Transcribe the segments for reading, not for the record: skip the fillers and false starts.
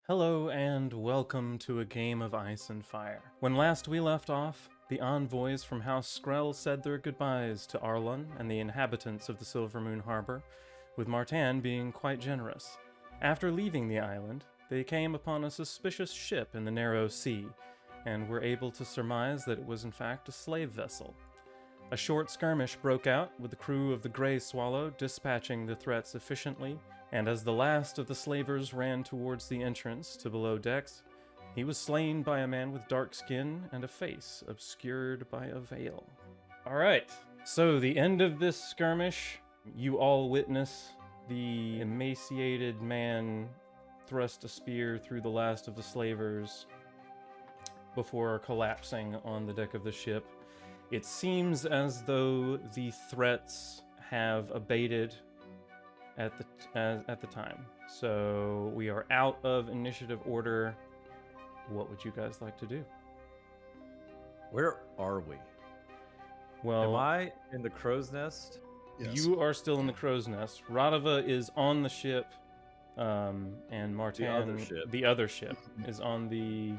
Hello and welcome to a game of ice and fire. When last we left off, the envoys from House Skrell said their goodbyes to Arlon and the inhabitants of the Silver Moon Harbor, with Martan being quite generous. After leaving the island, they came upon a suspicious ship in the narrow sea, and were able to surmise that it was in fact a slave vessel. A short skirmish broke out, with the crew of the Grey Swallow dispatching the threats efficiently, and as the last of the slavers ran towards the entrance to below decks, he was slain by a man with dark skin and a face obscured by a veil. Alright, so the end of this skirmish, you all witness the emaciated man thrust a spear through the last of the slavers before collapsing on the deck of the ship. It seems as though the threats have abated at the time. So we are out of initiative order. What would you guys like to do? Where are we? Well, Am I in the crow's nest? Yes. you are still in the crow's nest. Radava is on the ship, and Martan, the other ship, is on the.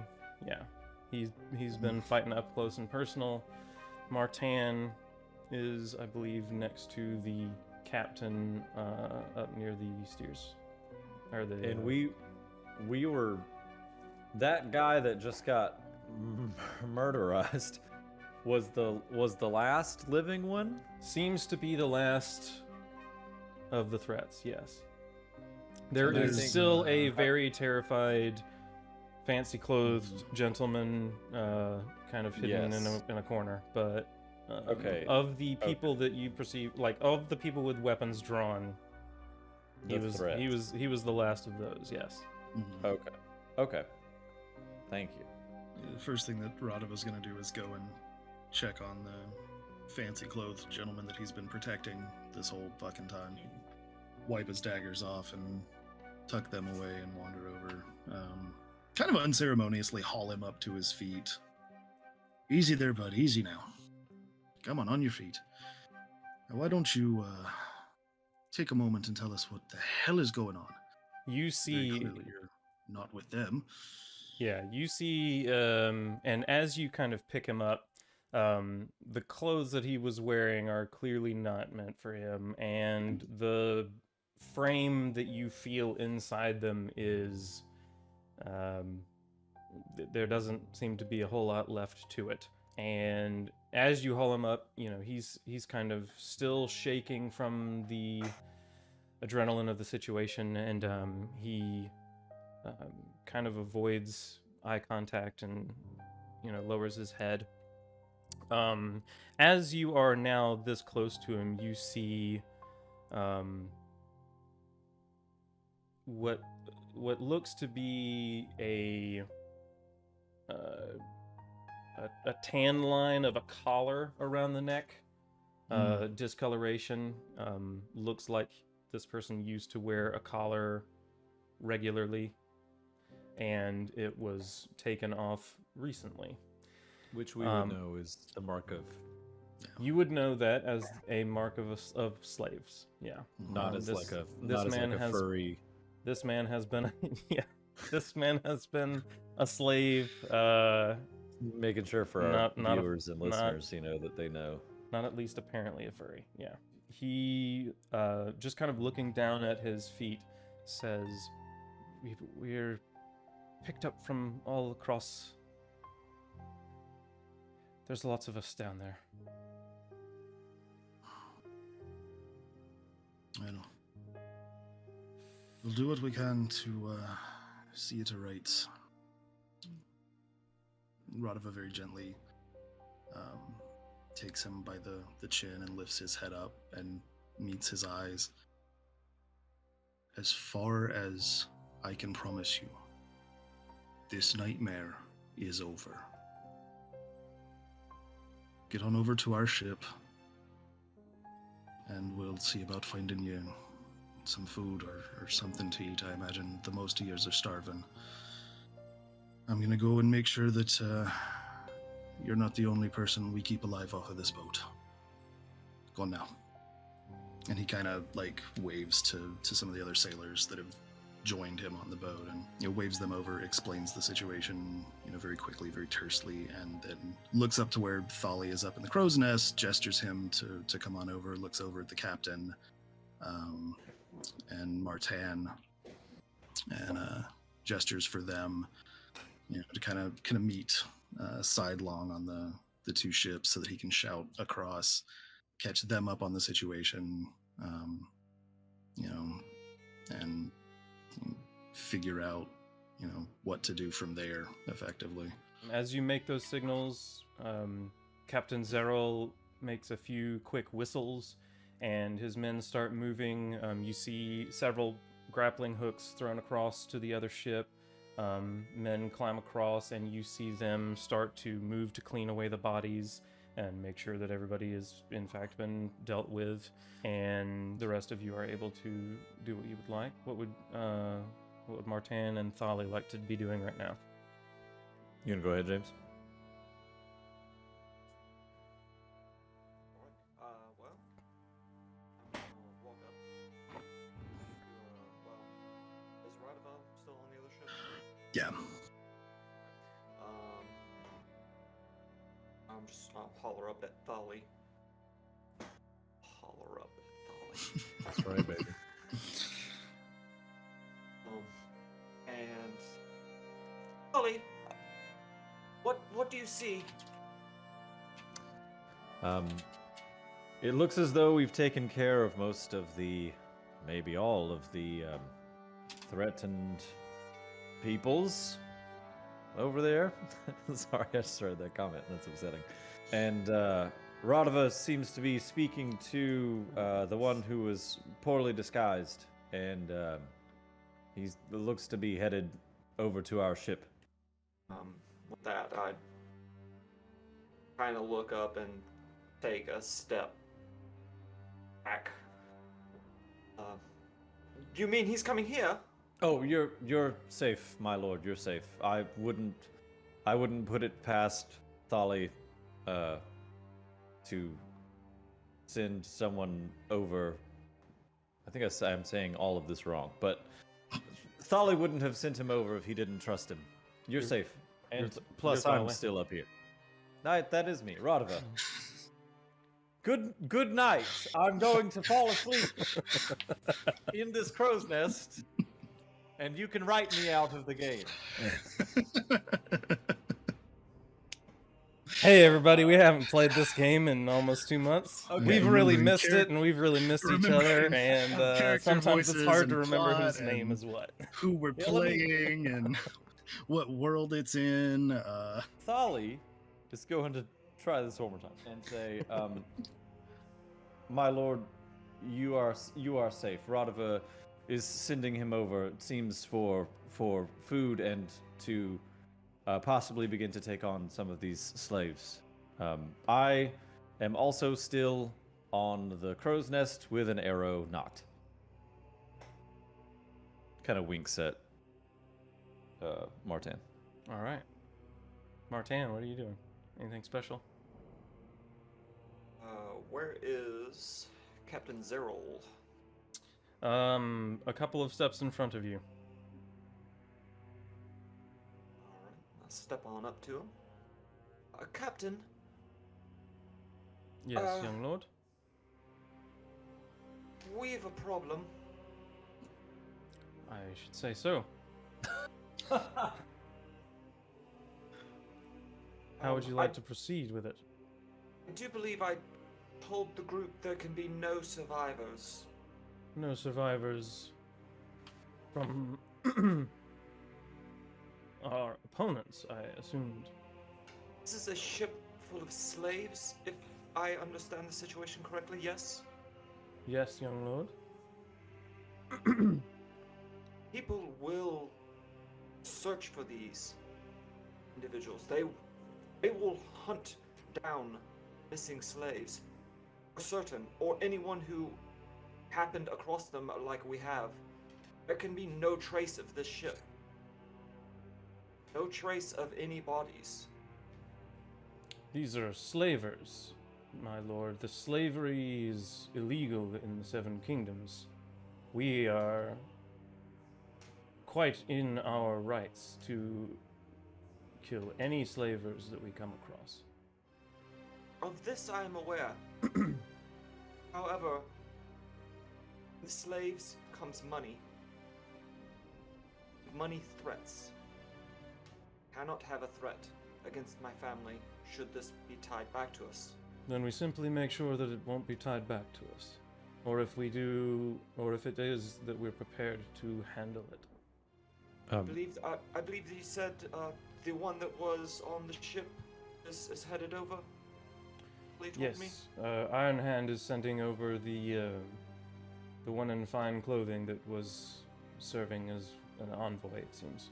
Yeah, he's been fighting up close and personal. Martan is, I believe, next to the captain up near the steers. Or the, And we were that guy that just got murderized was the last living one? seems to be the last of the threats, yes. There So is there's, still a very terrified, fancy clothed gentleman kind of hidden Yes. in a corner, but Okay. of the people that you perceive, like of the people with weapons drawn, he The was threat. he was the last of those, yes. Mhm. Okay. Thank you. The first thing that Radava's going to do is go and check on the fancy clothed gentleman that he's been protecting this whole fucking time. Wipe his daggers off and tuck them away and wander over. Kind of unceremoniously haul him up to his feet. Easy there, bud. Easy now. Come on your feet. Now, why don't you take a moment and tell us what the hell is going on? You Very see, clearly you're not with them. yeah, you see, and as you kind of pick him up, the clothes that he was wearing are clearly not meant for him, and the frame that you feel inside them is, there doesn't seem to be a whole lot left to it. And as you haul him up, you know, he's kind of still shaking from the adrenaline of the situation, and he kind of avoids eye contact and, you know, lowers his head. As you are now this close to him, you see what looks to be a tan line of a collar around the neck. Discoloration. Looks like this person used to wear a collar regularly, and it was taken off recently. Which we would know is the mark of You would know that as a mark of slaves. Yeah. not as this- like a this not as man like a has- furry. This man has been yeah. This man has been a slave. Making sure for our Not a- viewers and not- listeners, you know, that they know. Not at least apparently a furry. Yeah. He just kind of looking down at his feet says, "We're picked up from all across. There's lots of us down there." I know. We'll do what we can to see it aright. Radava very gently takes him by the chin and lifts his head up and meets his eyes. As far as I can promise you, this nightmare is over. Get on over to our ship, and we'll see about finding you some food or something to eat. I imagine the most of yours are starving. I'm gonna go and make sure that you're not the only person we keep alive off of this boat. Go on now. And he kind of like waves to some of the other sailors that have joined him on the boat, and waves them over, explains the situation very quickly, very tersely, and then looks up to where Thali is up in the crow's nest, gestures him to come on over, looks over at the captain and Martin, and gestures for them to kind of meet sidelong on the two ships so that he can shout across, catch them up on the situation, and figure out, what to do from there effectively. As you make those signals, Captain Zeril makes a few quick whistles, and his men start moving. You see several grappling hooks thrown across to the other ship. Men climb across, and you see them start to move to clean away the bodies and make sure that everybody has in fact been dealt with, and the rest of you are able to do what you would like. What would Martin and Thali like to be doing right now? You gonna go ahead, James? Well, I'm gonna walk up. Is Radava still on the other ship? Yeah. I'll holler up at Thali. Holler up at Thali. That's right, baby. And Thali, what do you see? It looks as though we've taken care of most of the, maybe all of the threatened peoples over there. Sorry, I just read that comment. That's upsetting. And Radava seems to be speaking to the one who was poorly disguised, and he looks to be headed over to our ship. With that, I'd kind of look up and take a step back. You mean he's coming here? Oh, you're safe, my lord. You're safe. I wouldn't put it past Thali to send someone over. I think I'm saying all of this wrong, but Thali wouldn't have sent him over if he didn't trust him. You're safe, and plus you're I'm Thali. still up here. That is me, Radava. Good night. I'm going to fall asleep in this crow's nest, and you can write me out of the game. Hey everybody, we haven't played this game in almost 2 months. Okay. We've really Remembering missed it, and we've really missed each other, remembering and character sometimes it's voices hard to and remember plot whose name and is what. Who we're Yeah, let me- playing and what world it's in. Thali is going to try this one more time and say, "My lord, you are safe. Radava is sending him over. It seems for food and to possibly begin to take on some of these slaves. I am also still on the crow's nest with an arrow knocked." Kind of winks at Martin. All right. Martin, what are you doing? Anything special? Where is Captain Zeril? A couple of steps in front of you. Alright, I'll step on up to him. Captain, Yes, young lord. we've a problem. I should say so. How would you like to proceed with it? I do believe I told the group there can be no survivors. No survivors from our opponents, I assumed. This is a ship full of slaves, if I understand the situation correctly, yes? Yes, young lord. People will search for these individuals. They will hunt down missing slaves, for certain, or anyone who happened across them like we have. There can be no trace of this ship. No trace of any bodies. These are slavers, my lord. The slavery is illegal in the Seven Kingdoms. We are quite in our rights to kill any slavers that we come across. Of this I am aware. However, with slaves comes money. With money, threats. Cannot have a threat against my family should this be tied back to us. Then we simply make sure that it won't be tied back to us. Or if we do, or if it is, that we're prepared to handle it. I believe that you said the one that was on the ship is headed over. They told me. Yes, Iron Hand is sending over the one in fine clothing that was serving as an envoy, it seems.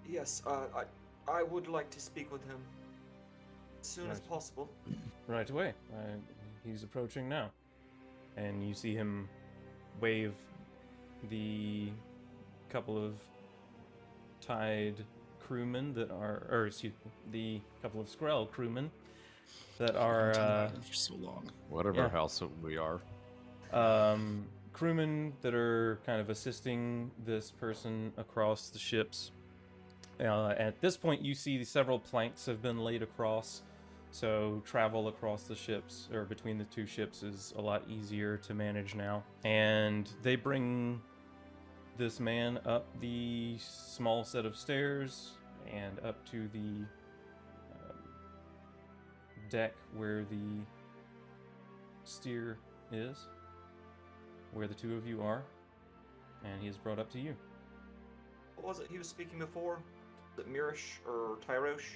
Yes, I would like to speak with him as soon as Right. possible. Right away. He's approaching now. And you see him wave the couple of tied crewmen that are, or excuse me, the couple of Skrell crewmen that are, for so long. Whatever Yeah. house we are. crewmen that are kind of assisting this person across the ships. At this point, you see several planks have been laid across, so travel across the ships, or between the two ships, is a lot easier to manage now. And they bring this man up the small set of stairs and up to the deck where the steer is, where the two of you are, and he is brought up to you. What was it he was speaking before? Was it Mirish or Tyrosh?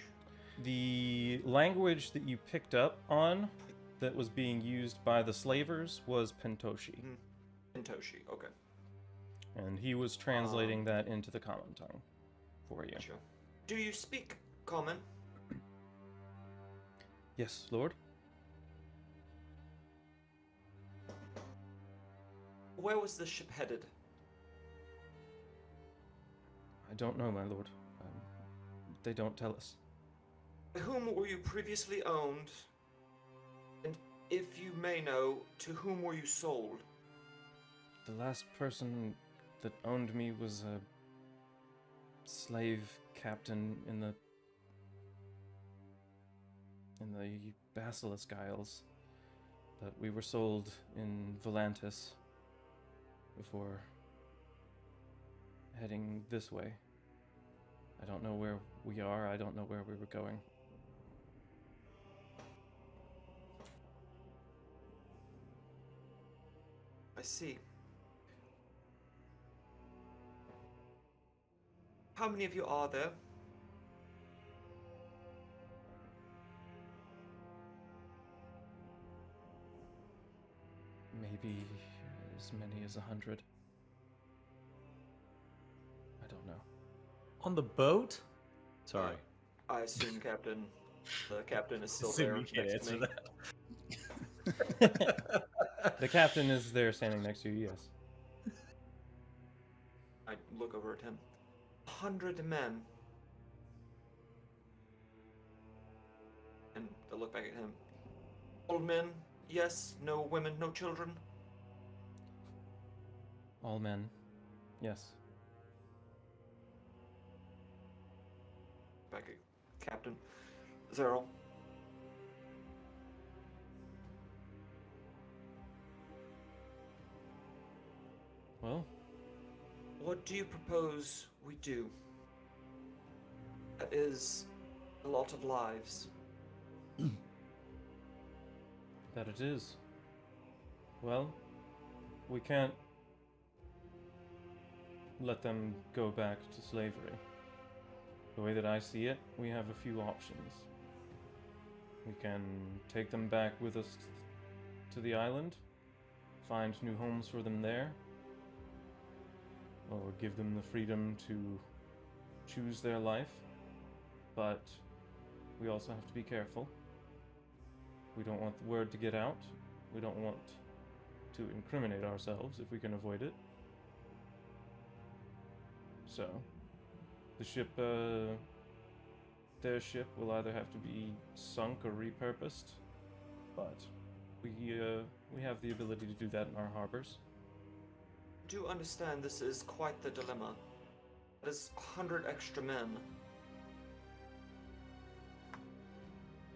The language that you picked up on that was being used by the slavers was Pentoshi, Intoshi, okay. and he was translating that into the common tongue for you. Gotcha. Do you speak common? Yes, Lord? Where was the ship headed? I don't know, my lord. They don't tell us. By whom were you previously owned? And if you may know, to whom were you sold? The last person that owned me was a slave captain in the Basilisk Isles, but we were sold in Volantis before heading this way. I don't know where we are. I don't know where we were going. I see. How many of you are there? Maybe as many as 100. I don't know. On the boat? Sorry. I assume the captain is still Assume there you can't next to answer me. that. The captain is there standing next to you, yes. I look over at him. 100 men. And I look back at him. Old men, yes. No women, no children. All men, yes. Back at Captain Zerl. Well, What do you propose we do? That is a lot of lives. that it is. Well, we can't let them go back to slavery. The way that I see it, we have a few options. We can take them back with us to the island, find new homes for them there, or give them the freedom to choose their life. But we also have to be careful. We don't want the word to get out. We don't want to incriminate ourselves if we can avoid it. So, the ship, their ship will either have to be sunk or repurposed, but we have the ability to do that in our harbors. Do understand this is quite the dilemma. That is 100 extra men.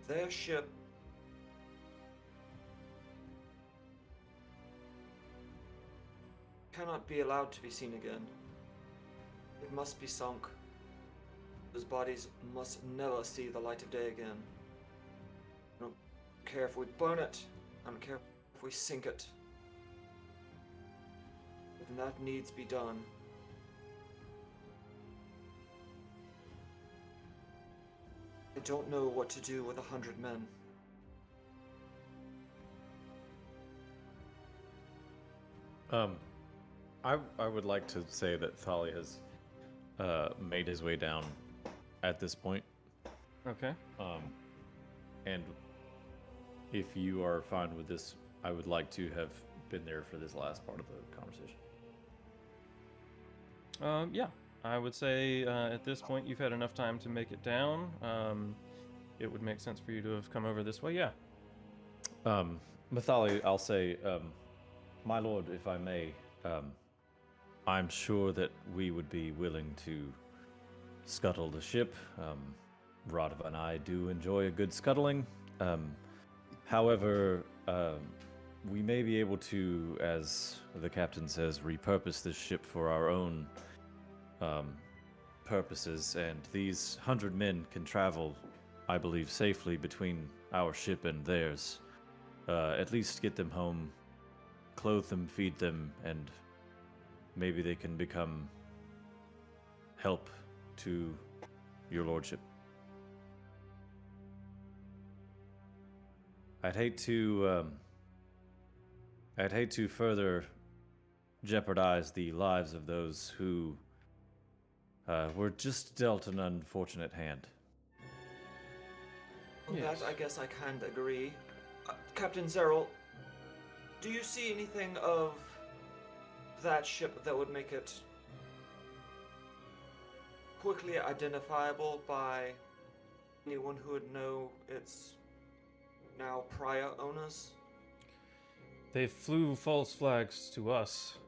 Their ship cannot be allowed to be seen again. It must be sunk. Those bodies must never see the light of day again. I don't care if we burn it. I don't care if we sink it. And that needs to be done. I don't know what to do with 100 men. I would like to say that Thali has made his way down at this point. Okay. And if you are fine with this, I would like to have been there for this last part of the conversation. Yeah, I would say at this point you've had enough time to make it down. It would make sense for you to have come over this way, yeah. Mathali, I'll say, my lord, if I may, I'm sure that we would be willing to scuttle the ship. Radava and I do enjoy a good scuttling. However, we may be able to, as the captain says, repurpose this ship for our own purposes, and these 100 men can travel, I believe, safely between our ship and theirs. At least get them home, clothe them, feed them, and maybe they can become help to your lordship. I'd hate to further jeopardize the lives of those who were just dealt an unfortunate hand. Well, Yes. that I guess I can't agree. Captain Zeril, do you see anything of that ship that would make it quickly identifiable by anyone who would know its now prior owners? They flew false flags to us.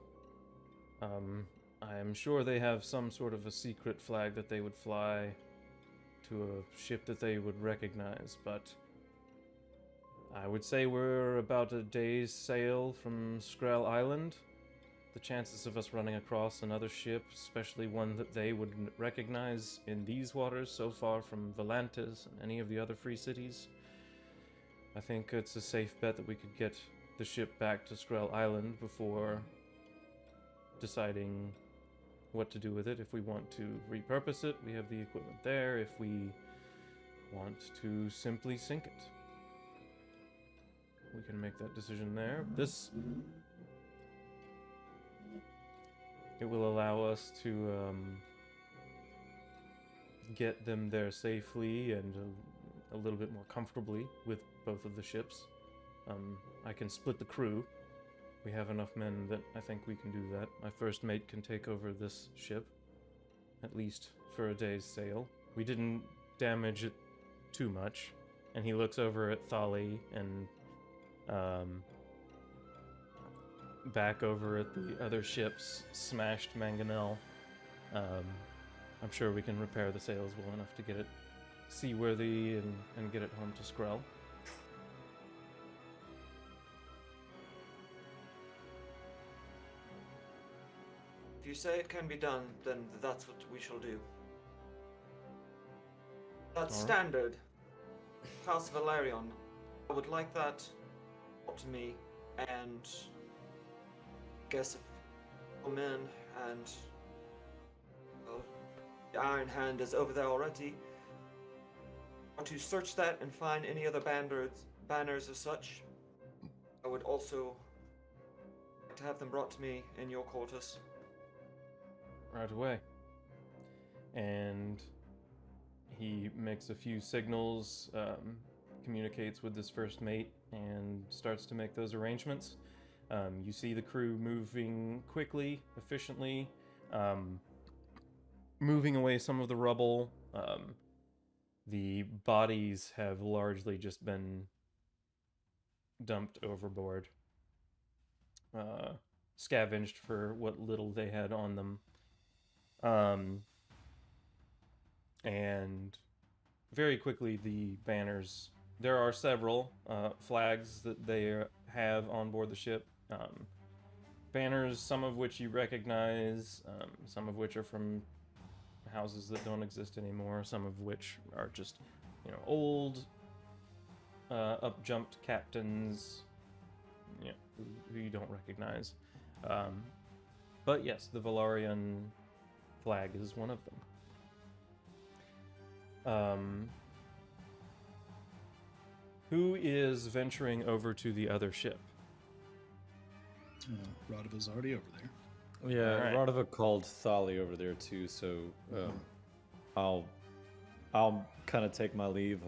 I am sure they have some sort of a secret flag that they would fly to a ship that they would recognize, but I would say we're about a day's sail from Skrell Island. The chances of us running across another ship, especially one that they would recognize in these waters so far from Volantis and any of the other free cities, I think it's a safe bet that we could get the ship back to Skrell Island before deciding what to do with it. If we want to repurpose it, we have the equipment there. If we want to simply sink it, we can make that decision there. It will allow us to get them there safely and a little bit more comfortably with both of the ships. I can split the crew. We have enough men that I think we can do that. My first mate can take over this ship, at least for a day's sail. We didn't damage it too much. And he looks over at Thali and back over at the other ship's smashed mangonel. I'm sure we can repair the sails well enough to get it seaworthy and get it home to Skrell. If you say it can be done, then that's what we shall do. That's All right. standard. House Valerion. I would like that brought to me, and guess if come in and well, the Iron Hand is over there already. Want to search that and find any other banners as such. I would also like to have them brought to me in your quarters. Right away. And he makes a few signals, communicates with his first mate, and starts to make those arrangements. You see the crew moving quickly, efficiently, moving away some of the rubble. The bodies have largely just been dumped overboard, scavenged for what little they had on them. And very quickly, the banners. There are several flags that they have on board the ship. Banners, some of which you recognize, some of which are from houses that don't exist anymore, some of which are just, old, up-jumped captains, who you don't recognize. But yes, the Valarian flag is one of them. Who is venturing over to the other ship? Radava's already over there. Yeah, Alright. Radova called Thali over there too, so I'll kind of take my leave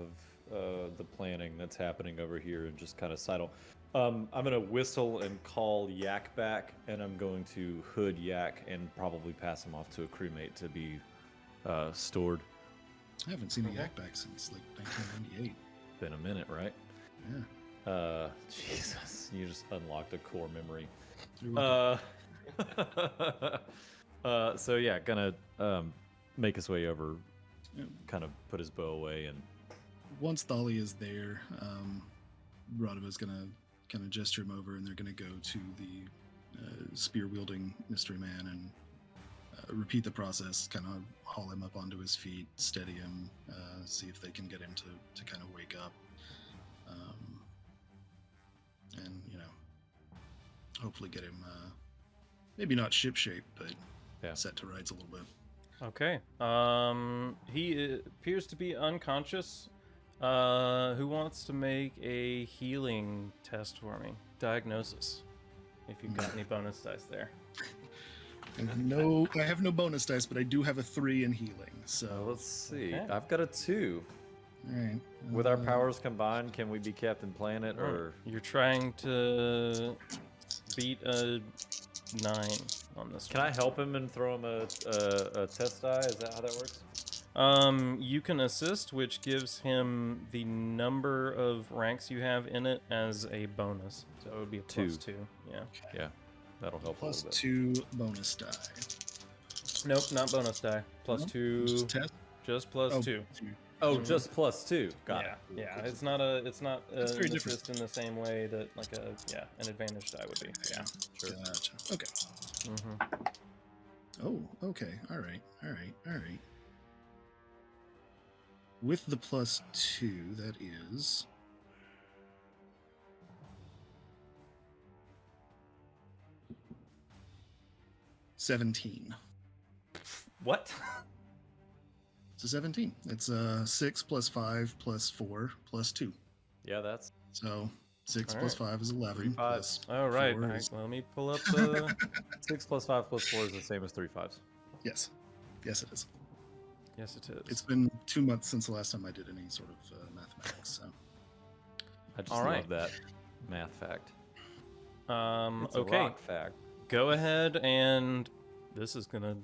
of the planning that's happening over here and just kind of sidle. I'm gonna whistle and call Yak back, and I'm going to hood Yak and probably pass him off to a crewmate to be stored. I haven't seen a yak back since like 1998. Been a minute, right? Yeah. Jesus, you just unlocked a core memory. You're welcome. So yeah, gonna make his way over, Yeah. kind of put his bow away, and Once Thali is there, Radava's gonna kind of gesture him over, and they're gonna go to the spear-wielding mystery man and repeat the process. Kind of haul him up onto his feet, steady him, see if they can get him to kind of wake up, and hopefully get him maybe not ship-shape, but Yeah. set to rights a little bit. Okay. He appears to be unconscious. Who wants to make a healing test for me? Diagnosis. If you've got any bonus dice there. I have no bonus dice, but I do have a 3 in healing. So let's see. Okay. I've got a 2. all right. With our powers combined, can we be Captain Planet or? You're trying to beat a 9 on this Can I help him and throw him a test die? Is that how that works? one. You can assist, which gives him the number of ranks you have in it as a bonus. So it would be a plus 2. Yeah. Yeah, that'll help Plus a little bit. 2 bonus die. Nope, not bonus die. Plus Nope, 2. Just test. Just plus Oh, 2. Oh, just plus 2. Got Yeah, it. yeah. It's not an That's very different. assist in the same way that like an advantage die would be. Yeah. Sure. Gotcha. Okay. Mm-hmm. Oh, okay. All right. With the plus 2, that is 17. What? It's a 17. It's 6 plus 5 plus 4 plus 2. Yeah, that's So 6 All plus right. 5 is 11. 3 Plus Oh right. 4 All right. is- Let me pull up the. 6 plus 5 plus 4 is the same as 3 5s. Yes. Yes, it is. Yes, it is. It's been 2 months since the last time I did any sort of mathematics. So I just All love right. that math fact. It's a Okay. rock fact. Go ahead and this is gonna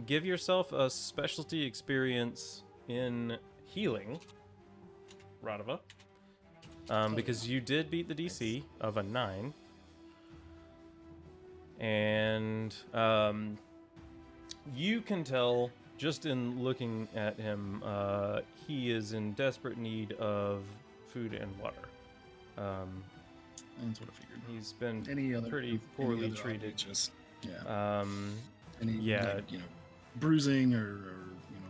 give yourself a specialty experience in healing, Radava, because you did beat the DC of a 9, and you can tell just in looking at him, he is in desperate need of food and water. that's what I figured. He's been Any other pretty any poorly other treated. object, just yeah. Any yeah. like, bruising or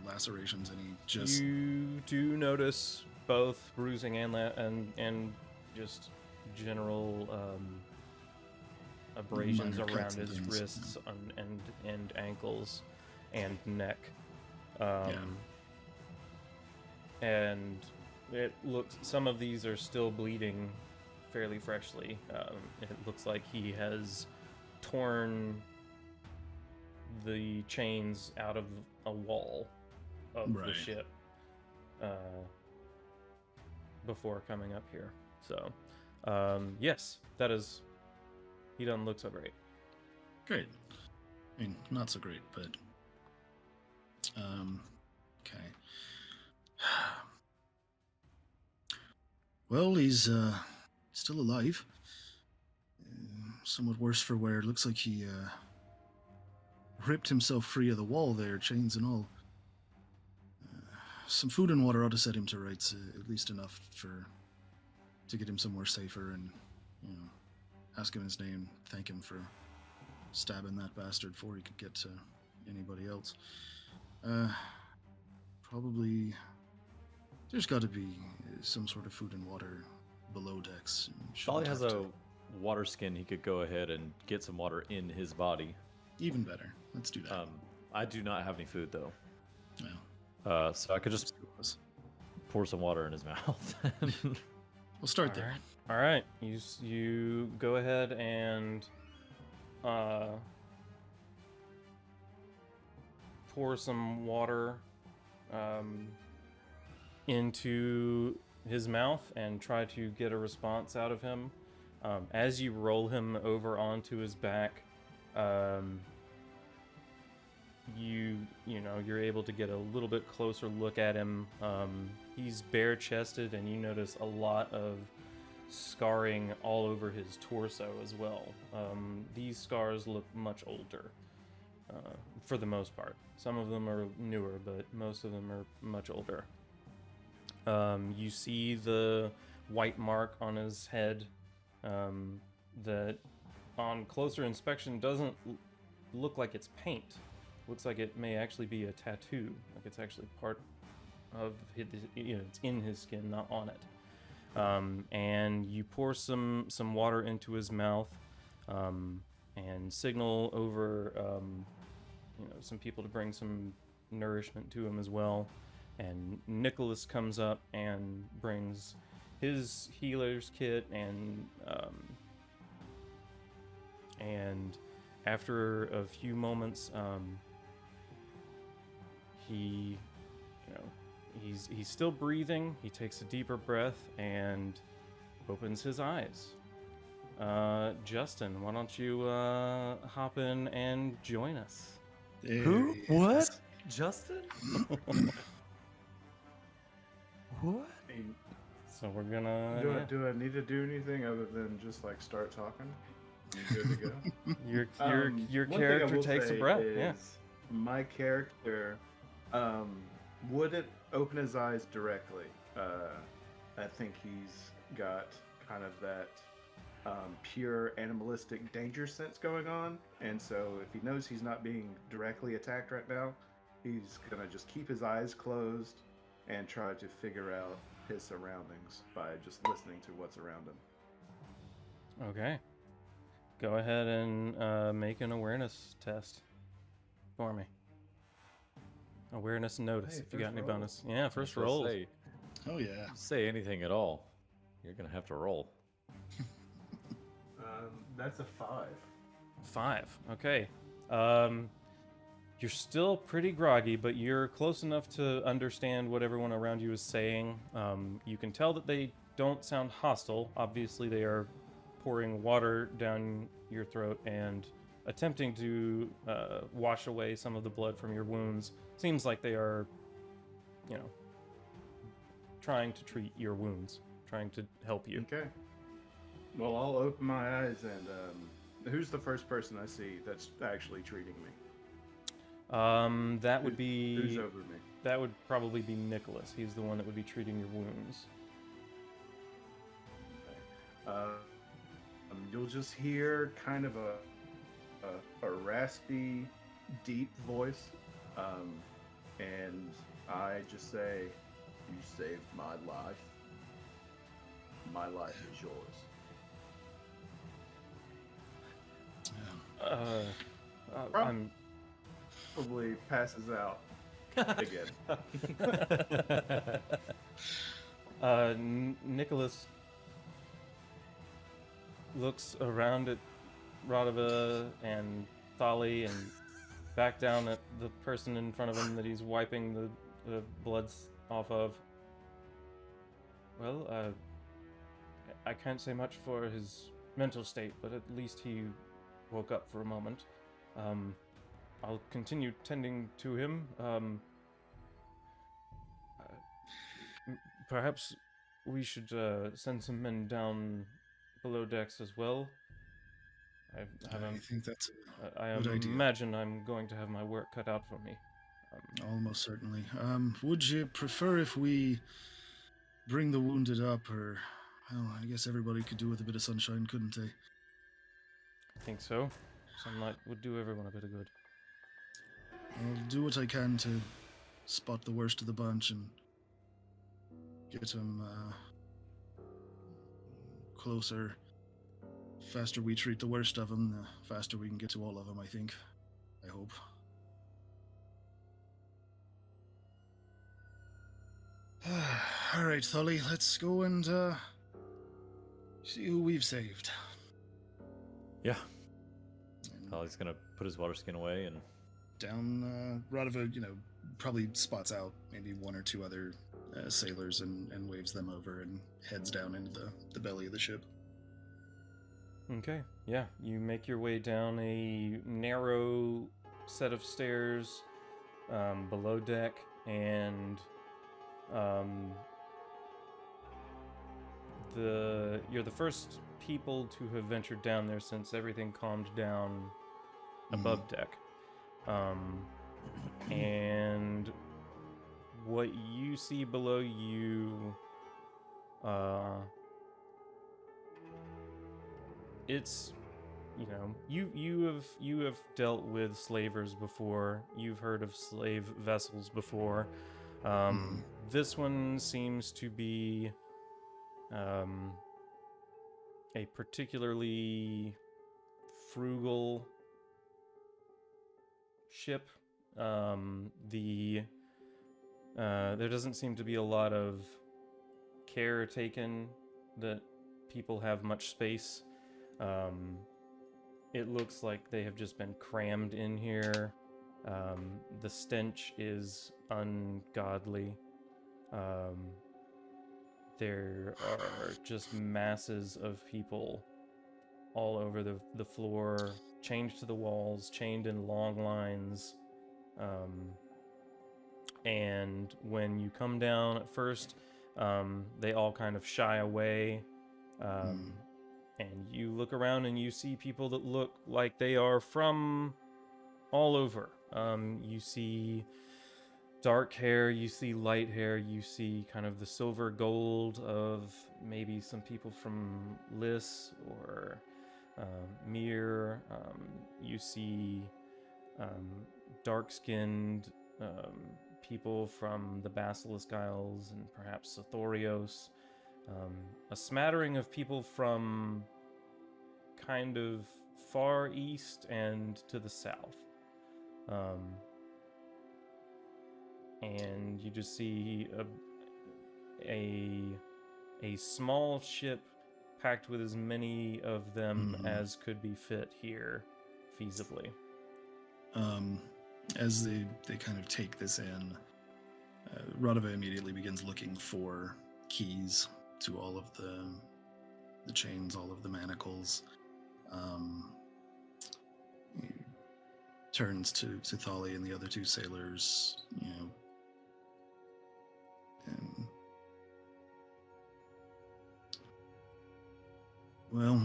lacerations. Any just You do notice both bruising and just general abrasions Minor around cuts and his things. wrists and ankles and neck. And it looks, some of these are still bleeding fairly freshly. It looks like he has torn the chains out of a wall of the Right. ship before coming up here. So, yes, that is. He doesn't look so great. great. I mean, not so great, but okay. Well, he's still alive. Somewhat worse for wear. Looks like he ripped himself free of the wall there, chains and all. Some food and water ought to set him to rights, at least enough to get him somewhere safer, and ask him his name, thank him for stabbing that bastard before he could get to anybody else. Probably there's got to be some sort of food and water below decks. Dolly has a water skin. He could go ahead and get some water in his body. Even better. Let's do that. I do not have any food though. Yeah. So I could just pour some water in his mouth. We'll start there. All right. You go ahead and pour some water into his mouth and try to get a response out of him. As you roll him over onto his back, you're able to get a little bit closer look at him. He's bare-chested, and you notice a lot of scarring all over his torso as well. These scars look much older, for the most part. Some of them are newer, but most of them are much older. You see the white mark on his head that on closer inspection doesn't look like it's paint. Looks like it may actually be a tattoo, like it's actually part of his, it's in his skin, not on it. And you pour some water into his mouth, and signal over some people to bring some nourishment to him as well. And Nicholas comes up and brings his healer's kit, and after a few moments, he's still breathing. He takes a deeper breath and opens his eyes. Justin, why don't you hop in and join us? Who? What? Justin? What? So we're gonna. Do I need to do anything other than just like start talking? You good to go? Your one character thing I will takes a say breath. is Yeah. My character wouldn't open his eyes directly. I think he's got kind of that pure animalistic danger sense going on, and so if he knows he's not being directly attacked right now, he's gonna just keep his eyes closed and try to figure out his surroundings by just listening to what's around him. Okay. Go ahead and make an awareness test for me. Awareness notice, Hey, if you got first any roll. bonus. Yeah, first Let's roll. Oh yeah. Say anything at all, you're gonna have to roll. That's a 5. 5. Okay. You're still pretty groggy, but you're close enough to understand what everyone around you is saying. You can tell that they don't sound hostile. Obviously, they are pouring water down your throat and attempting to wash away some of the blood from your wounds. Seems like they are, trying to treat your wounds, trying to help you. Okay. Well, I'll open my eyes and who's the first person I see that's actually treating me? That would be. Who's over me? That would probably be Nicholas. He's the one that would be treating your wounds. You'll just hear kind of a raspy, deep voice, and I just say, "You saved my life. My life is yours." I'm. Probably passes out again. Nicholas looks around at Radova and Thali and back down at the person in front of him that he's wiping the bloods off of. Well, I can't say much for his mental state, but at least he woke up for a moment. I'll continue tending to him. Perhaps we should send some men down below decks as well. I think that's I good idea. imagine I'm going to have my work cut out for me. almost certainly. Would you prefer if we bring the wounded up, or well, I guess everybody could do with a bit of sunshine, couldn't they? I think so. Sunlight would do everyone a bit of good. I'll do what I can to spot the worst of the bunch and get them closer. Faster we treat the worst of them, the faster we can get to all of them, I think. I hope. All right, Thully, let's go and see who we've saved. Yeah. And Holly's gonna put his water skin away and down, Radova, probably spots out maybe one or two other sailors and waves them over and heads down into the belly of the ship. Okay, yeah, you make your way down a narrow set of stairs below deck, and you're the first people to have ventured down there since everything calmed down above deck. And what you see below you, it's, you have dealt with slavers before. You've heard of slave vessels before. This one seems to be a particularly frugal ship. There doesn't seem to be a lot of care taken that people have much space. It looks like they have just been crammed in here. The stench is ungodly. There are just masses of people all over the floor, chained to the walls, chained in long lines. And when you come down at first, they all kind of shy away. And you look around and you see people that look like they are from all over. You see dark hair, you see light hair, you see kind of the silver gold of maybe some people from Lys or Mir. You see dark-skinned people from the Basilisk Isles and perhaps Sothorios. A smattering of people from kind of far east and to the south. And you just see a small ship packed with as many of them as could be fit here feasibly. As they kind of take this in, Radova immediately begins looking for keys to all of the chains, all of the manacles. He turns to Thali and the other two sailors, and well,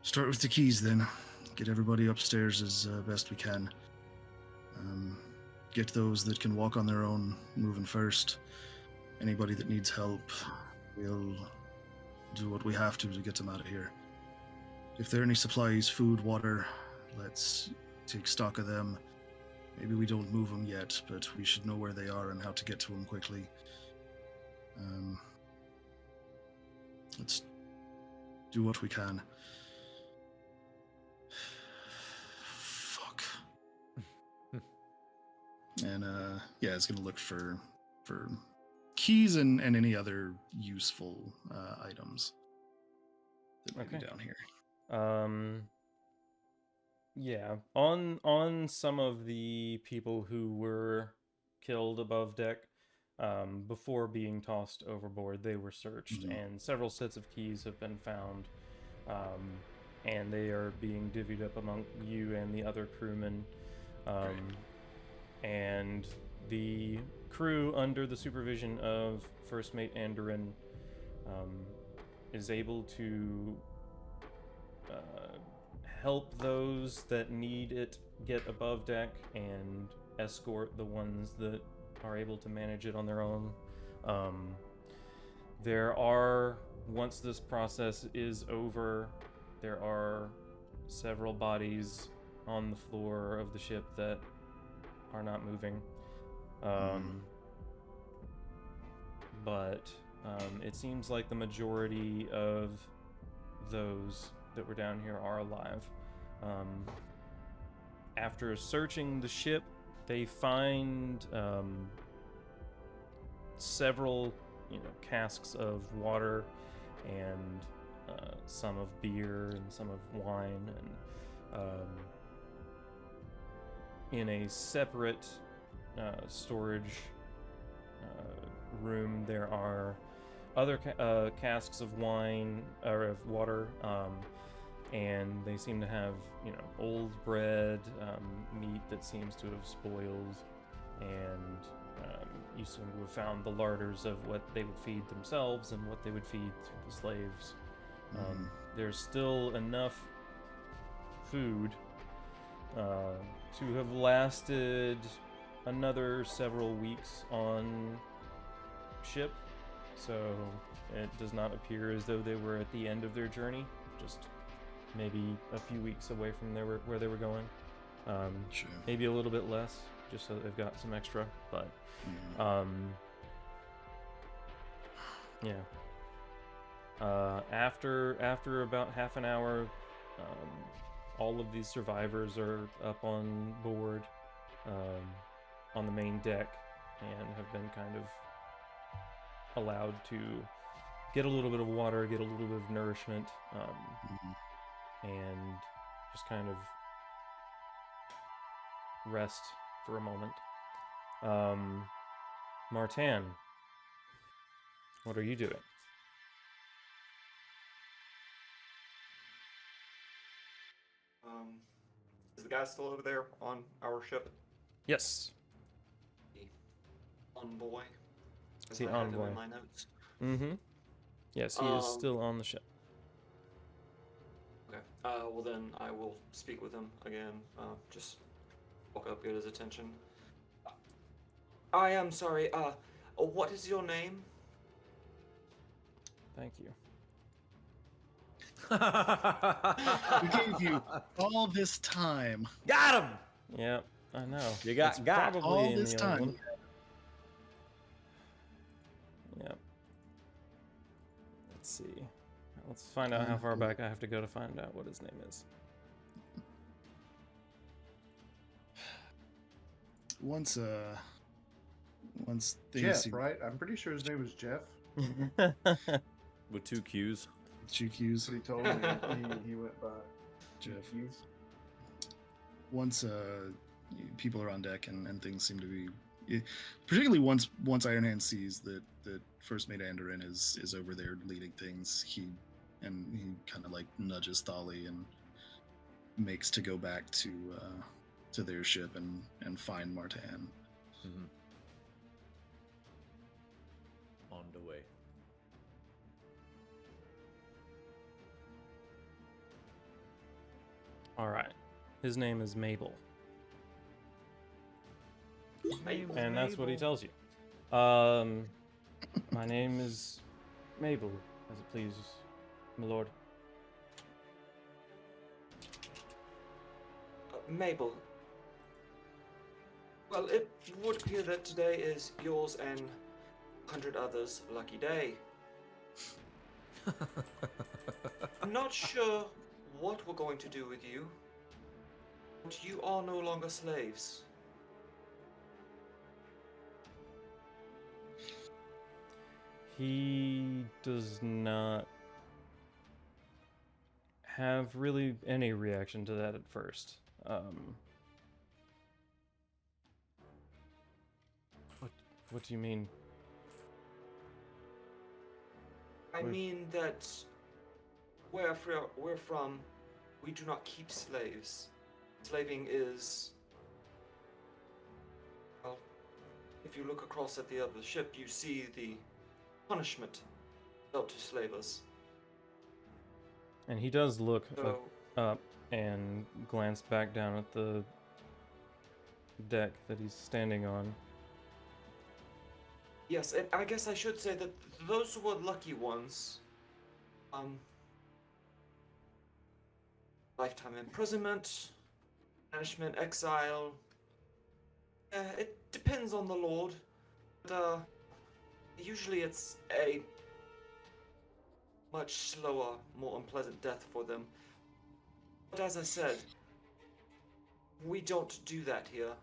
start with the keys then. Get everybody upstairs as best we can. Get those that can walk on their own moving first. Anybody that needs help, we'll do what we have to get them out of here. If there are any supplies, food, water, let's take stock of them. Maybe we don't move them yet, but we should know where they are and how to get to them quickly. Let's do what we can. Fuck. And it's gonna look for keys and any other useful items that might be down here. Yeah, on some of the people who were killed above deck, before being tossed overboard, they were searched, and several sets of keys have been found, and they are being divvied up among you and the other crewmen. And the crew, under the supervision of First Mate Andorin, is able to help those that need it get above deck and escort the ones that are able to manage it on their own. There are, once this process is over, there are several bodies on the floor of the ship that are not moving. But it seems like the majority of those that were down here are alive. After searching the ship, they find several, casks of water and some of beer and some of wine, and in a separate storage room there are other casks of wine or of water, and they seem to have old bread, meat that seems to have spoiled, and you seem to have found the larders of what they would feed themselves and what they would feed the slaves. There's still enough food to have lasted another several weeks on ship, so it does not appear as though they were at the end of their journey, just maybe a few weeks away from where they were going. Sure. Maybe a little bit less, just so they've got some extra, but yeah. After about half an hour, all of these survivors are up on board on the main deck and have been kind of allowed to get a little bit of water, get a little bit of nourishment, and just kind of rest for a moment. Martin, what are you doing? Is the guy still over there on our ship? Yes. The envoy? As The I had them envoy. in my notes. Mm-hmm. Yes, he is still on the ship. Okay. Well then, I will speak with him again. Just walk up, get his attention. I am sorry. What is your name? Thank you. We gave you all this time. Got him! Yeah, I know. You got- It's got probably all in this the old time. one. Yep. Let's see. Let's find out how far back I have to go to find out what his name is. Once they Jeff, see right? I'm pretty sure his name was Jeff. With 2 Q's. GQs, That's what he told me. he went by Jeff. Q's. Once people are on deck and things seem to be, particularly once Iron Hand sees that First Mate Andorin is over there leading things, he kind of like nudges Thali and makes to go back to their ship and find Martin. On the way. All right. His name is Mabel. And that's what he tells you. My name is Mabel, as it pleases, my lord. Mabel. Well, it would appear that today is yours and 100 others' lucky day. I'm not sure what we're going to do with you, but you are no longer slaves. He does not have really any reaction to that at first. What do you mean? I mean that where we're from, we do not keep slaves. Slaving is... Well, if you look across at the other ship, you see the punishment dealt to slavers. And he does look So, and glance back down at the deck that he's standing on. Yes, and I guess I should say that those who were lucky ones, lifetime imprisonment, banishment, exile. It depends on the Lord, but usually it's a much slower, more unpleasant death for them. But as I said, we don't do that here.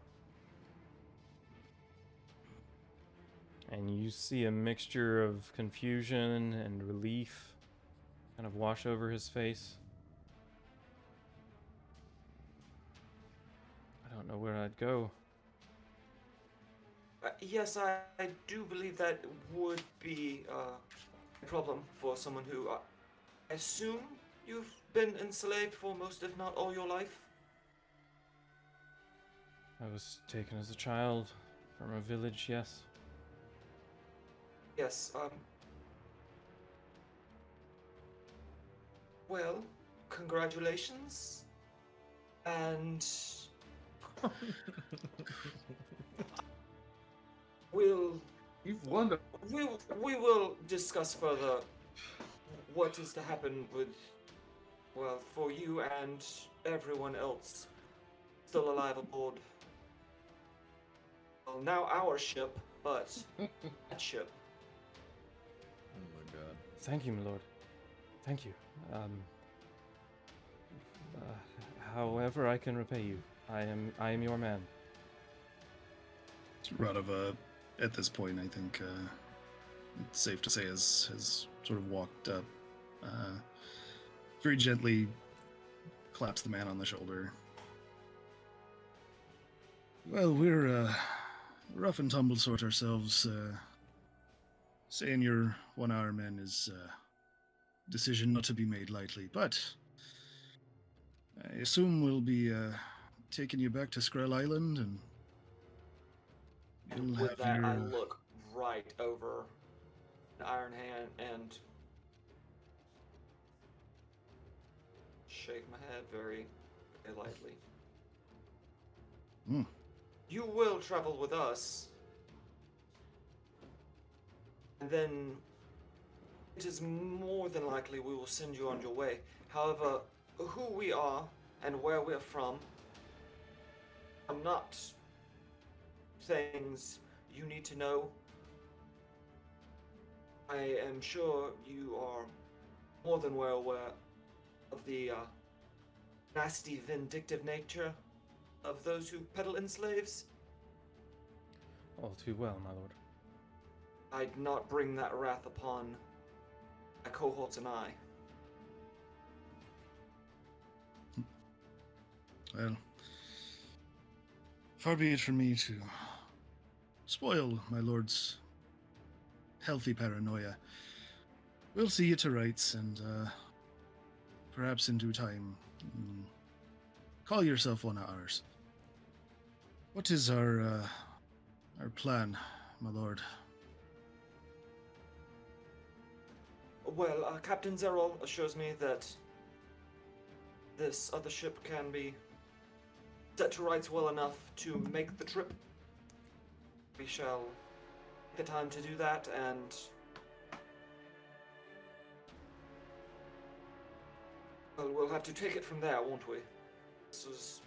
And you see a mixture of confusion and relief kind of wash over his face. I don't know where I'd go. Yes, I do believe that would be a problem for someone who, I assume you've been enslaved for most, if not all, your life? I was taken as a child from a village, yes. Yes, well, congratulations. And You've won the. we will discuss further what is to happen with, well, for you and everyone else still alive aboard. Well, now our ship, but that ship. Oh my god. Thank you, my lord. Thank you. However I can repay you, I am your man. Radova, at this point, I think it's safe to say, has sort of walked up, very gently claps the man on the shoulder. Well, we're rough and tumble sort ourselves. Saying you're one of our men is a decision not to be made lightly, but I assume we'll be taking you back to Skrell Island, and And you'll with have that, your... I look right over an Iron Hand and shake my head very, very lightly. Hmm. You will travel with us, and then it is more than likely we will send you on your way. However, who we are and where we're from are not things you need to know. I am sure you are more than well aware of the nasty, vindictive nature of those who peddle in slaves. All too well, my lord. I'd not bring that wrath upon my cohorts and I. Well, far be it from me to spoil my lord's healthy paranoia. We'll see you to rights, and perhaps in due time, call yourself one of ours. What is our plan, my lord? Well, Captain Zerol assures me that this other ship can be set to rights well enough to make the trip. We shall take the time to do that, and well, we'll have to take it from there, won't we? This was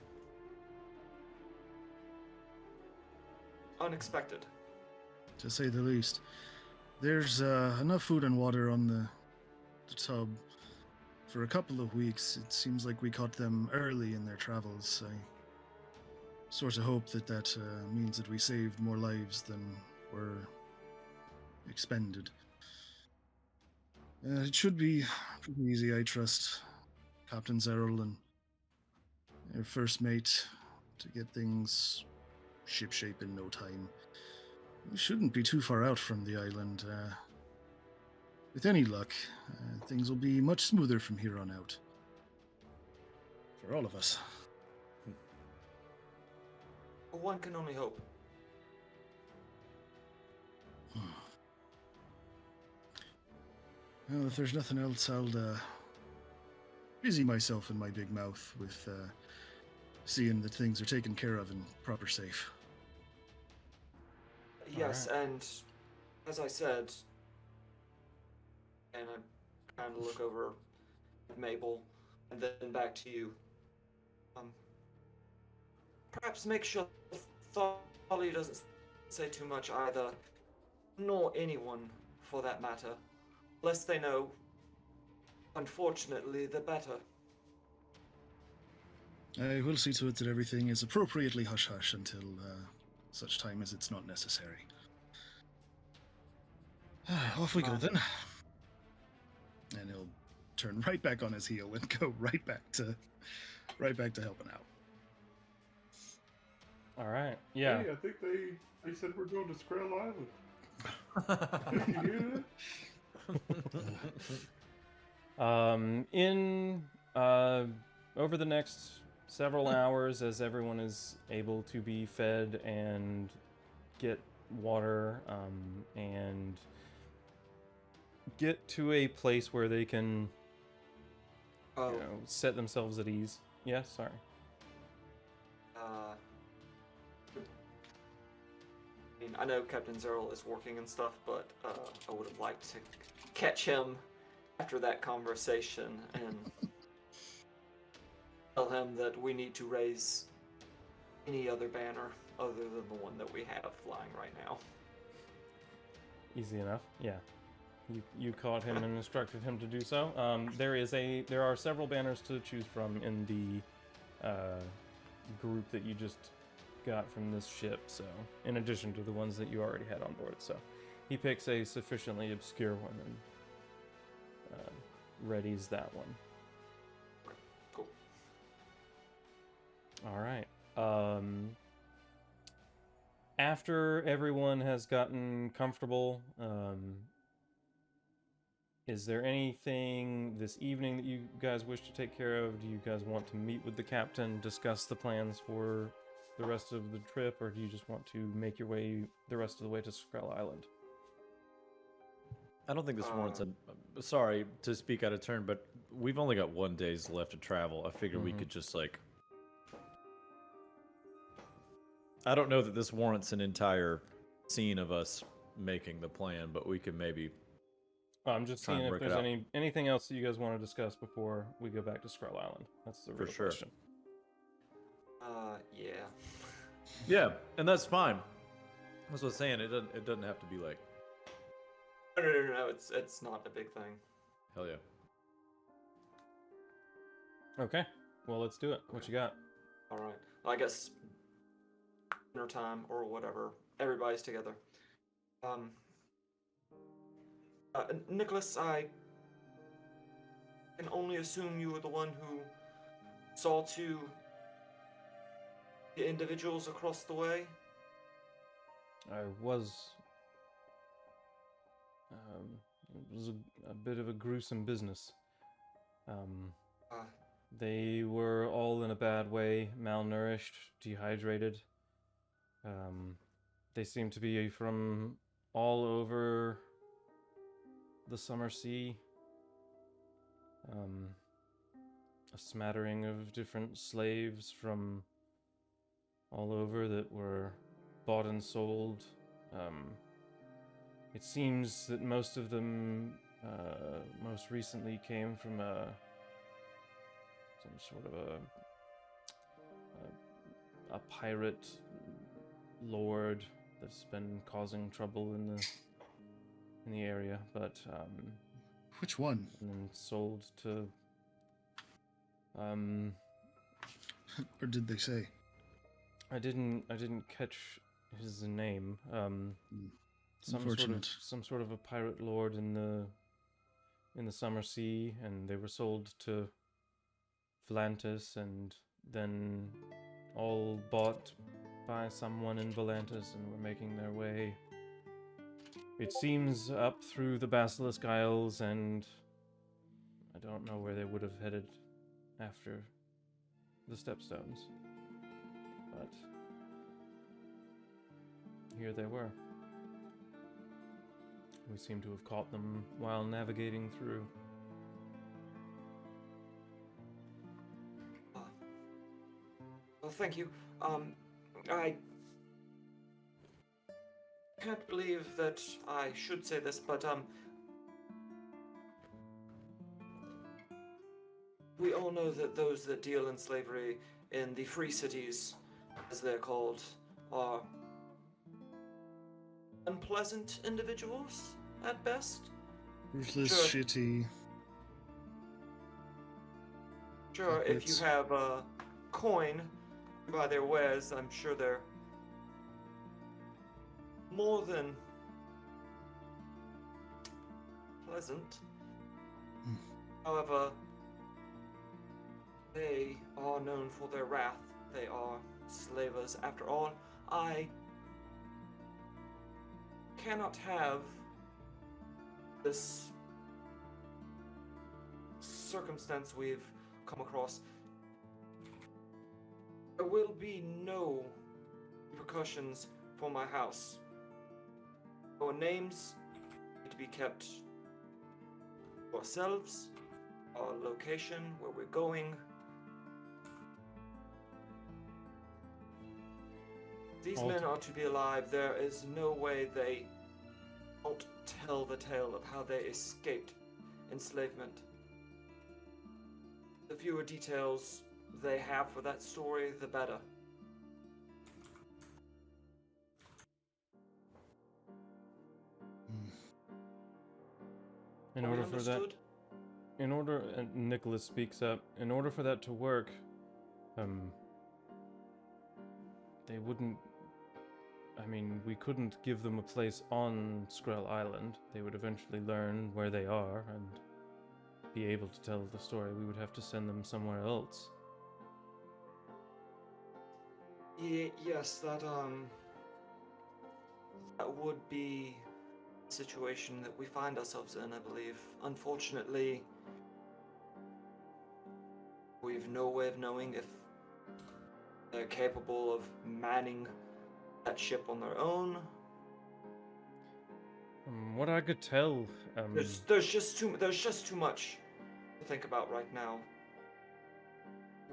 unexpected. To say the least. There's enough food and water on the tub for a couple of weeks. It seems like we caught them early in their travels. I sort of hope that means that we saved more lives than were expended. It should be pretty easy, I trust, Captain Zerl and your first mate, to get things shipshape in no time. We shouldn't be too far out from the island. With any luck, things will be much smoother from here on out. For all of us. One can only hope. Well, if there's nothing else, I'll busy myself in my big mouth with seeing that things are taken care of and proper safe. Yes, and as I said, and I kind of look over at Mabel and then back to you. Perhaps make sure Thali doesn't say too much either, nor anyone for that matter. Less they know, unfortunately, the better. I will see to it that everything is appropriately hush-hush until such time as it's not necessary. Off we go then. And he'll turn right back on his heel and go right back to helping out. All right. Yeah. Hey, I think they said we're going to Skrell Island. Did you hear that? Over the next several hours, as everyone is able to be fed and get water, and get to a place where they can, set themselves at ease. Yeah, sorry. I know Captain Zerl is working and stuff, but I would have liked to catch him after that conversation and tell him that we need to raise any other banner other than the one that we have flying right now. Easy enough. Yeah. You caught him and instructed him to do so. There are several banners to choose from in the group that you just got from this ship, so in addition to the ones that you already had on board. So he picks a sufficiently obscure one and readies that one. Cool. All right. After everyone has gotten comfortable, is there anything this evening that you guys wish to take care of? Do you guys want to meet with the captain, discuss the plans for the rest of the trip, or do you just want to make your way the rest of the way to Skrell Island? I don't think this warrants a... Sorry to speak out of turn, but we've only got 1 day's left to travel. I figure we could just, like... I don't know that this warrants an entire scene of us making the plan, but we could maybe... I'm just seeing if there's anything else that you guys want to discuss before we go back to Skrell Island. That's the real question. Yeah. Yeah, and that's fine. That's what I was saying. It doesn't have to be like... No, it's not a big thing. Hell yeah. Okay, well, let's do it. What you got? All right. Well, I guess dinner time or whatever. Everybody's together. Nicholas, I can only assume you were the one who saw to the individuals across the way. I was... it was a bit of a gruesome business. They were all in a bad way, malnourished, dehydrated. They seem to be from all over the Summer Sea. A smattering of different slaves from all over that were bought and sold. It seems that most of them most recently came from some sort of a pirate lord that's been causing trouble in the area, but Which one? and then sold to Or did they say? I didn't catch his name. Unfortunate. Some sort of a pirate lord in the Summer Sea, and they were sold to Volantis, and then all bought by someone in Volantis, and were making their way, it seems, up through the Basilisk Isles, and I don't know where they would have headed after the Stepstones, but here they were. We seem to have caught them while navigating through. Well, thank you. I can't believe that I should say this, but we all know that those that deal in slavery in the free cities, as they're called, are unpleasant individuals at best. Ruthless, Sure. shitty. Sure, if you Puppets. have a coin to buy their wares, I'm sure they're more than pleasant. Hmm. However, they are known for their wrath. They are slavers. After all, I cannot have this circumstance we've come across. There will be no repercussions for my house. Our names need to be kept to ourselves, our location, where we're going. These men are to be alive. There is no way they won't tell the tale of how they escaped enslavement. The fewer details they have for that story, the better. In Are we order for that, understood? and Nicholas speaks up. In order for that to work, they wouldn't. I mean, we couldn't give them a place on Skrell Island. They would eventually learn where they are and be able to tell the story. We would have to send them somewhere else. Yes, that would be a situation that we find ourselves in, I believe. Unfortunately, we've no way of knowing if they're capable of manning that ship on their own. What I could tell, There's just too much to think about right now.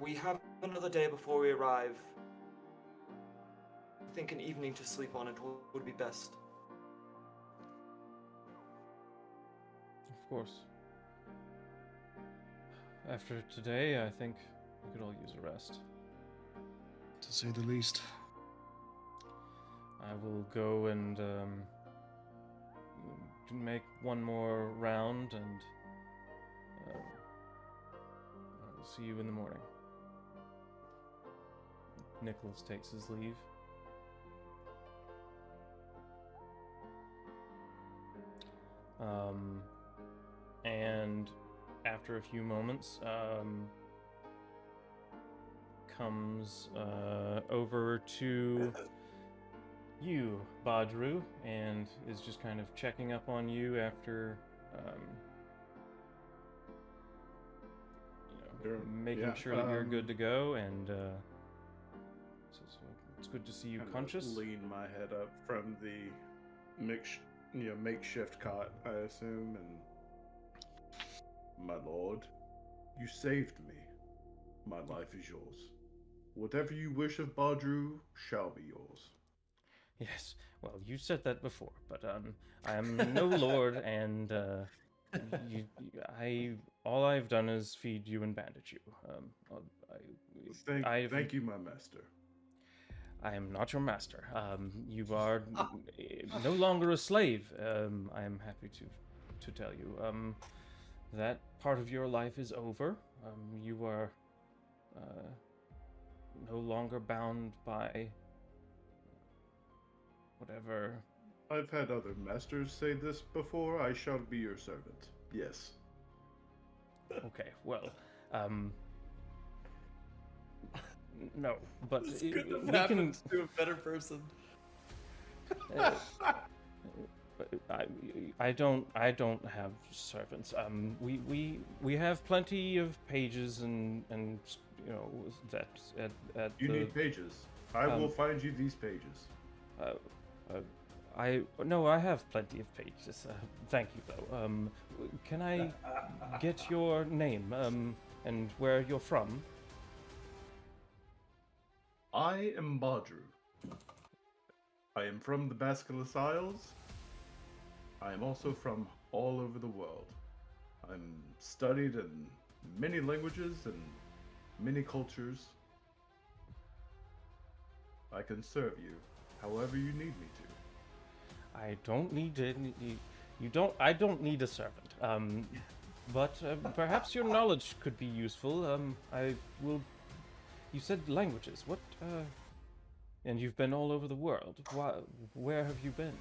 We have another day before we arrive. I think an evening to sleep on it would be best. of course. After today, I think we could all use a rest. To say the least. I will go and make one more round, and I will see you in the morning. Nicholas takes his leave. And after a few moments, comes over to you, Badru, and is just kind of checking up on you after, Sure. making Yeah, sure that you're good to go, and says, it's good to see you Kinda conscious. Lean my head up from the makeshift cot, I assume, and my lord, you saved me. My life is yours. Whatever you wish of Badru shall be yours. Yes, well, you said that before, but I am no lord, and all I've done is feed you and bandage you. Thank you, my master. I am not your master. You are no longer a slave. I am happy to tell you. That part of your life is over. You are no longer bound by whatever. I've had other masters say this before. I shall be your servant. Yes. Okay, well, no, but This we couldn't have can. happened to a better person. I don't have servants. We have plenty of pages and you know that at You the, need pages. I will find you these pages. I have plenty of pages. Thank you though. Can I get your name and where you're from? I am Badru. I am from the Basculus Isles. I am also from all over the world. I'm studied in many languages and many cultures. I can serve you however you need me to. I don't need any. You don't. I don't need a servant. But perhaps your knowledge could be useful. I will. You said languages. What? And you've been all over the world. Where have you been?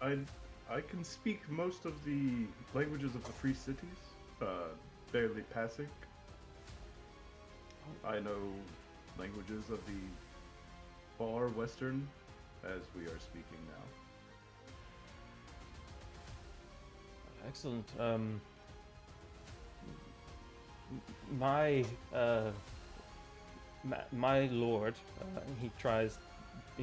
I can speak most of the languages of the Free Cities, barely passing. I know languages of the far western, as we are speaking now. Excellent. My my lord, he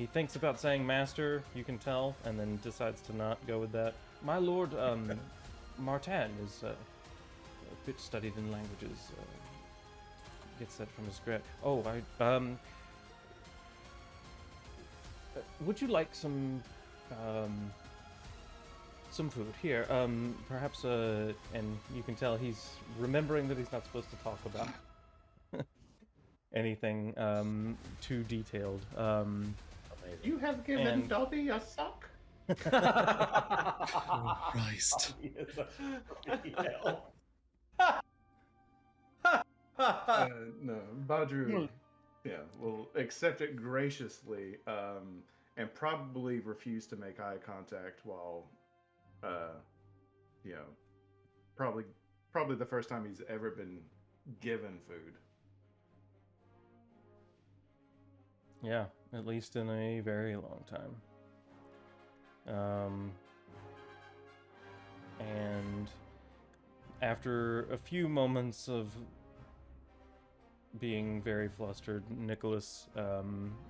thinks about saying master, you can tell, and then decides to not go with that. My lord, Martin is a bit studied in languages. Gets that from his grad. Oh, would you like some food here? Perhaps, and you can tell he's remembering that he's not supposed to talk about anything too detailed. You have given And- Dobby a suck? Oh, Christ. No, Badru, yeah, will accept it graciously, and probably refuse to make eye contact while, you know, probably the first time he's ever been given food. Yeah, at least in a very long time. And after a few moments of being very flustered, Nicholas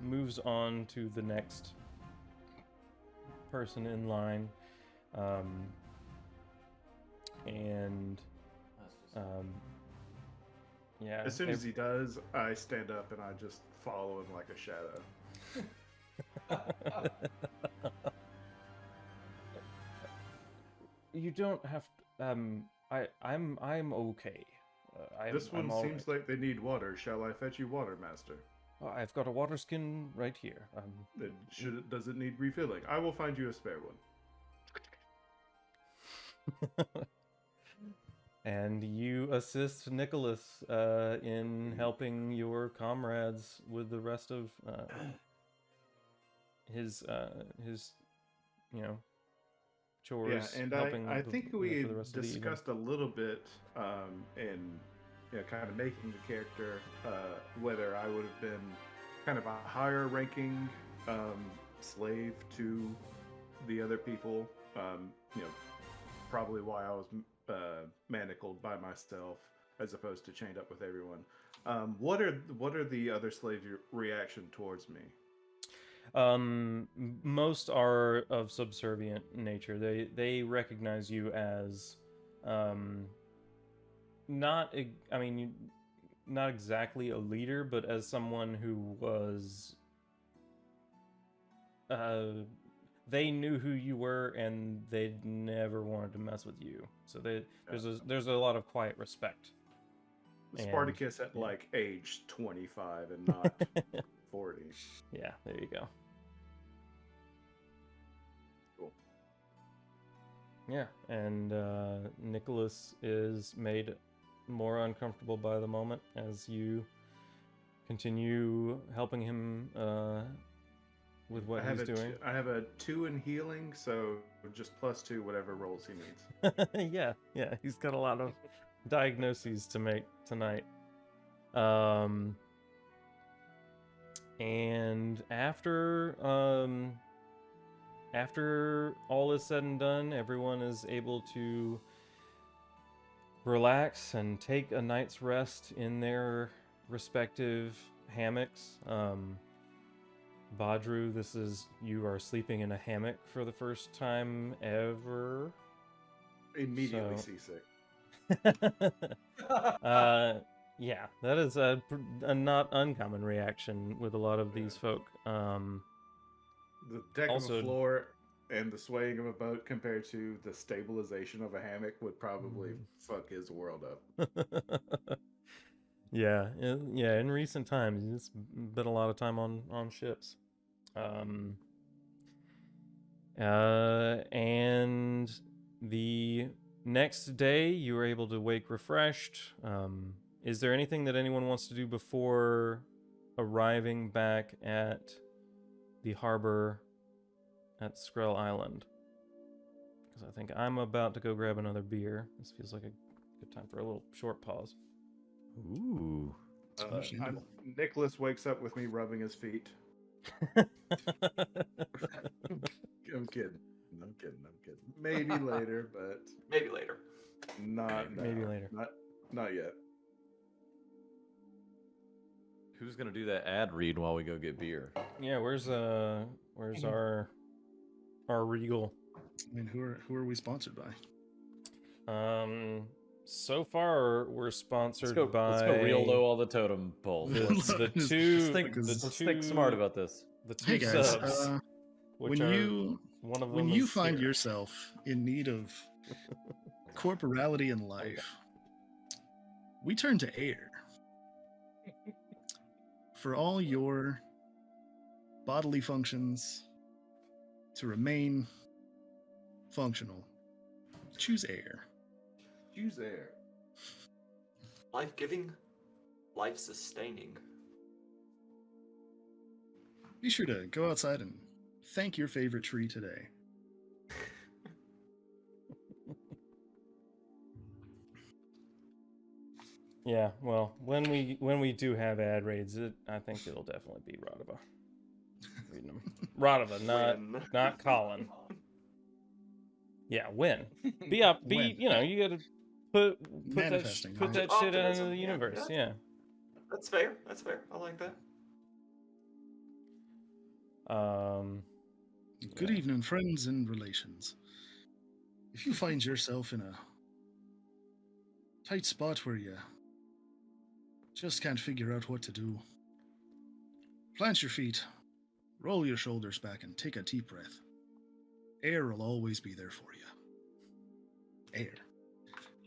moves on to the next person in line. And yeah, As soon as he does, I stand up and I just follow him like a shadow. you don't have to, I'm okay. This one I'm all seems right. like they need water. Shall I fetch you water, Master? Oh, I've got a water skin right here. Then does it need refilling? I will find you a spare one. And you assist Nicholas in helping your comrades with the rest of his chores. Yeah, and helping I the- think for we the rest of the evening. discussed a little bit in kind of making the character whether I would have been kind of a higher ranking slave to the other people. Probably why I was manacled by myself as opposed to chained up with everyone. What are the other slaves' reaction towards me? Most are of subservient nature. They recognize you as not exactly a leader, but as someone who was they knew who you were and they never wanted to mess with you. So there's a lot of quiet respect. Spartacus at like age 25 and not 40. Yeah, there you go. Cool. Yeah, and Nicholas is made more uncomfortable by the moment as you continue helping him with what he's doing. I have a 2 in healing, so just +2 whatever rolls he needs. yeah, he's got a lot of diagnoses to make tonight. And after all is said and done, everyone is able to relax and take a night's rest in their respective hammocks. Badru, you are sleeping in a hammock for the first time ever. Immediately So- seasick. Yeah, that is a not uncommon reaction with a lot of these folk. The deck of Also- a floor and the swaying of a boat compared to the stabilization of a hammock would probably fuck his world up. Yeah, in recent times, it's been a lot of time on ships. And the next day, you were able to wake refreshed. Is there anything that anyone wants to do before arriving back at the harbor at Skrell Island? Because I think I'm about to go grab another beer. This feels like a good time for a little short pause. Ooh. Understandable. Nicholas wakes up with me rubbing his feet. I'm kidding. I'm kidding. Maybe later, but Maybe later. not Maybe now. later. Not yet. Who's gonna do that ad read while we go get beer? Yeah, where's our Regal? I mean, who are we sponsored by? So far we're sponsored by. Let's go real low all the totem poles. The Just- two. Let's think smart about this. The two Hey guys, subs. Which when are, you one of them when you is find here. yourself in need of corporality in life, we turn to air for all your bodily functions to remain functional. Choose air. Choose air. Life giving, life sustaining. Be sure to go outside and thank your favorite tree today. Yeah, well, when we do have ad raids, I think it'll definitely be Radava. Reading them. Radava, When? not Colin. Yeah, when. Be up, When. you know, you gotta put Manifesting, put right? that shit out into Optimism, the yeah, universe. yeah. Yeah. That's fair. That's fair. I like that. Good Yeah. evening, friends and relations. If you find yourself in a tight spot where you just can't figure out what to do, plant your feet, roll your shoulders back, and take a deep breath. Air will always be there for you. Air.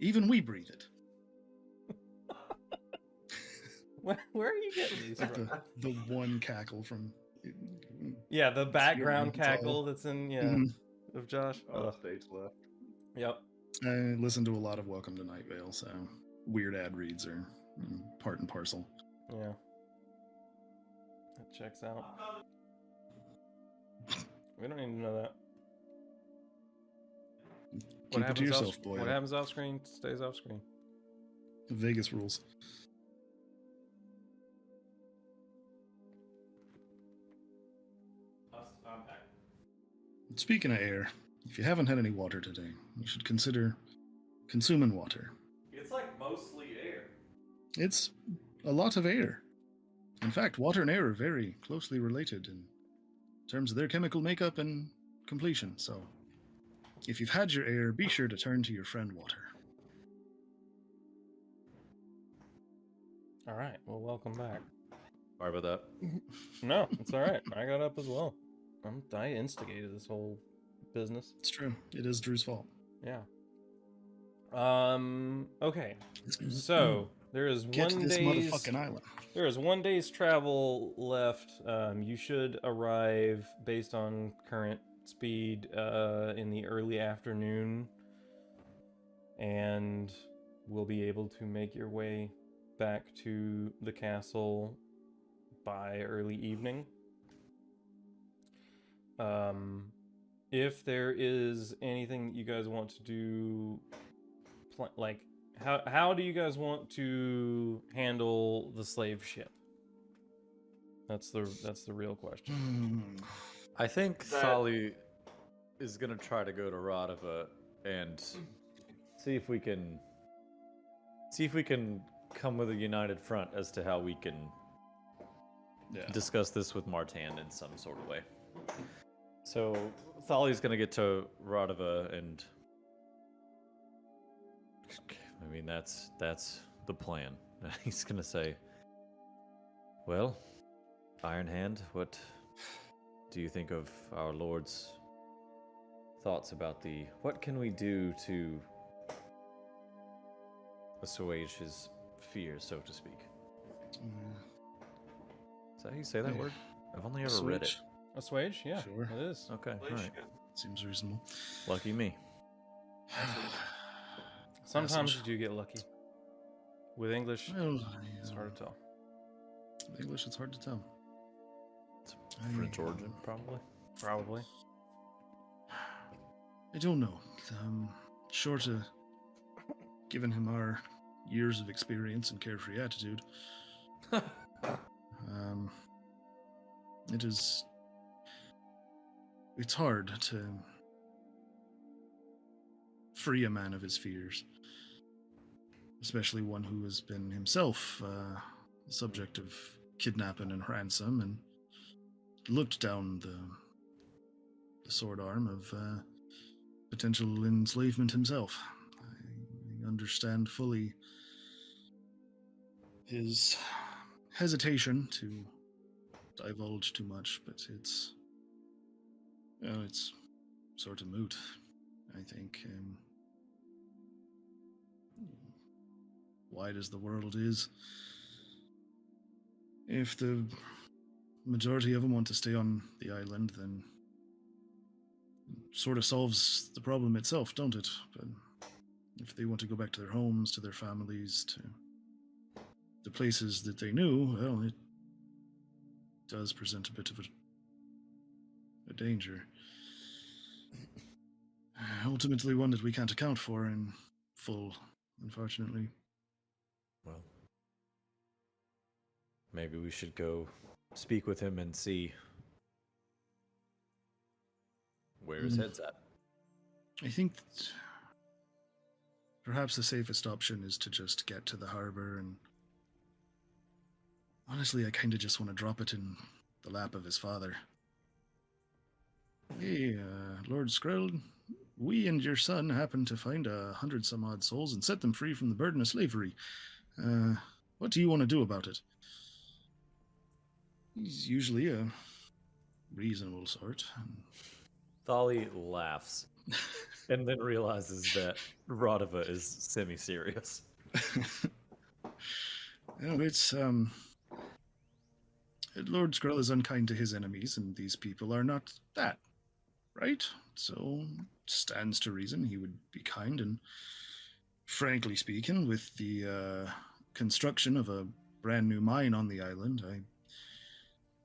Even we breathe it. Where are you getting these Like from? the one cackle from. Yeah, the background It's all- cackle that's in Mhm. of Josh. Oh, stage left. Yep. I listen to a lot of Welcome to Night Vale, so weird ad reads are part and parcel. Yeah. That checks out. We don't need to know that. Keep it to yourself, boy. What happens off screen stays off screen. Vegas rules. Speaking of air, if you haven't had any water today, you should consider consuming water. It's like mostly air. It's a lot of air. In fact, water and air are very closely related in terms of their chemical makeup and completion. So, if you've had your air, be sure to turn to your friend water. All right. Well, welcome back. Sorry about that. No, it's all right. I got up as well. I instigated this whole business. It's true. It is Drew's fault. Yeah. Okay. So there is Get to one this day's motherfucking island. there is 1 day's travel left. You should arrive based on current speed in the early afternoon, and will be able to make your way back to the castle by early evening. If there is anything that you guys want to do, like how do you guys want to handle the slave ship? That's the real question. I think That- Thali is gonna try to go to Radava and see if we can come with a united front as to how we can Yeah. discuss this with Martan in some sort of way. So Thali's gonna get to Radava, and I mean that's the plan. He's gonna say, "Well, Iron Hand, what do you think of our Lord's thoughts about the... What can we do to assuage his fears, so to speak?" Is that how you say that Yeah. word? I've only ever read it. Switch? Assuage? Yeah, Sure. it is. Okay, alright. Seems reasonable. Lucky me. Sometimes you Passage. do get lucky. With English, Well, it's hard to tell. English, it's hard to tell. French origin, probably. Probably. I don't know. Short of giving him our years of experience and carefree attitude, it's hard to free a man of his fears, especially one who has been himself the subject of kidnapping and ransom and looked down the sword arm of potential enslavement himself. I understand fully his hesitation to divulge too much, but it's sort of moot, I think. Wide as the world is, if the majority of them want to stay on the island, then it sort of solves the problem itself, don't it? But if they want to go back to their homes, to their families, to the places that they knew, well, it does present a bit of a danger. Ultimately, one that we can't account for in full, unfortunately. Well, maybe we should go speak with him and see where his head's at. I think perhaps the safest option is to just get to the harbor, and honestly, I kind of just want to drop it in the lap of his father. Hey, Lord Skrull, we and your son happened to find 100-some-odd souls and set them free from the burden of slavery. What do you want to do about it? He's usually a reasonable sort. Thali laughs and then realizes that Radova is semi-serious. It's, Lord Skrull is unkind to his enemies, and these people are not that, right? So, stands to reason he would be kind, and frankly speaking, with the construction of a brand new mine on the island, I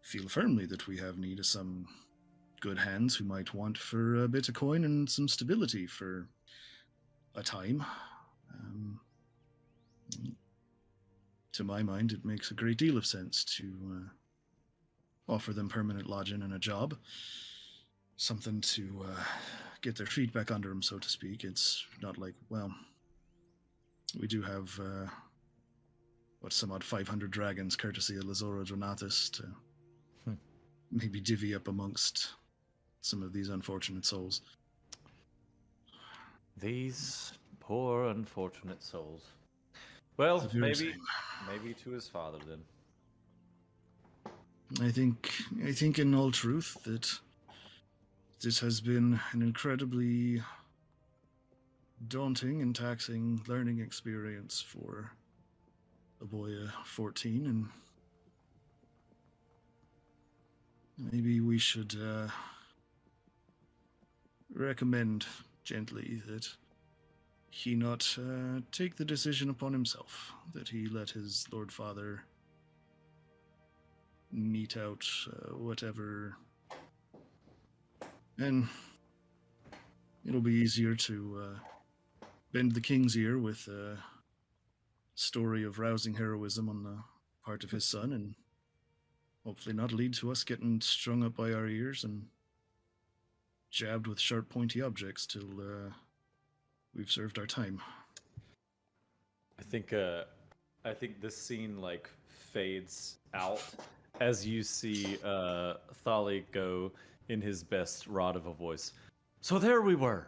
feel firmly that we have need of some good hands who might want for a bit of coin and some stability for a time. To my mind, it makes a great deal of sense to offer them permanent lodging and a job. Something to get their feet back under them, so to speak. It's not like, well, we do have, some odd 500 dragons, courtesy of Lazoro Donatus, to maybe divvy up amongst some of these unfortunate souls. These poor unfortunate souls. Well, maybe to his father then. I think in all truth that this has been an incredibly daunting and taxing learning experience for a boy of 14, and maybe we should recommend gently that he not take the decision upon himself, that he let his Lord Father mete out whatever, and it'll be easier to bend the king's ear with a story of rousing heroism on the part of his son, and hopefully not lead to us getting strung up by our ears and jabbed with sharp, pointy objects till we've served our time. I think this scene like fades out as you see Thali go in his best Radova voice. So there we were.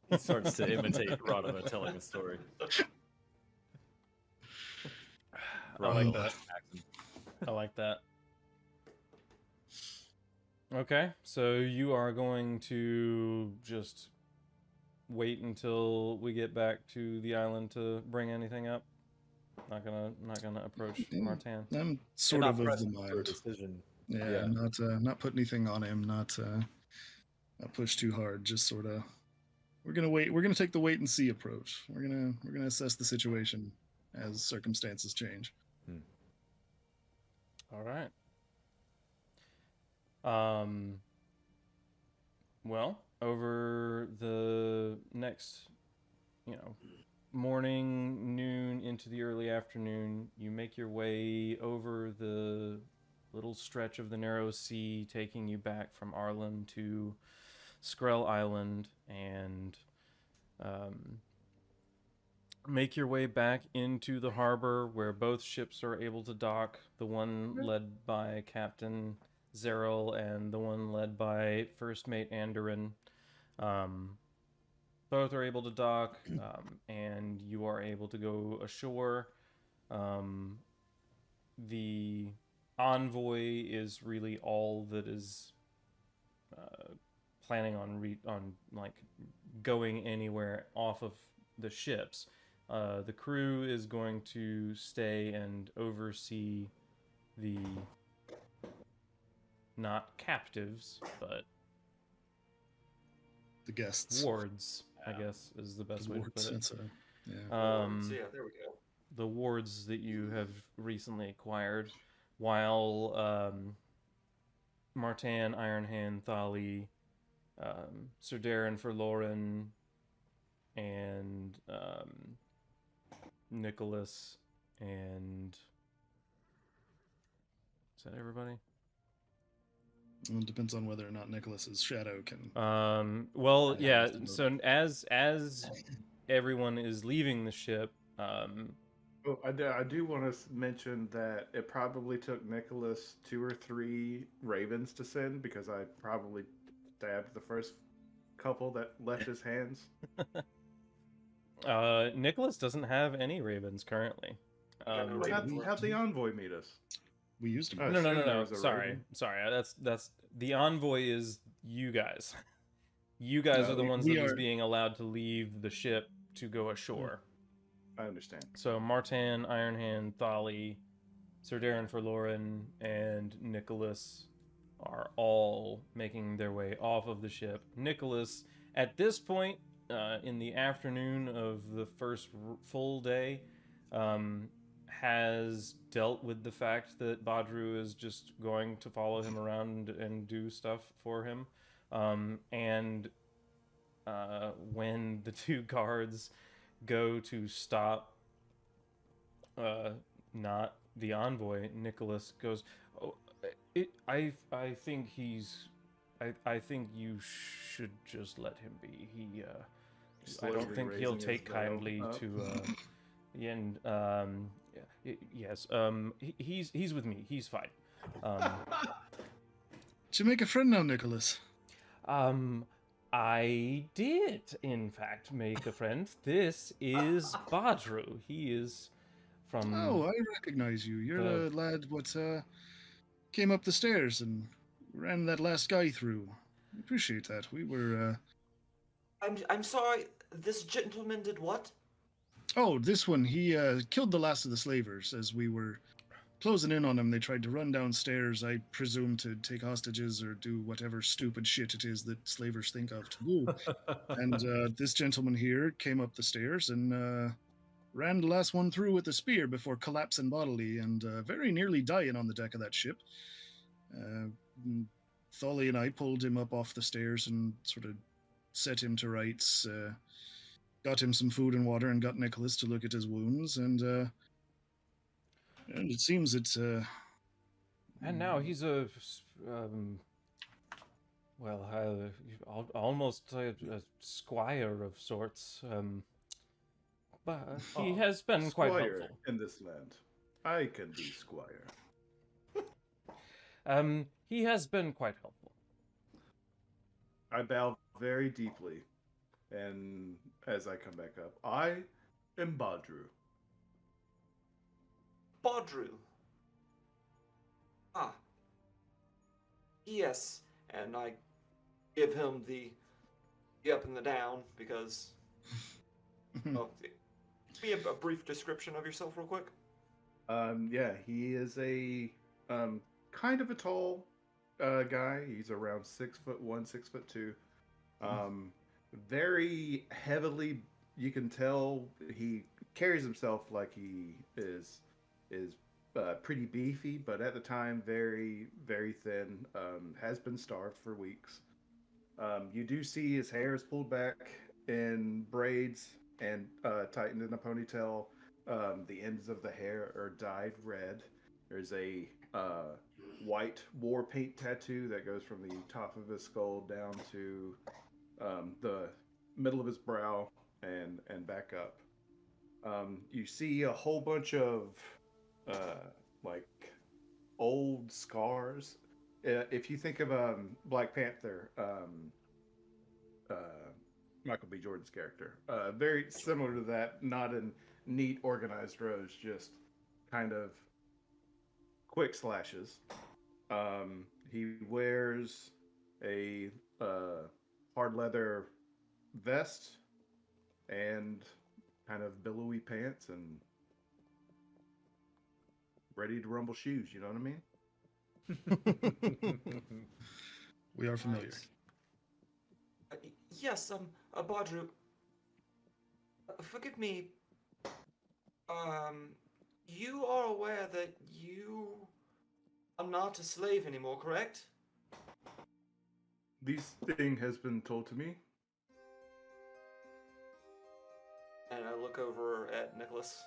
He starts to imitate Radova telling a story. I like Rock that. accent. I like that. Okay, so you are going to just wait until we get back to the island to bring anything up. Not gonna approach Martin. I'm You're sort not of the pressing for a mind. decision. Yeah, not put anything on him, not push too hard. Just sort of, we're gonna wait. We're gonna take the wait and see approach. We're gonna assess the situation as circumstances change. All right. Well, over the next, morning, noon into the early afternoon, you make your way over the little stretch of the narrow sea, taking you back from Arlen to Skrell Island, and make your way back into the harbor where both ships are able to dock. The one led by Captain Zeril and the one led by First Mate Anderin. Both are able to dock, and you are able to go ashore. The envoy is really all that is planning on like going anywhere off of the ships. The crew is going to stay and oversee the not captives, but The guests. wards, I guess, is the best way to Wards, put it. that's yeah. So yeah, there we go. The wards that you have recently acquired, while Martin, Ironhand, Thali, Sir Darren Forloren, and Nicholas, and is that everybody? Well, it depends on whether or not Nicholas's shadow can. Well, yeah. understand. So as everyone is leaving the ship, Oh, I do want to mention that it probably took Nicholas 2 or 3 ravens to send because I probably stabbed the first couple that left his hands. Nicholas doesn't have any ravens currently. No, How'd the envoy meet us? We used him. Oh, No. assume there was a Sorry. raven. That's the envoy is you guys. You guys No, are the ones we that is are- being allowed to leave the ship to go ashore. I understand. So Martin, Ironhand, Thali, Sir Darren Forloren, and Nicholas are all making their way off of the ship. Nicholas, at this point, in the afternoon of the first full day, has dealt with the fact that Badru is just going to follow him around and do stuff for him. And when the two guards go to stop not the envoy, Nicholas goes, "Oh, I think he's I think you should just let him be. I don't Slowly think he'll raising take his veil kindly up. to and yes, he's with me. He's fine. Did you make a friend now, Nicholas? I did, in fact, make a friend. This is Badru. He is from. Oh, I recognize you. You're the lad what came up the stairs and ran that last guy through. I appreciate that. We were I'm sorry. This gentleman did what? Oh, this one, he killed the last of the slavers as we were closing in on him. They tried to run downstairs, I presume to take hostages or do whatever stupid shit it is that slavers think of to do. And this gentleman here came up the stairs and ran the last one through with a spear before collapsing bodily and very nearly dying on the deck of that ship. Thali and I pulled him up off the stairs and sort of set him to rights, got him some food and water, and got Nicholas to look at his wounds, and it seems it's And now he's a, almost a squire of sorts. But he has been quite Squire helpful. in this land. I can be squire. He has been quite helpful. I bow very deeply, and as I come back up, I am Badru. Bodru. Ah. Yes. And I give him the up and the down because... oh, give me a brief description of yourself real quick. Yeah, he is a kind of a tall guy. He's around 6'1", 6'2". Very heavily. You can tell he carries himself like he is pretty beefy, but at the time very very thin. Has been starved for weeks. You do see his hair is pulled back in braids and tightened in a ponytail. The ends of the hair are dyed red. There's a white war paint tattoo that goes from the top of his skull down to the middle of his brow and back up. You see a whole bunch of like old scars. If you think of Black Panther, Michael B. Jordan's character, very similar to that, not in neat, organized rows, just kind of quick slashes. He wears a hard leather vest and kind of billowy pants and ready to rumble shoes. You know what I mean? We are familiar. Nice. Yes, Bodru. Forgive me. You are aware that you are not a slave anymore, correct? This thing has been told to me. And I look over at Nicholas.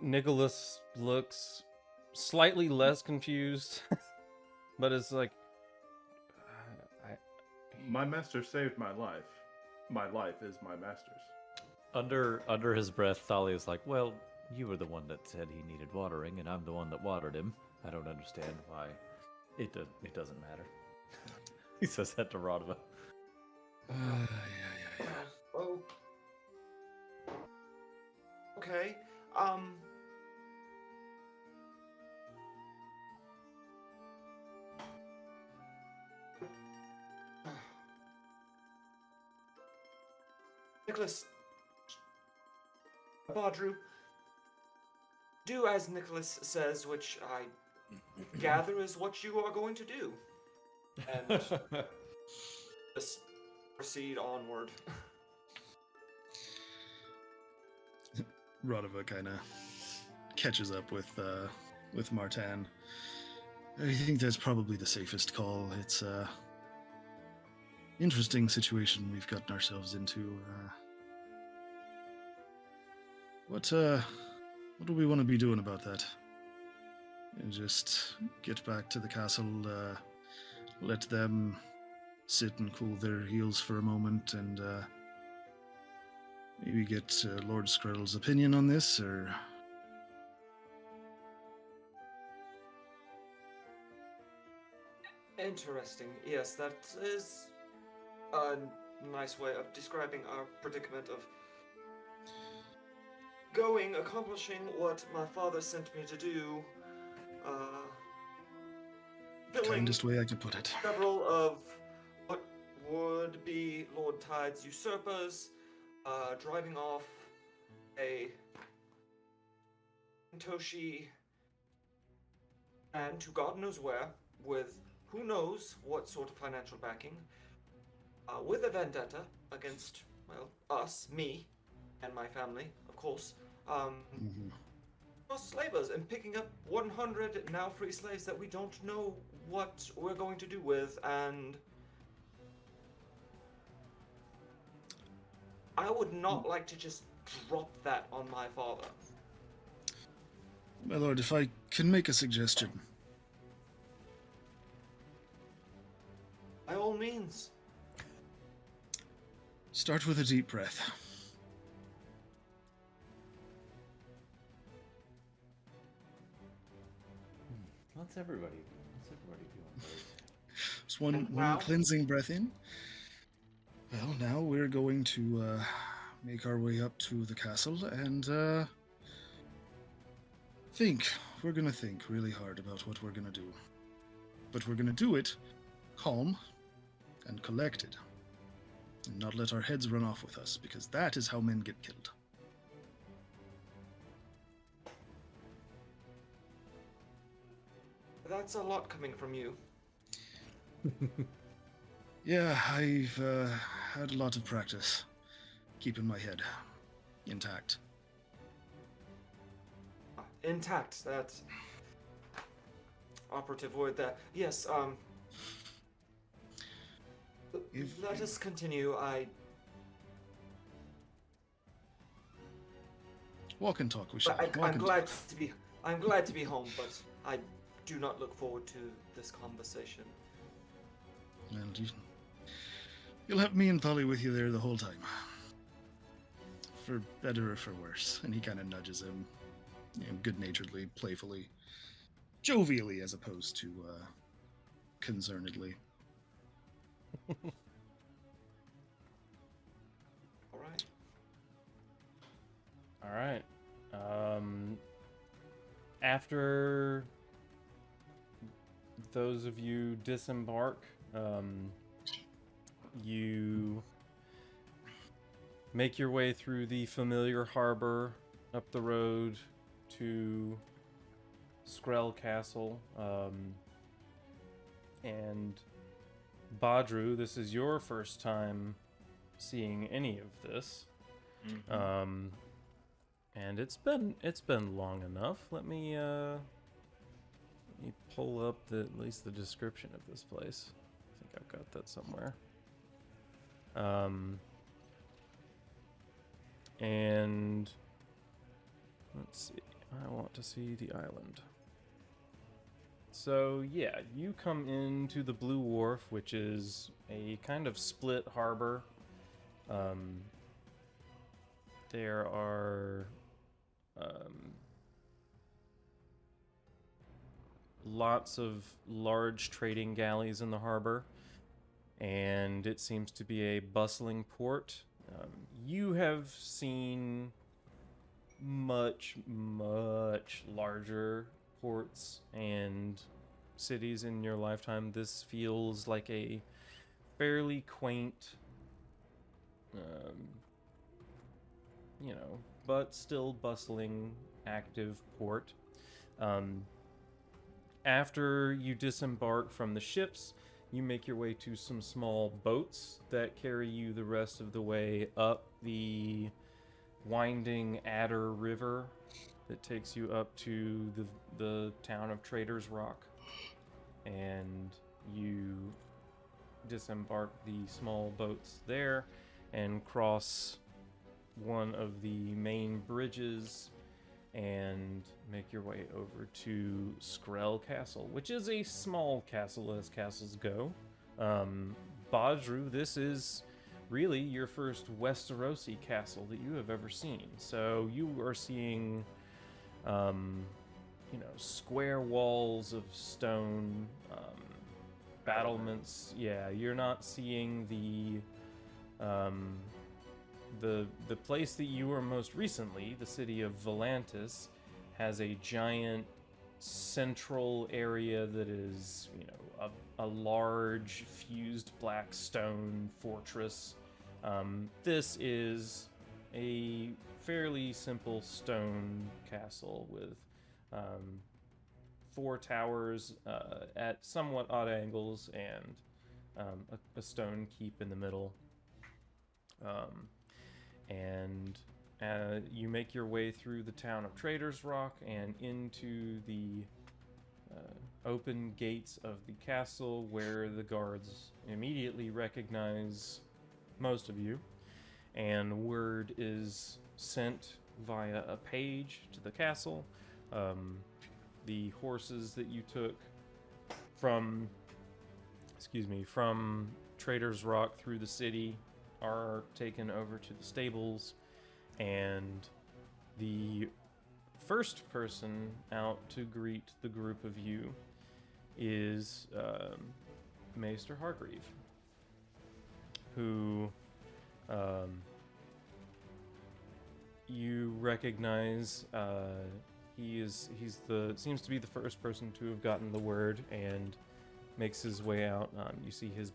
Nicholas looks slightly less confused, but is like, My master saved my life. My life is my master's. Under his breath, Thalia's like, well, you were the one that said he needed watering, and I'm the one that watered him. I don't understand why. It doesn't matter. He says that to Radova. Yeah. Oh. Okay. Nicholas. Bodru. Do as Nicholas says, which I gather is what you are going to do. And just proceed onward. Radova kind of catches up with Martin. I think that's probably the safest call. It's a interesting situation we've gotten ourselves into. What do we want to be doing about that? And just get back to the castle, let them sit and cool their heels for a moment, and maybe get Lord Skreddle's opinion on this, or... Interesting. Yes, that is a nice way of describing our predicament of going, accomplishing what my father sent me to do, Kindest way I could put it. several of what would be Lord Tide's usurpers, driving off a Toshi and to God knows where, with who knows what sort of financial backing, with a vendetta against, well, us, me, and my family, of course, slavers, and picking up 100 now free slaves that we don't know what we're going to do with, and I would not like to just drop that on my father. My lord, if I can make a suggestion. By all means. Start with a deep breath. What's everybody doing? Just one Wow. cleansing breath in. Well, now we're going to make our way up to the castle and We're gonna think really hard about what we're gonna do. But we're gonna do it calm and collected. And not let our heads run off with us, because that is how men get killed. That's a lot coming from you. Yeah, I've had a lot of practice keeping my head intact. Intact, that's operative word there. Yes, let us continue. Walk and talk, we shall. I'm glad to be home, but I do not look forward to this conversation. And you'll have me and Tholly with you there the whole time. For better or for worse. And he kind of nudges him, good-naturedly, playfully, jovially, as opposed to concernedly. All right. All right. After those of you disembark, you make your way through the familiar harbor up the road to Skrell Castle. And Badru, this is your first time seeing any of this. Mm-hmm. And it's been long enough. Let me pull up at least the description of this place. I think I've got that somewhere. And let's see. I want to see the island. So yeah, you come into the Blue Wharf, which is a kind of split harbor. There are lots of large trading galleys in the harbor, and it seems to be a bustling port. You have seen much larger ports and cities in your lifetime. This feels like a fairly quaint, but still bustling, active port. After you disembark from the ships, you make your way to some small boats that carry you the rest of the way up the winding Adder River that takes you up to the town of Traders Rock. And you disembark the small boats there and cross one of the main bridges and make your way over to Skrell Castle, which is a small castle as castles go. Badru, this is really your first Westerosi castle that you have ever seen. So you are seeing, square walls of stone, battlements. Yeah, you're not seeing the place that you were most recently, the city of Volantis, has a giant central area that is, a large fused black stone fortress. This is a fairly simple stone castle with 4 towers at somewhat odd angles and a stone keep in the middle. And you make your way through the town of Traders Rock and into the open gates of the castle, where the guards immediately recognize most of you, and word is sent via a page to the castle. The horses that you took from Traders Rock through the city are taken over to the stables, and the first person out to greet the group of you is Maester Hargreave, who you recognize. he's the seems to be the first person to have gotten the word and makes his way out. You see his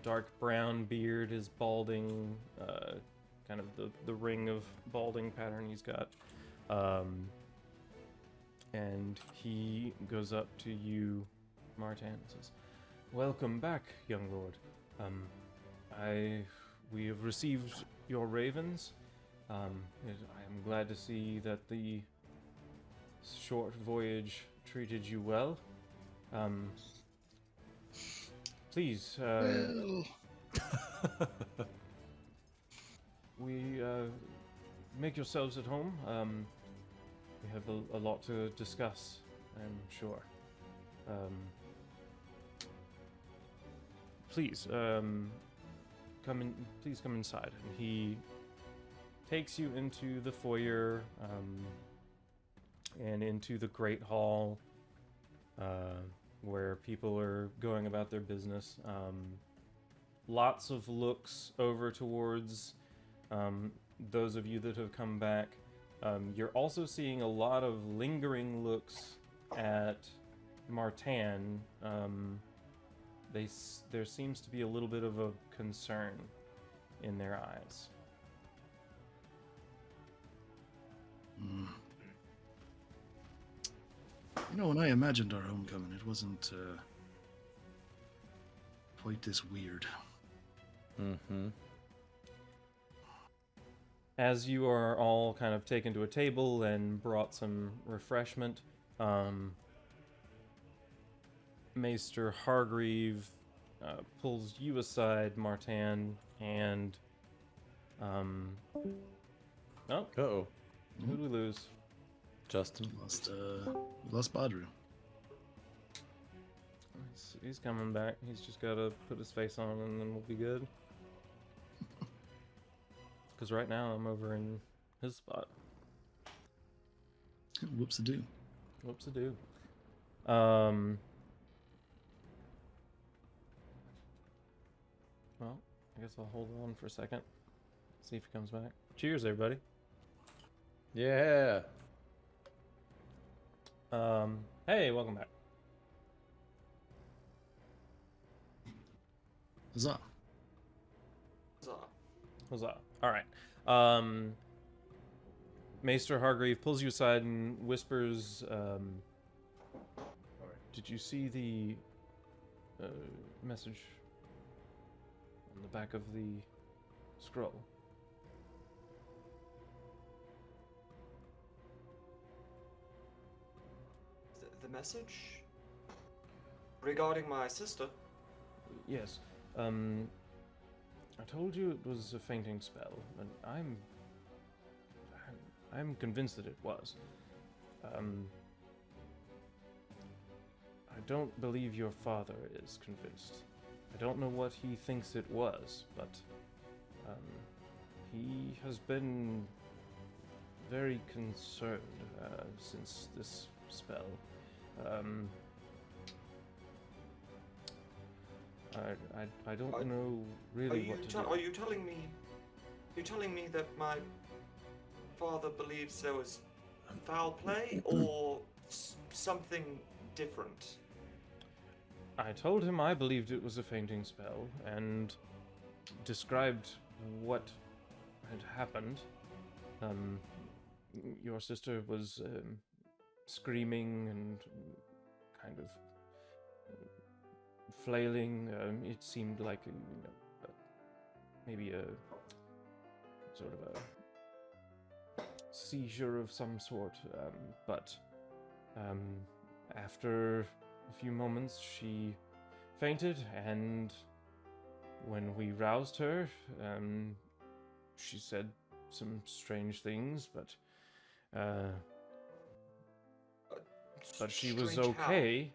dark brown beard is balding, kind of the ring of balding pattern he's got. And he goes up to you, Martin, and says, "Welcome back, young lord. We have received your ravens. I am glad to see that the short voyage treated you well. Please, Well, make yourselves at home. We have a lot to discuss, I'm sure. Please, come in. Please come inside." And he takes you into the foyer, and into the great hall, where people are going about their business. Lots of looks over towards those of you that have come back. You're also seeing a lot of lingering looks at Martin. There seems to be a little bit of a concern in their eyes. You know, when I imagined our homecoming, it wasn't quite this weird. Mm-hmm. As you are all kind of taken to a table and brought some refreshment, Maester Hargreave pulls you aside, Martin, and oh, Uh-oh. who do we lose? Justin. Lost Badru. He's coming back. He's just got to put his face on, and then we'll be good. Because right now I'm over in his spot. Whoops-a-doo. Whoops-a-doo. Well, I guess I'll hold on for a second. See if he comes back. Cheers, everybody. Yeah. Hey, welcome back. Huzzah. Huzzah. All right. Maester Hargreave pulls you aside and whispers, "Did you see the message on the back of the scroll?" The message? Regarding my sister? Yes. I told you it was a fainting spell, and I'm convinced that it was. I don't believe your father is convinced. I don't know what he thinks it was, but he has been very concerned since this spell. I don't know really what to do. Are you telling me? You're telling me that my father believes there was foul play or something different? I told him I believed it was a fainting spell and described what had happened. Your sister was screaming and kind of flailing. It seemed like maybe a sort of a seizure of some sort. But after a few moments, she fainted, and when we roused her, she said some strange things, but she was Strange okay.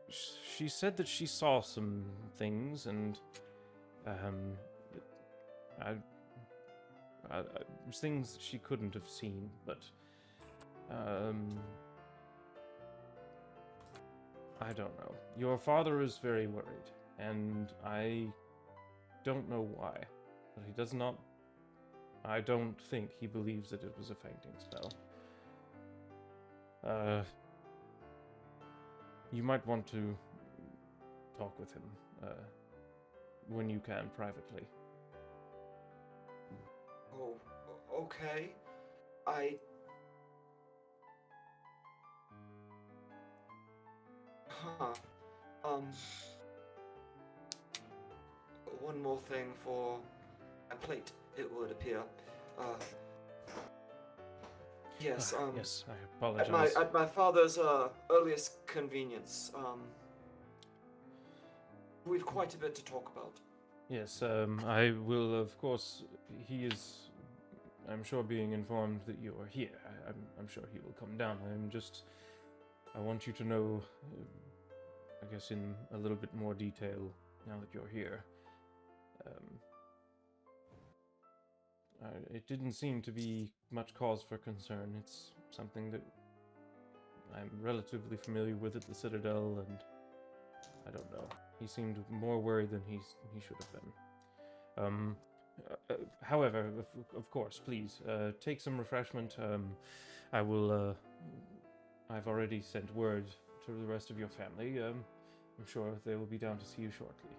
She said that she saw some things, and things that she couldn't have seen, but I don't know. Your father is very worried, and I don't know why, but he does not I don't think he believes that it was a fainting spell. You might want to talk with him when you can privately. Oh, okay. I... Huh. One more thing for a plate, it would appear. Yes, Yes, I apologize. at my father's earliest convenience. We've quite a bit to talk about. Yes, I will, of course. He is, I'm sure, being informed that you are here. I'm sure he will come down. I want you to know, I guess, in a little bit more detail now that you're here. It didn't seem to be much cause for concern. It's something that I'm relatively familiar with at the Citadel, and I don't know. He seemed more worried than he should have been. However, of course, please take some refreshment. I will. I've already sent word to the rest of your family. I'm sure they will be down to see you shortly.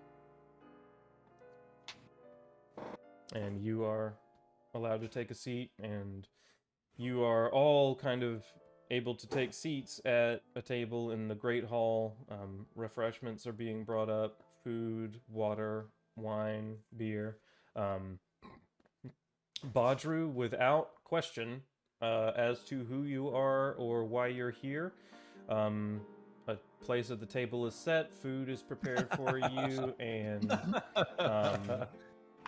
And you are allowed to take a seat, and you are all kind of able to take seats at a table in the Great Hall. Refreshments are being brought up: food, water, wine, beer. Badru, without question, as to who you are or why you're here, a place at the table is set, food is prepared for you, and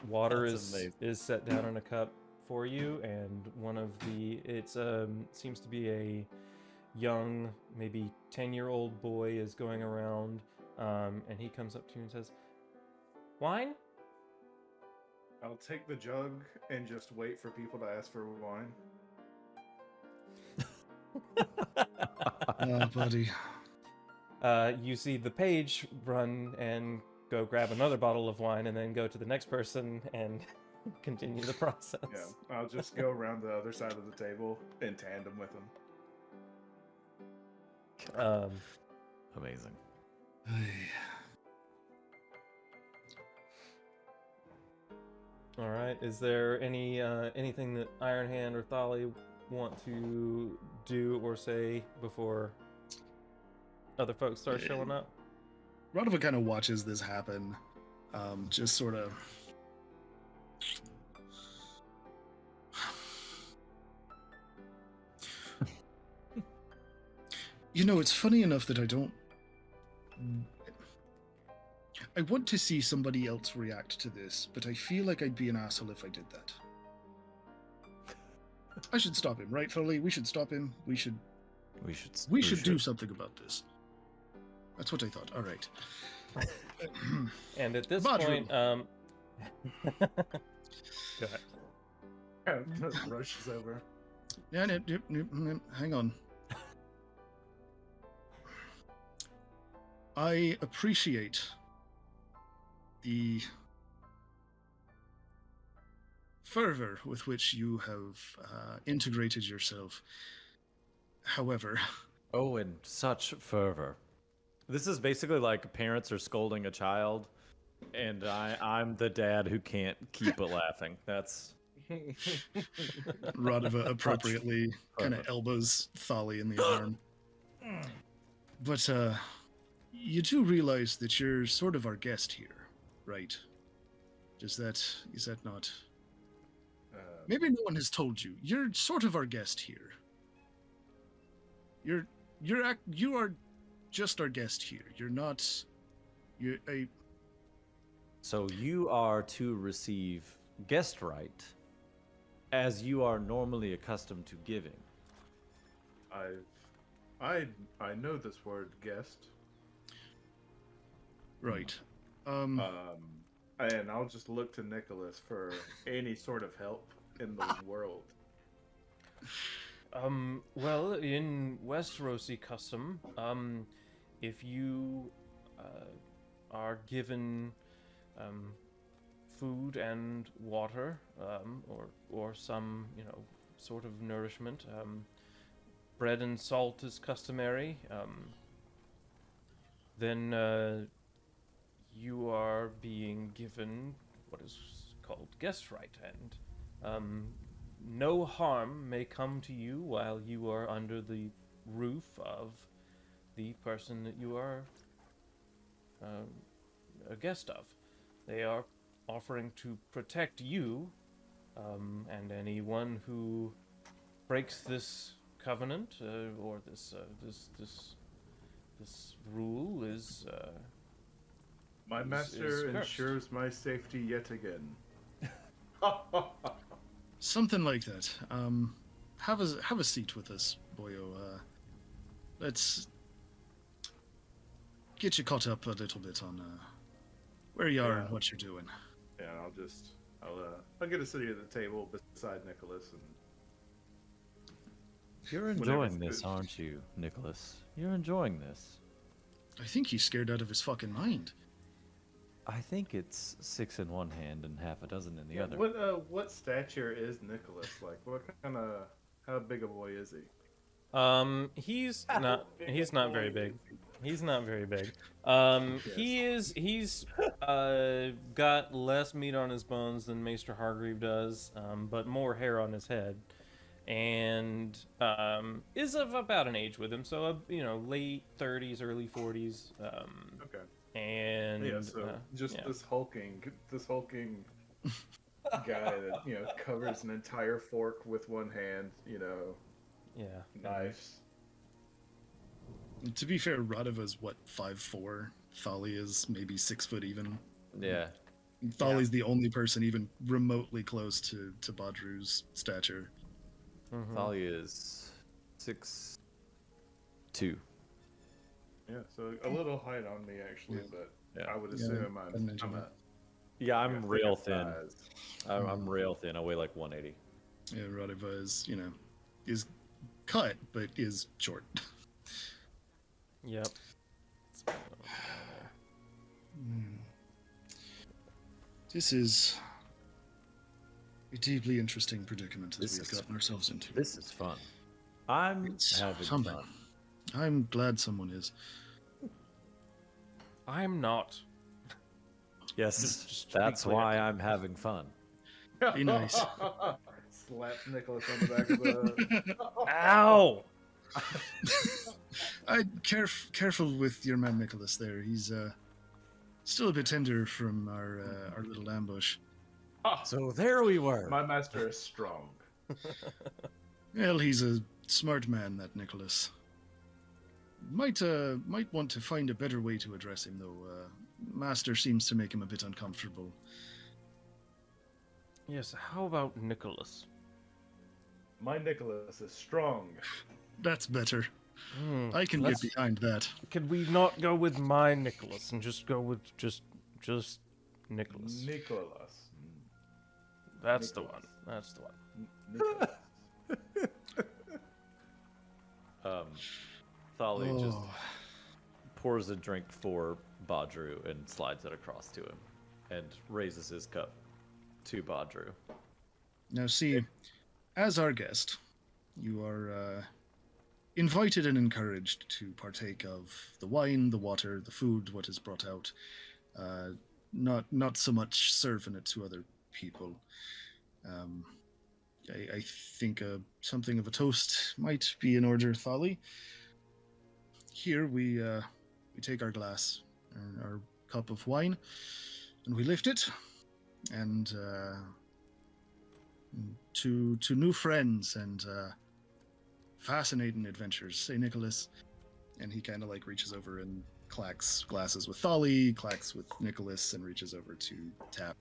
water is set down in a cup for you, and seems to be a young, maybe 10-year-old boy is going around, and he comes up to you and says, "Wine?" I'll take the jug and just wait for people to ask for wine. Oh, buddy. You see the page run and go grab another bottle of wine, and then go to the next person and continue the process. Yeah, I'll just go around the other side of the table in tandem with them. Amazing. All right. Is there anything that Iron Hand or Thali want to do or say before other folks start showing up? Radova kind of watches this happen, just sort of. You know, it's funny enough that I want to see somebody else react to this, but I feel like I'd be an asshole if I did that. I should stop him, right, Foley? We should stop him. We should do something about this. That's what I thought. All right. And at this Badru. point, go ahead. Rushes over. Yeah, hang on. I appreciate the fervor with which you have integrated yourself. However... Oh, in such fervor. This is basically like parents are scolding a child, and I'm the dad who can't keep it laughing. That's... Radova appropriately kind of elbows Thali in the arm. But, you do realize that you're sort of our guest here, right? Is that not... Maybe no one has told you. You're sort of our guest here. You are just our guest here. You're not... So you are to receive guest right, as you are normally accustomed to giving. I know this word, guest. Right. And I'll just look to Nicholas for any sort of help in the world. Well, in Westerosi custom, if you are given food and water, or some, sort of nourishment. Bread and salt is customary. Then you are being given what is called guest right, and no harm may come to you while you are under the roof of the person that you are a guest of. They are offering to protect you, and anyone who breaks this covenant or this rule is. My is master cursed. ensures my safety yet again. Something like that. Have a seat with us, boyo. Let's get you caught up a little bit on where you are and what you're doing. Yeah, I'll get a seat at the table beside Nicholas, and You're enjoying this, aren't you, Nicholas? You're enjoying this. I think he's scared out of his fucking mind. I think it's 6 in one hand and half a dozen in the other. What stature is Nicholas? Like, how big a boy is he? He's not very big. He's not very big. He's got less meat on his bones than Maester Hargreave does, but more hair on his head, and is of about an age with him, so late 30s, early 40s. Okay. And this hulking guy that covers an entire fork with one hand, knives. To be fair, Radova's 5'4". Thali is maybe 6 foot even. Yeah. Thali's the only person even remotely close to Badru's stature. Mhm. Thalia is 6'2". Yeah, so a little height on me actually, but Yeah. I would assume I'm real thin. size. I'm real thin. I weigh like 180. Yeah, Radova is cut, but is short. Yep. This is a deeply interesting predicament This that we've is- gotten ourselves into. This is fun. I'm It's having something. fun. I'm glad someone is. I'm not. Yes, Just to be that's clear. why I'm having fun. Be nice. Slap Nicholas on the back of the. Ow! Careful with your man Nicholas there. He's still a bit tender from our little ambush. So there we were. My master is strong. Well, he's a smart man, that Nicholas. Might want to find a better way to address him, though. Master seems to make him a bit uncomfortable. Yes, how about Nicholas? My Nicholas is strong. That's better. Hmm, I can let's- get behind that. Could we not go with my Nicholas and just go with just Nicholas? Nicholas. That's the Nicholas. one. That's the one. Nicholas. Thali just Oh, pours a drink for Badru and slides it across to him, and raises his cup to Badru. now see, as our guest, you are invited and encouraged to partake of the wine, the water, the food, what is brought out. Not so much serving it to other people. I think something of a toast might be in order, Thali. Here we take our glass, our cup of wine, and we lift it, and to new friends and fascinating adventures, say Nicholas. And he kind of reaches over and clacks glasses with Thali, clacks with Nicholas, and reaches over to tap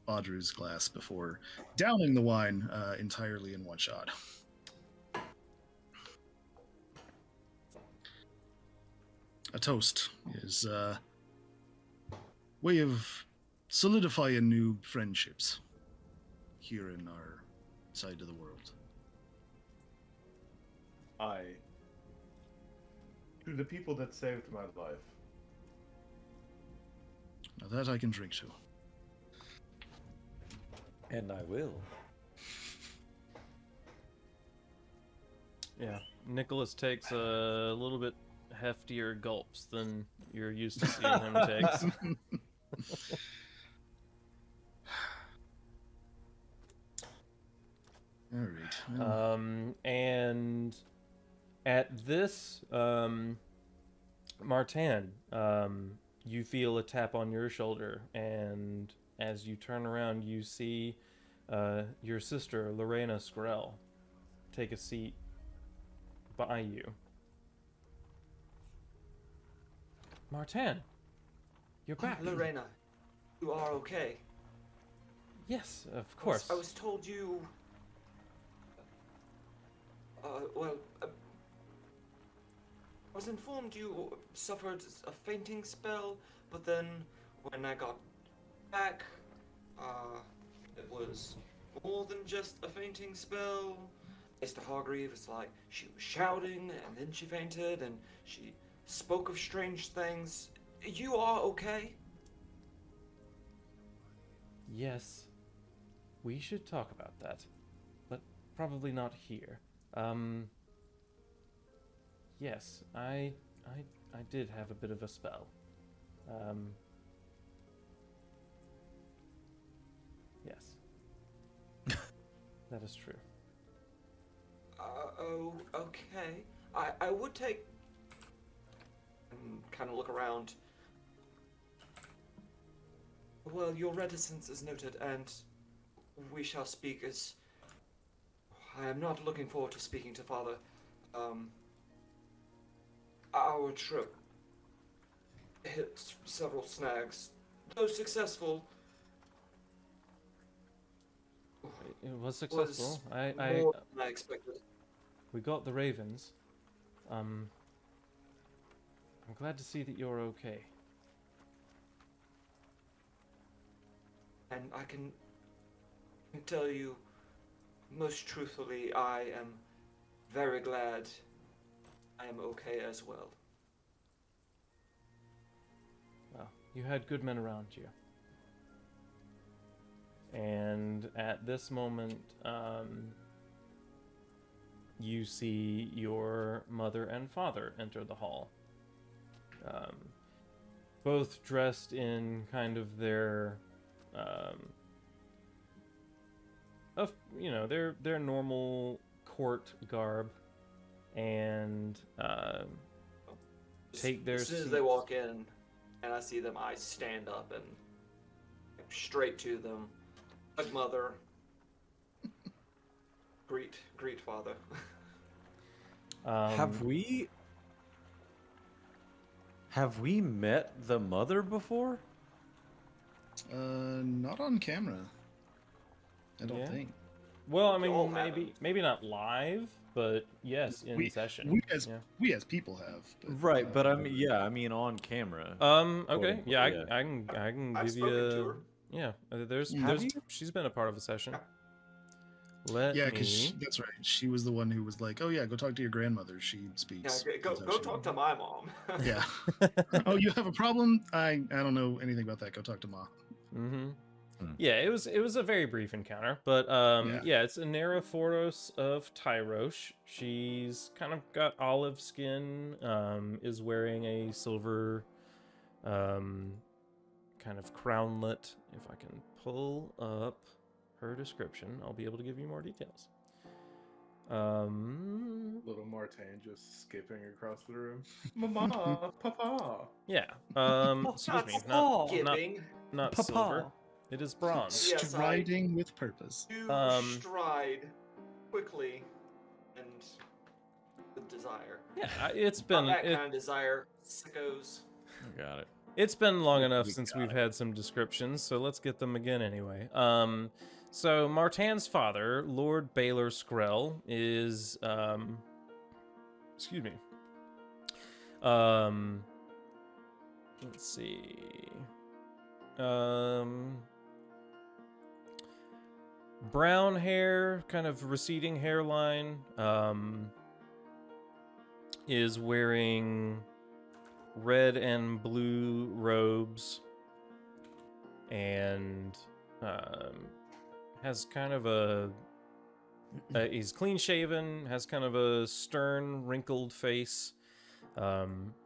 Badru's glass before downing the wine entirely in one shot. A toast is a way of solidifying new friendships here in our side of the world. To the people that saved my life. Now that I can drink to. And I will. Yeah, Nicholas takes a little bit heftier gulps than you're used to seeing him take. All right. And at this, Martin, you feel a tap on your shoulder, and as you turn around, you see your sister, Lorena Skrell, take a seat by you. Martin, you're back. Lorena, you are okay. Yes, of course. I was told you. I was informed you suffered a fainting spell, but then when I got back, it was more than just a fainting spell. Mr. Hargreave was like, she was shouting, and then she fainted, and she spoke of strange things. You are okay? Yes. We should talk about that, but probably not here. Yes, I did have a bit of a spell. Yes. That is true. Oh, okay. I would take... and kind of look around. Well, your reticence is noted, and we shall speak as... I am not looking forward to speaking to Father. Our trip hit several snags. Though successful, It was successful. more than I expected. We got the ravens. I'm glad to see that you're okay. And I can tell you, most truthfully, I am very glad I am okay as well. Well, you had good men around you. And at this moment, you see your mother and father enter the hall. Both dressed in kind of their, their normal court garb, and take their As soon as seats. they walk in, and I see them, I stand up and straight to them. Like mother. Greet father. Have we met the mother before? Not on camera. I don't Yeah. think. Well, I We all mean, maybe not live, but yes, in session. We as people have. But, Right, but I mean on camera. Okay, yeah, I can I've give spoken you. to her. Yeah, there's Have you? she's been a part of a session. Yeah. Let yeah, me. because that's right. She was the one who was like, "Oh yeah, go talk to your grandmother. She Yeah, speaks." go That's how she- talk to my mom. Yeah. Oh, you have a problem? I don't know anything about that. Go talk to Ma. Mm-hmm. Hmm. Yeah, it was a very brief encounter, but Yeah. it's Inera Foros of Tyrosh. She's kind of got olive skin, is wearing a silver, kind of crownlet. If I can pull up her description, I'll be able to give you more details. Little Martin just skipping across the room. Mama, Papa. Yeah. Excuse me, Skipping. not Papa. silver. It is bronze. Yes, I- Striding with purpose. You stride quickly and with desire. Yeah, it's Not been that kind of desire, sickos. Got it. it's been long enough We since got we've it. had some descriptions, so let's get them again anyway. So Martin's father, Lord Baylor Skrell, is excuse me. Let's see. Brown hair, kind of receding hairline. Is wearing red and blue robes, and has kind of a he's clean shaven, has kind of a stern, wrinkled face.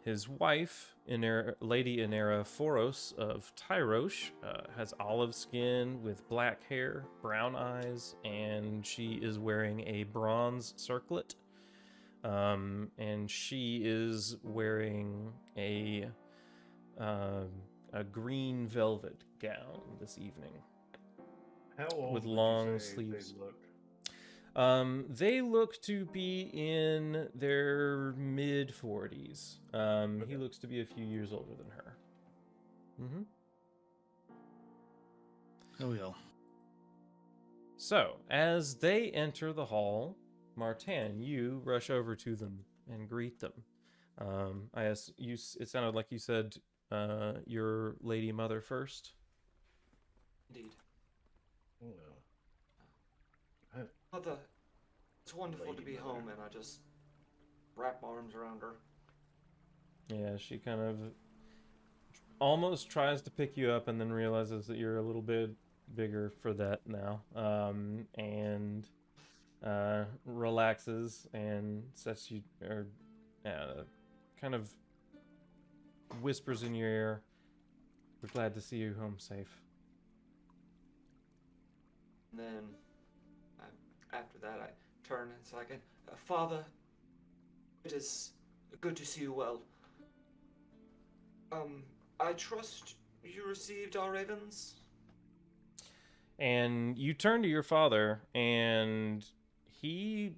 His wife, Lady Inera Foros of Tyrosh, has olive skin with black hair, brown eyes, and she is wearing a bronze circlet. And she is wearing a green velvet gown this evening. How old with would long you say sleeves. they look? They look to be in their mid 40s. He looks to be a few years older than her. Mm-hmm. Oh yeah. So, as they enter the hall, Martin, you rush over to them and greet them. It sounded like you said your lady mother first. Indeed. Oh, Mother, it's wonderful to Lady be mother. home, and I just wrap my arms around her. Yeah, she kind of almost tries to pick you up and then realizes that you're a little bit bigger for that now. And relaxes and sets you, or kind of whispers in your ear, "We're glad to see you home safe." And then, after that, I turn and say again, Father, it is good to see you well. I trust you received our ravens? And you turn to your father, and he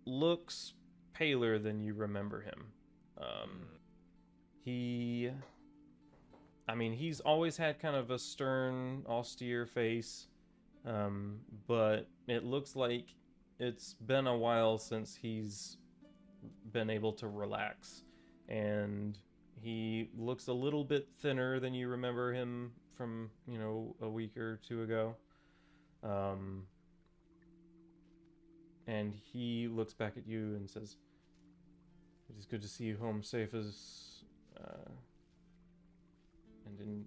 looks paler than you remember him. He's always had kind of a stern, austere face, but it looks like it's been a while since he's been able to relax. And he looks a little bit thinner than you remember him from, a week or two ago. And he looks back at you and says, "It is good to see you home safe and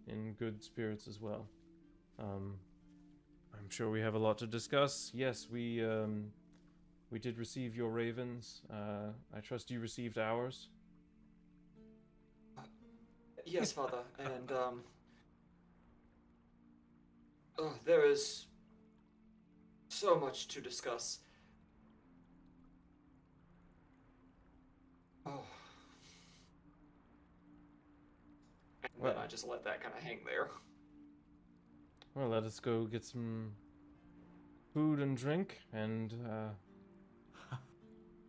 in good spirits as well. I'm sure we have a lot to discuss. Yes, we did receive your ravens. I trust you received ours." Yes, Father, and there is so much to discuss. Oh. And Well. then I just let that kind of hang there. Well, let us go get some food and drink and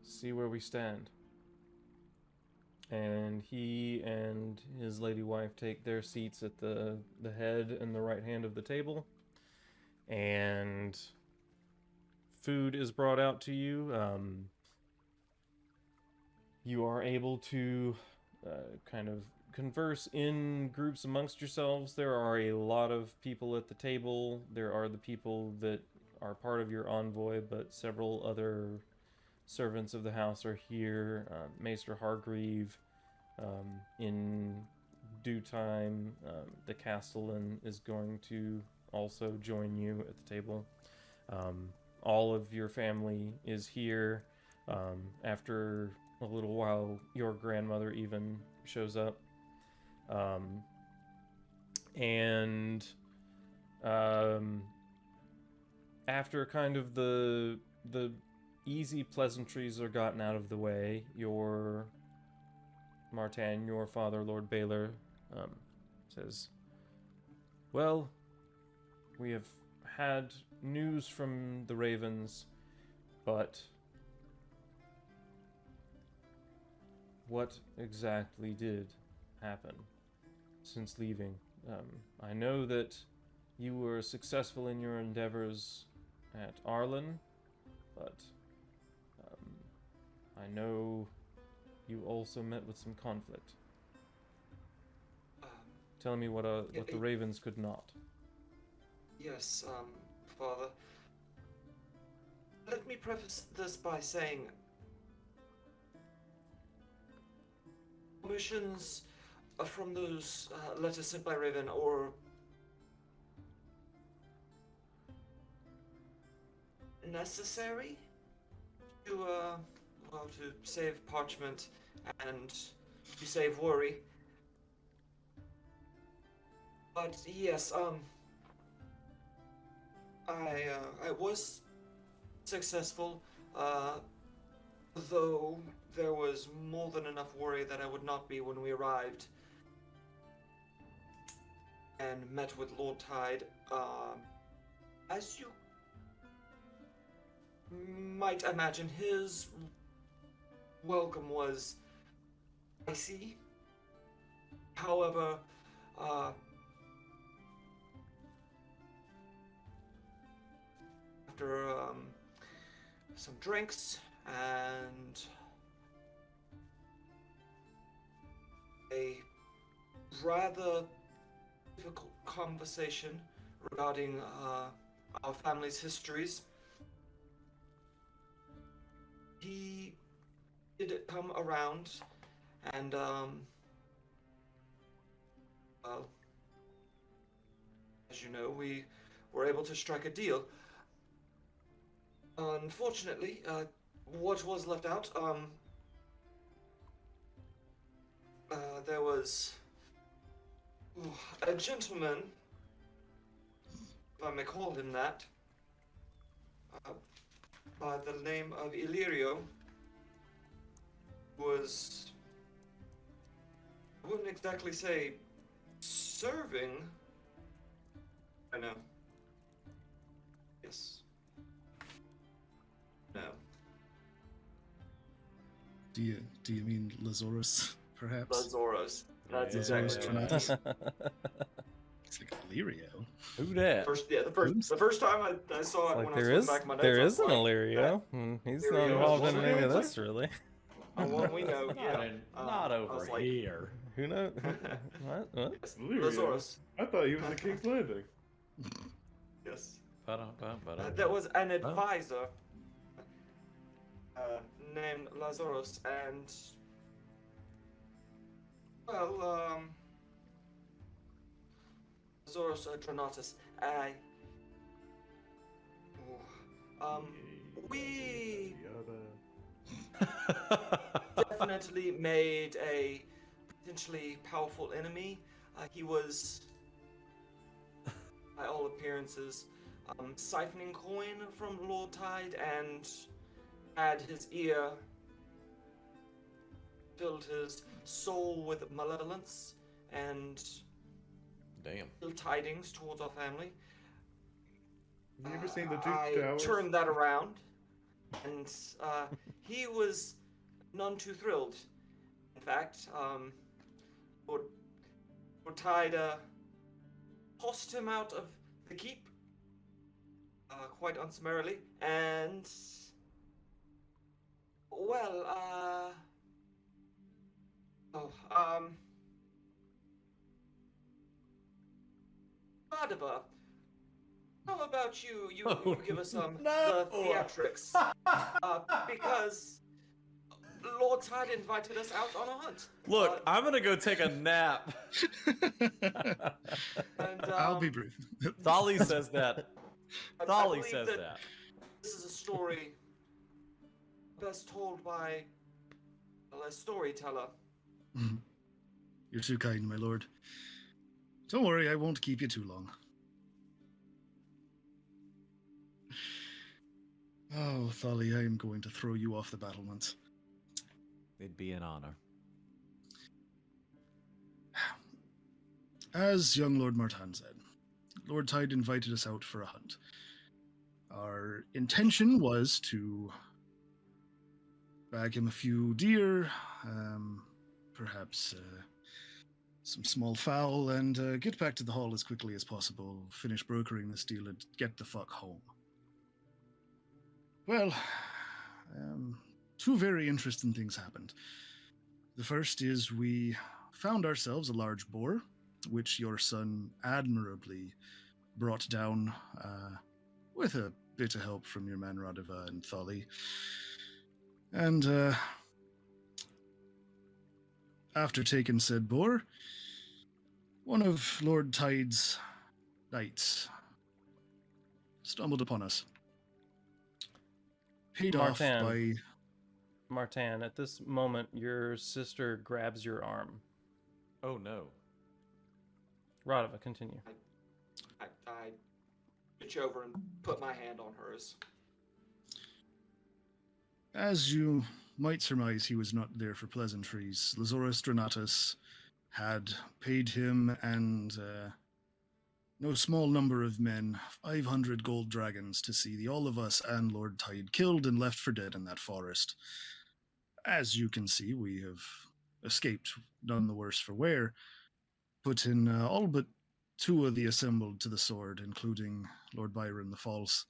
see where we stand. And he and his lady wife take their seats at the head and the right hand of the table. And food is brought out to you. You are able to kind of converse in groups amongst yourselves. There are a lot of people at the table. There are the people that are part of your envoy, but several other servants of the house are here. Maester Hargreave, in due time, the Castellan is going to also join you at the table. All of your family is here. After a little while, your grandmother even shows up. After kind of the easy pleasantries are gotten out of the way, your Martin, your father, Lord Baylor, says, "Well, we have had news from the ravens, but what exactly did happen since leaving? I know that you were successful in your endeavors at Arlen, but I know you also met with some conflict. Tell me what the ravens could not." Yes, Father. Let me preface this by saying missions from those letters sent by Raven, or necessary to well, to save parchment and to save worry. But yes, I was successful, though there was more than enough worry that I would not be when we arrived and met with Lord Tide. As you might imagine, his welcome was icy. However, after some drinks and a rather difficult conversation regarding our family's histories, he did come around and, well, as you know, we were able to strike a deal. Unfortunately, what was left out, there was a gentleman, if I may call him that, by the name of Illyrio, was, I wouldn't exactly say serving. I know. Yes. No. Do you mean Lazarus, perhaps? Lazoros. That's Yeah. Lazarus exactly right. Trinatus? It's like Illyrio. Who that? The first time I saw it Like when I was there looking is back at my notes, there I was is an like, Illyrio. He's not Illyrio involved is in one any of of the this, really. "Oh, well, we know, yeah. Not I over was like, here. Who knows? What? What? Yes, Illyrio? Lazoros. I thought he was in King's Landing. Yes. Ba-dum-bum-ba-dum. There was an advisor named Lazaros, and well, Lazaros Dranatus. We definitely made a potentially powerful enemy. He was, by all appearances, siphoning coin from Lord Tide and had his ear, filled his soul with malevolence and Damn. ill tidings towards our family. You ever seen the Duke I Towers? turned that around, and he was none too thrilled. In fact, Lord Tide tossed him out of the keep quite unsummarily, and well, Radova, how about you give us the theatrics? Because Lord Tide invited us out on a hunt. Look, I'm gonna go take a nap. And, I'll be brief. Thali says that. I Thali believe says that that. This is a story best told by a storyteller. You're too kind, my lord. Don't worry, I won't keep you too long. Oh, Thali, I am going to throw you off the battlements. It'd be an honor. As young Lord Martin said, Lord Tide invited us out for a hunt. Our intention was to bag him a few deer, perhaps some small fowl, and get back to the hall as quickly as possible, finish brokering this deal, and get the fuck home. Well, two very interesting things happened. The first is we found ourselves a large boar, which your son admirably brought down with a bit of help from your man Radova and Thali. And after taking said boar, one of Lord Tide's knights stumbled upon us. paid off Martin. by... Martin, at this moment, your sister grabs your arm. Oh no. Radova, continue. I reach over and put my hand on hers. As you might surmise, he was not there for pleasantries. Lazorus Dranatus had paid him and no small number of men 500 gold dragons to see the all of us and Lord Tide killed and left for dead in that forest. As you can see, we have escaped, none the worse for wear, put in all but 2 of the assembled to the sword, including Lord Byron the False.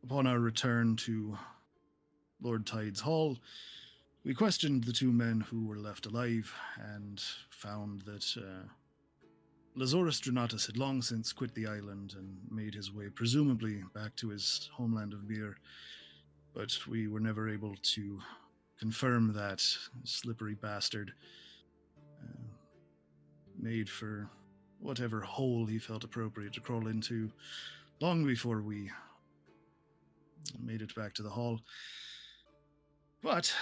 Upon our return to Lord Tide's Hall, we questioned the 2 men who were left alive and found that Lazorus Dranatus had long since quit the island and made his way, presumably, back to his homeland of Beer. But we were never able to confirm that. Slippery bastard made for whatever hole he felt appropriate to crawl into long before we made it back to the hall. But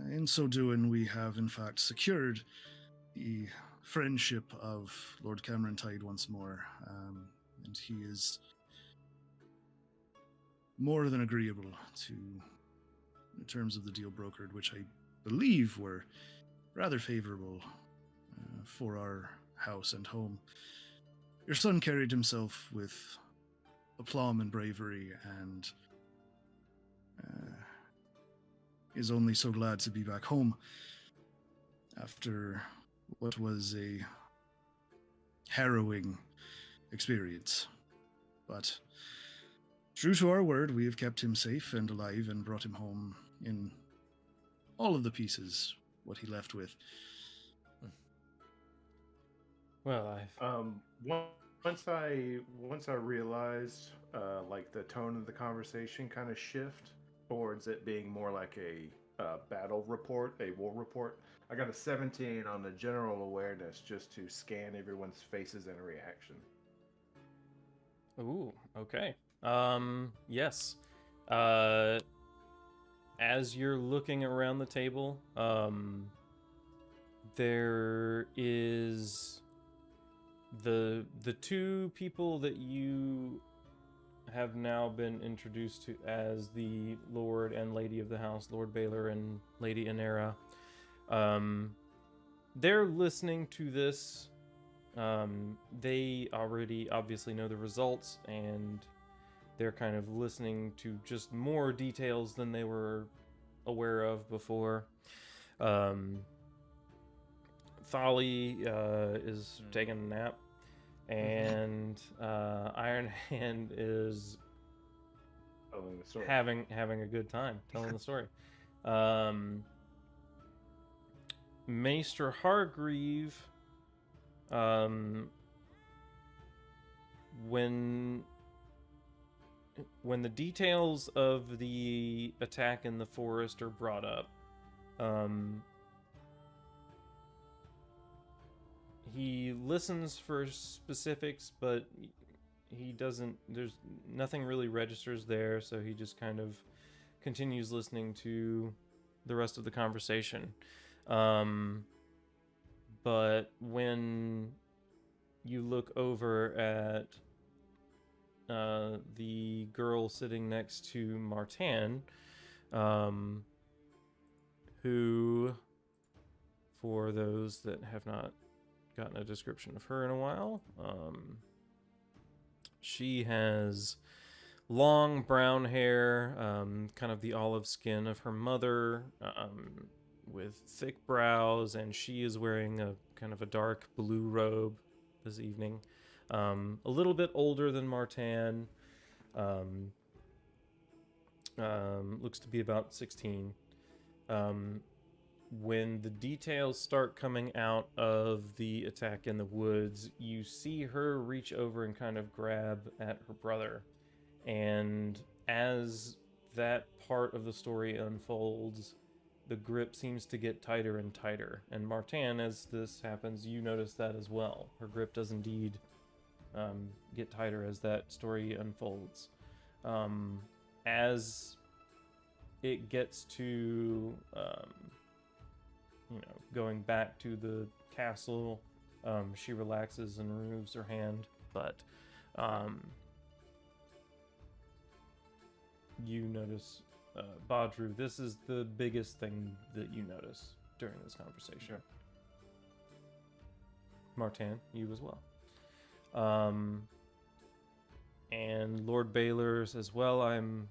in so doing, we have in fact secured the friendship of Lord Cameron Tide once more, and he is more than agreeable to the terms of the deal brokered, which I believe were rather favorable for our house and home. Your son carried himself with aplomb and bravery, and is only so glad to be back home after what was a harrowing experience. But true to our word, we have kept him safe and alive and brought him home in all of the pieces, what he left with. Well, Once I realized like the tone of the conversation kind of shift towards it being more like a battle report, a war report, I got a 17 on the general awareness just to scan everyone's faces and reaction. Ooh, okay. Yes. As you're looking around the table, there is the 2 people that you have now been introduced to as the Lord and Lady of the House, Lord Baylor and Lady Inera. They're listening to this. They already obviously know the results, and they're kind of listening to just more details than they were aware of before. Thali is taking a nap, and Iron Hand is Telling the story. having a good time telling the story. Maester Hargreave, when the details of the attack in the forest are brought up, he listens for specifics, but he doesn't, there's nothing really registers there, so he just kind of continues listening to the rest of the conversation. But when you look over at the girl sitting next to Martin, who, for those that have not gotten a description of her in a while, she has long brown hair, kind of the olive skin of her mother, with thick brows, and she is wearing a kind of a dark blue robe this evening. A little bit older than Martin. Looks to be about 16. When the details start coming out of the attack in the woods, you see her reach over and kind of grab at her brother. And as that part of the story unfolds, the grip seems to get tighter and tighter. And Martin, as this happens, you notice that as well. Her grip does indeed get tighter as that story unfolds. As it gets to, going back to the castle, she relaxes and removes her hand, but you notice, Badru, this is the biggest thing that you notice during this conversation. Sure. Martin, you as well. And Lord Baylor's as well. I'm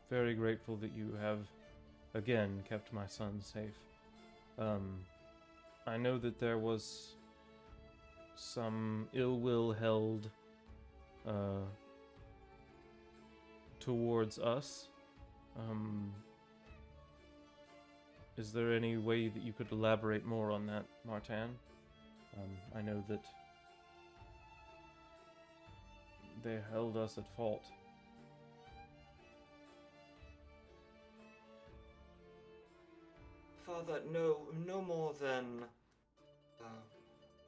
very grateful that you have again kept my son safe. I know that there was some ill will held towards us. Is there any way that you could elaborate more on that, Martin? I know that they held us at fault. Father, no more than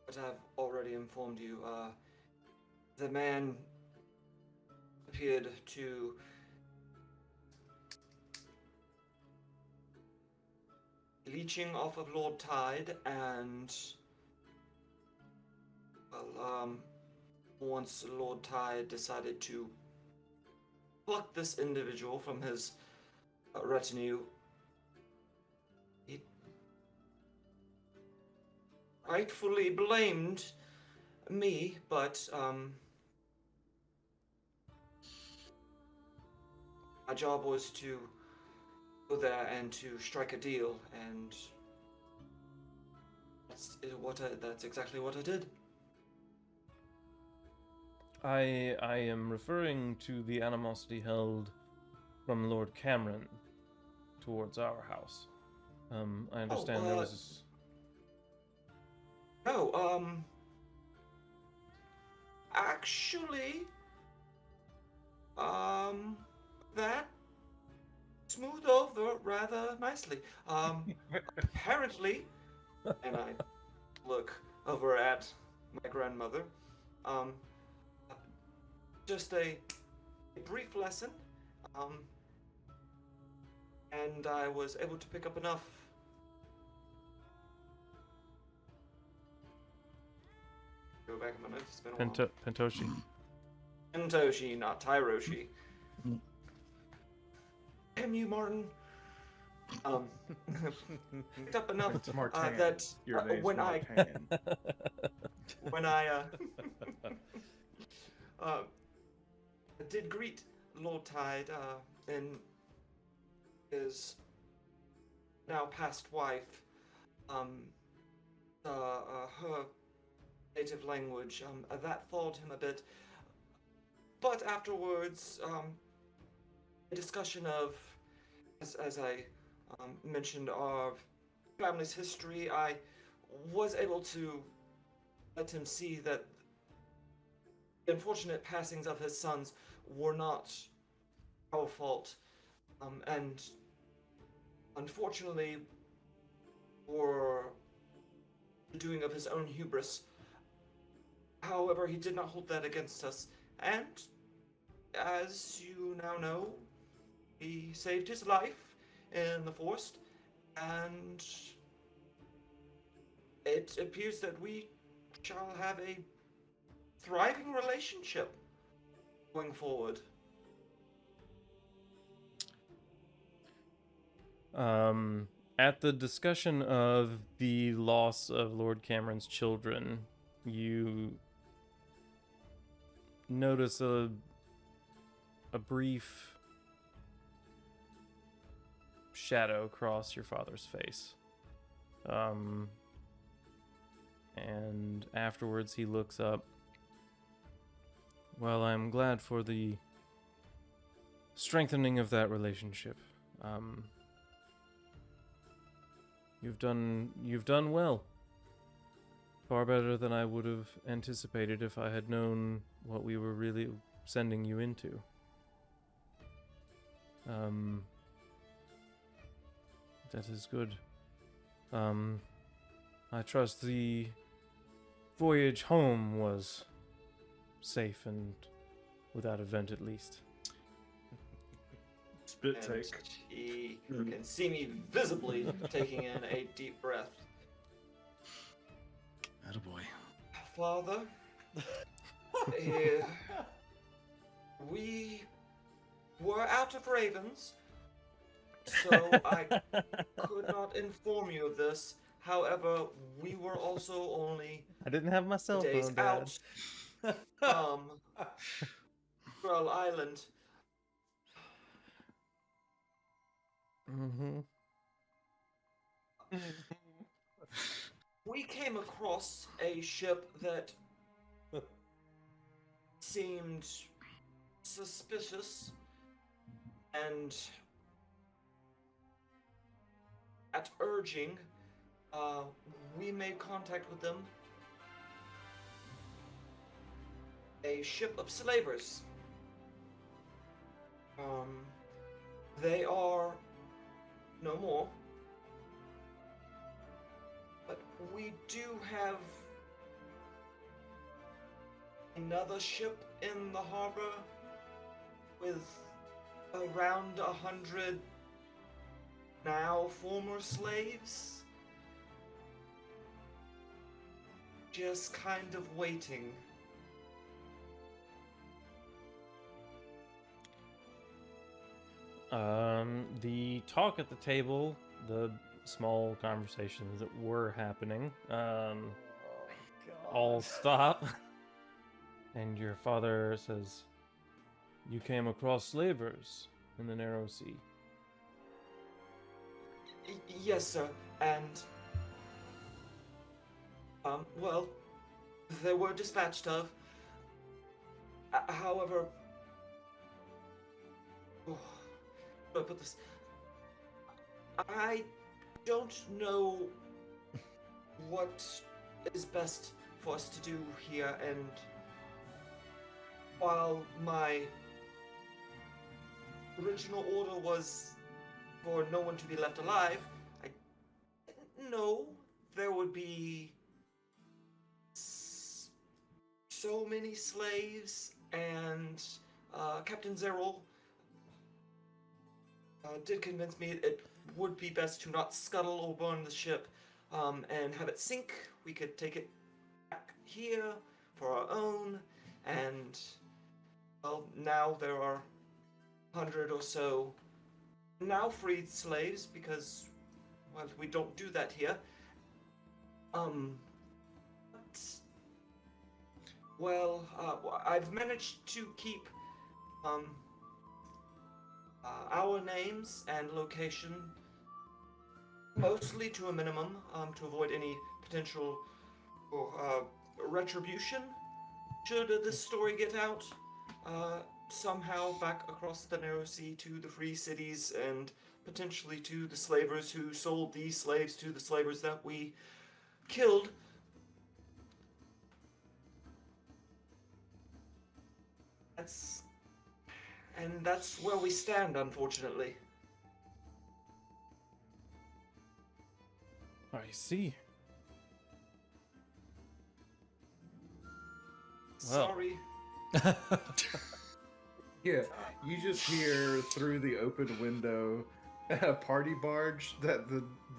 what I've already informed you. The man appeared to leeching off of Lord Tide, and once Lord Tide decided to pluck this individual from his retinue, he rightfully blamed me, but my job was to go there and to strike a deal, and that's exactly what I did. I am referring to the animosity held from Lord Cameron towards our house. I understand there was... No, actually, that smoothed over rather nicely. Apparently, and I look over at my grandmother, just a brief lesson, and I was able to pick up enough. Go back in my notes, it's been a while. Pentoshi. Pentoshi, not Tyroshi. Damn you, Martin. Picked up enough It's Martin. that Your name's when Martin. when I did greet Lord Tide and his now past wife, her native language, that thawed him a bit. But afterwards, a discussion of, as I mentioned, our family's history, I was able to let him see that the unfortunate passings of his sons were not our fault, and unfortunately were the doing of his own hubris. However, he did not hold that against us, and as you now know, he saved his life in the forest, and it appears that we shall have a thriving relationship going forward. At the discussion of the loss of Lord Cameron's children, you notice a brief shadow cross your father's face. And afterwards he looks up. Well, I'm glad for the strengthening of that relationship. You've done well. Far better than I would have anticipated if I had known what we were really sending you into. That is good. I trust the voyage home was safe and without event, at least. Spit And take. he can see me visibly taking in a deep breath. Attaboy. Father, we were out of ravens, so I could not inform you of this. However, we were also only I didn't have my cell days phone, Dad. out Squirrel Island. Mm-hmm. We came across a ship that seemed suspicious, and at urging, we made contact with them. A ship of slavers. They are no more. But we do have another ship in the harbor with around 100 now former slaves. Just kind of waiting. The talk at the table, the small conversations that were happening, all stop. And your father says, "You came across slavers in the narrow sea." Yes, sir. And well, they were dispatched of. However, how do I put this? I don't know what is best for us to do here, and while my original order was for no one to be left alive, I didn't know there would be so many slaves, and Captain Zerol did convince me it would be best to not scuttle or burn the ship and have it sink. We could take it back here for our own, and well, now there are 100 or so now freed slaves because, well, we don't do that here. Well, I've managed to keep our names and location mostly to a minimum to avoid any potential retribution should this story get out somehow back across the narrow sea to the free cities and potentially to the slavers who sold these slaves to the slavers that we killed. That's where we stand, unfortunately. I see. Well. Sorry. Yeah, you just hear through the open window a party barge that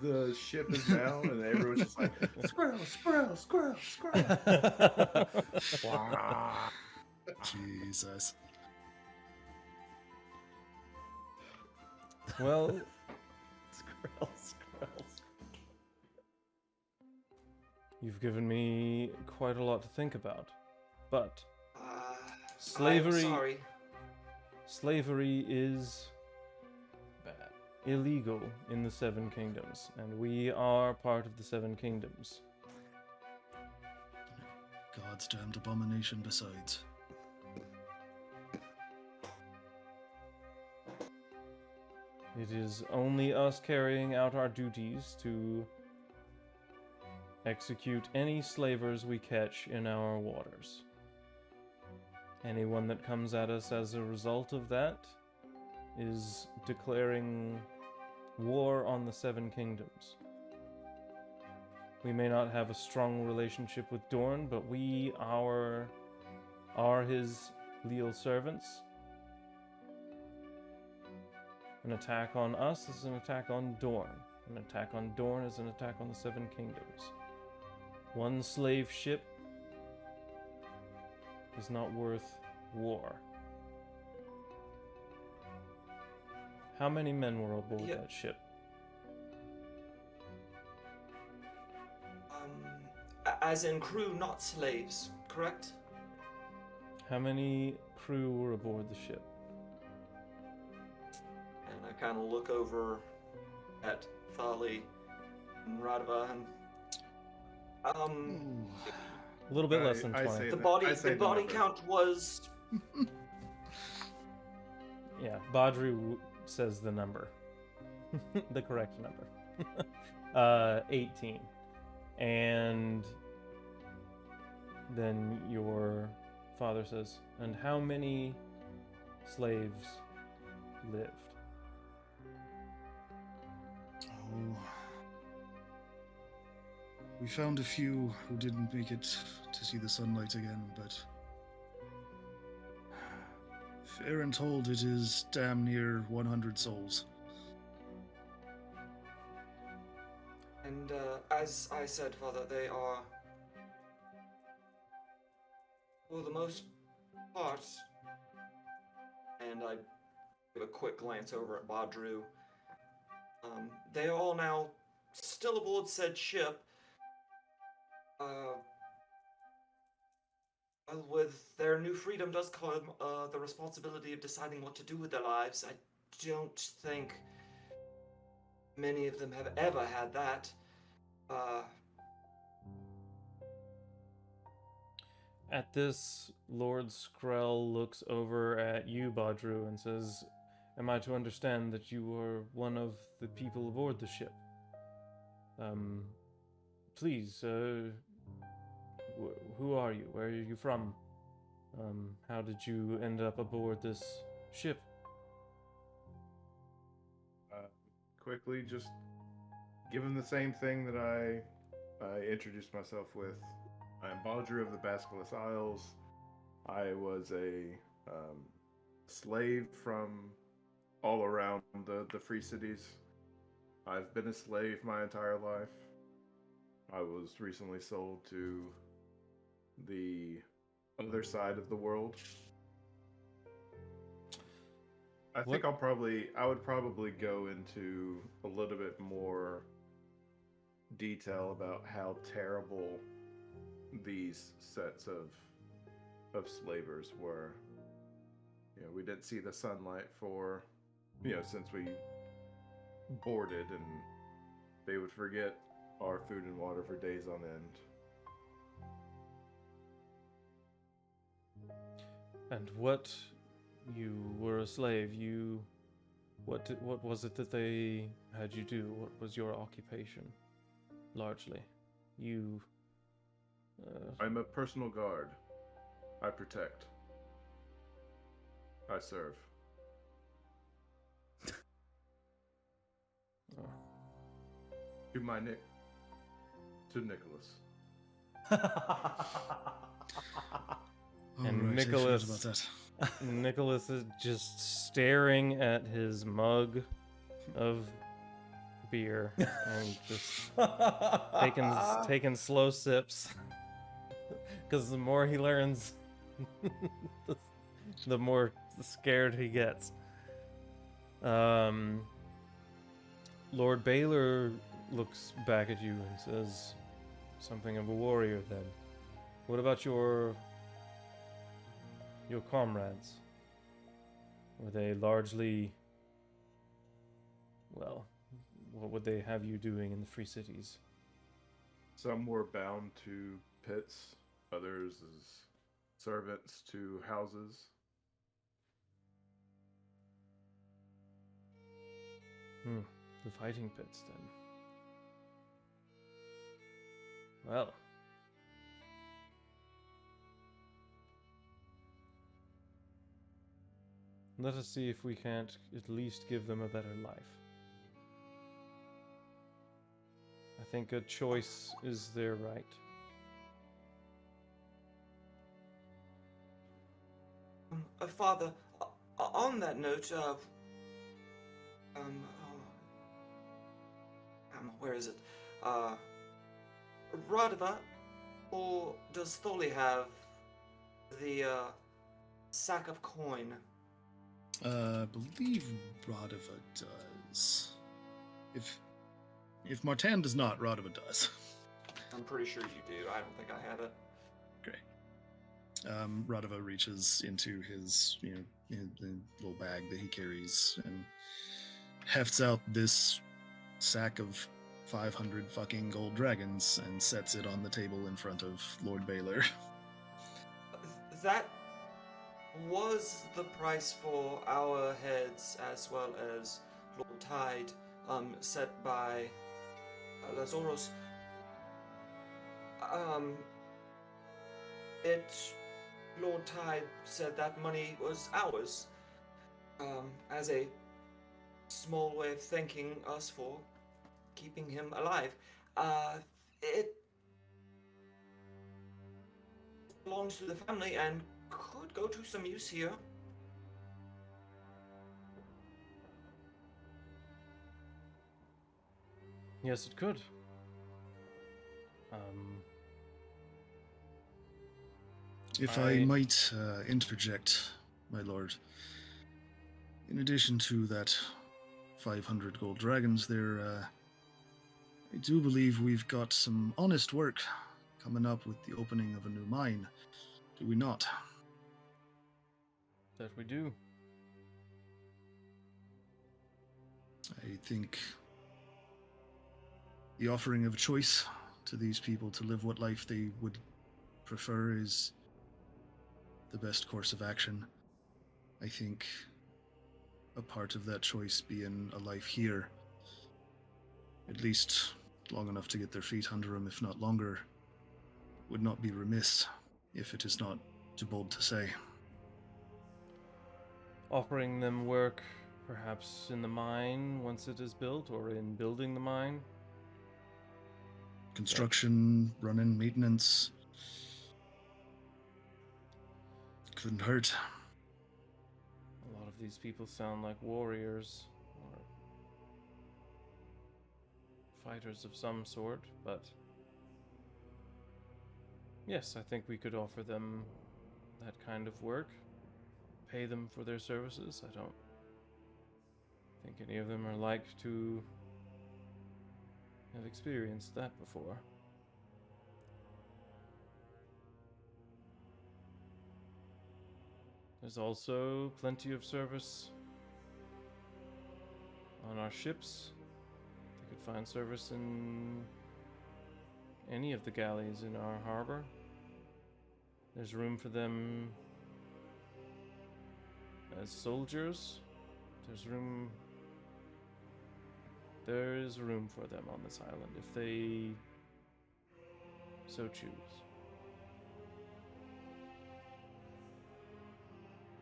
the ship is down, and everyone's just like, squirrel, squirrel, squirrel, squirrel. Wow. Jesus. Well, Squirrels. you've given me quite a lot to think about. But I'm sorry. slavery is Bad. illegal in the Seven Kingdoms, and we are part of the Seven Kingdoms. God's damned abomination besides. It is only us carrying out our duties to execute any slavers we catch in our waters. Anyone that comes at us as a result of that is declaring war on the Seven Kingdoms. We may not have a strong relationship with Dorn, but we are his leal servants. An attack on us is an attack on Dorn. An attack on Dorn is an attack on the Seven Kingdoms. One slave ship is not worth war. How many men were aboard that ship? As in crew, not slaves, correct? How many crew were aboard the ship? And I kind of look over at Thali and Radava and a little bit less than I 20. say the that- body I say the body number. count was Yeah, Badru says the number. The correct number. 18. And then your father says, and how many slaves lived? Oh. We found a few who didn't make it to see the sunlight again, but fair and told, it is damn near 100 souls. and as I said, Father, they are for the most part, and I give a quick glance over at Badru. They are all now still aboard said ship. With their new freedom does come the responsibility of deciding what to do with their lives. I don't think many of them have ever had that. At this, Lord Skrell looks over at you, Badru, and says, am I to understand that you are one of the people aboard the ship? Please, who are you? Where are you from? How did you end up aboard this ship? Quickly, just give him the same thing that I introduced myself with. I am Baldry of the Basilisk Isles. I was a slave from all around the free cities. I've been a slave my entire life. I was recently sold to the other side of the world. I think I would probably go into a little bit more detail about how terrible these sets of slavers were. You know, we didn't see the sunlight for, since we boarded, and they would forget our food and water for days on end. And you were a slave, what was it that they had you do? What was your occupation, largely? I'm a personal guard. I protect. I serve. Oh. To Nicholas. And Alright, I Nicholas- forgot about that. Nicholas is just staring at his mug of beer and just taking slow sips. Because the more he learns, the more scared he gets. Lord Baylor looks back at you and says, something of a warrior then. What about your comrades? Were they largely, well, what would they have you doing in the free cities? Some were bound to pits, others as servants to houses. The fighting pits, then. Well. Let us see if we can't at least give them a better life. I think a choice is their right. Father, on that note, where is it? Radava, or does Tholi have the sack of coin? I believe Radava does. If Martan does not, Radava does. I'm pretty sure you do. I don't think I have it. Great. Radava reaches into his, the little bag that he carries and hefts out this sack of 500 fucking gold dragons and sets it on the table in front of Lord Baylor. That was the price for our heads as well as Lord Tide, set by Lazoros. Lord Tide said that money was ours, as a small way of thanking us for keeping him alive. It belongs to the family and could go to some use here. Yes, it could. If I might interject, my lord, in addition to that 500 gold dragons there, I do believe we've got some honest work coming up with the opening of a new mine, do we not? That we do. I think the offering of choice to these people to live what life they would prefer is the best course of action. I think a part of that choice being a life here, at least long enough to get their feet under them, if not longer, would not be remiss, if it is not too bold to say. Offering them work, perhaps in the mine once it is built, or in building the mine. Construction, running, maintenance. Couldn't hurt. A lot of these people sound like warriors, or fighters of some sort, but yes, I think we could offer them that kind of work. Pay them for their services. I don't think any of them are like to have experienced that before. There's also plenty of service on our ships. They could find service in any of the galleys in our harbor. There's room for them as soldiers. There is room for them on this island if they so choose.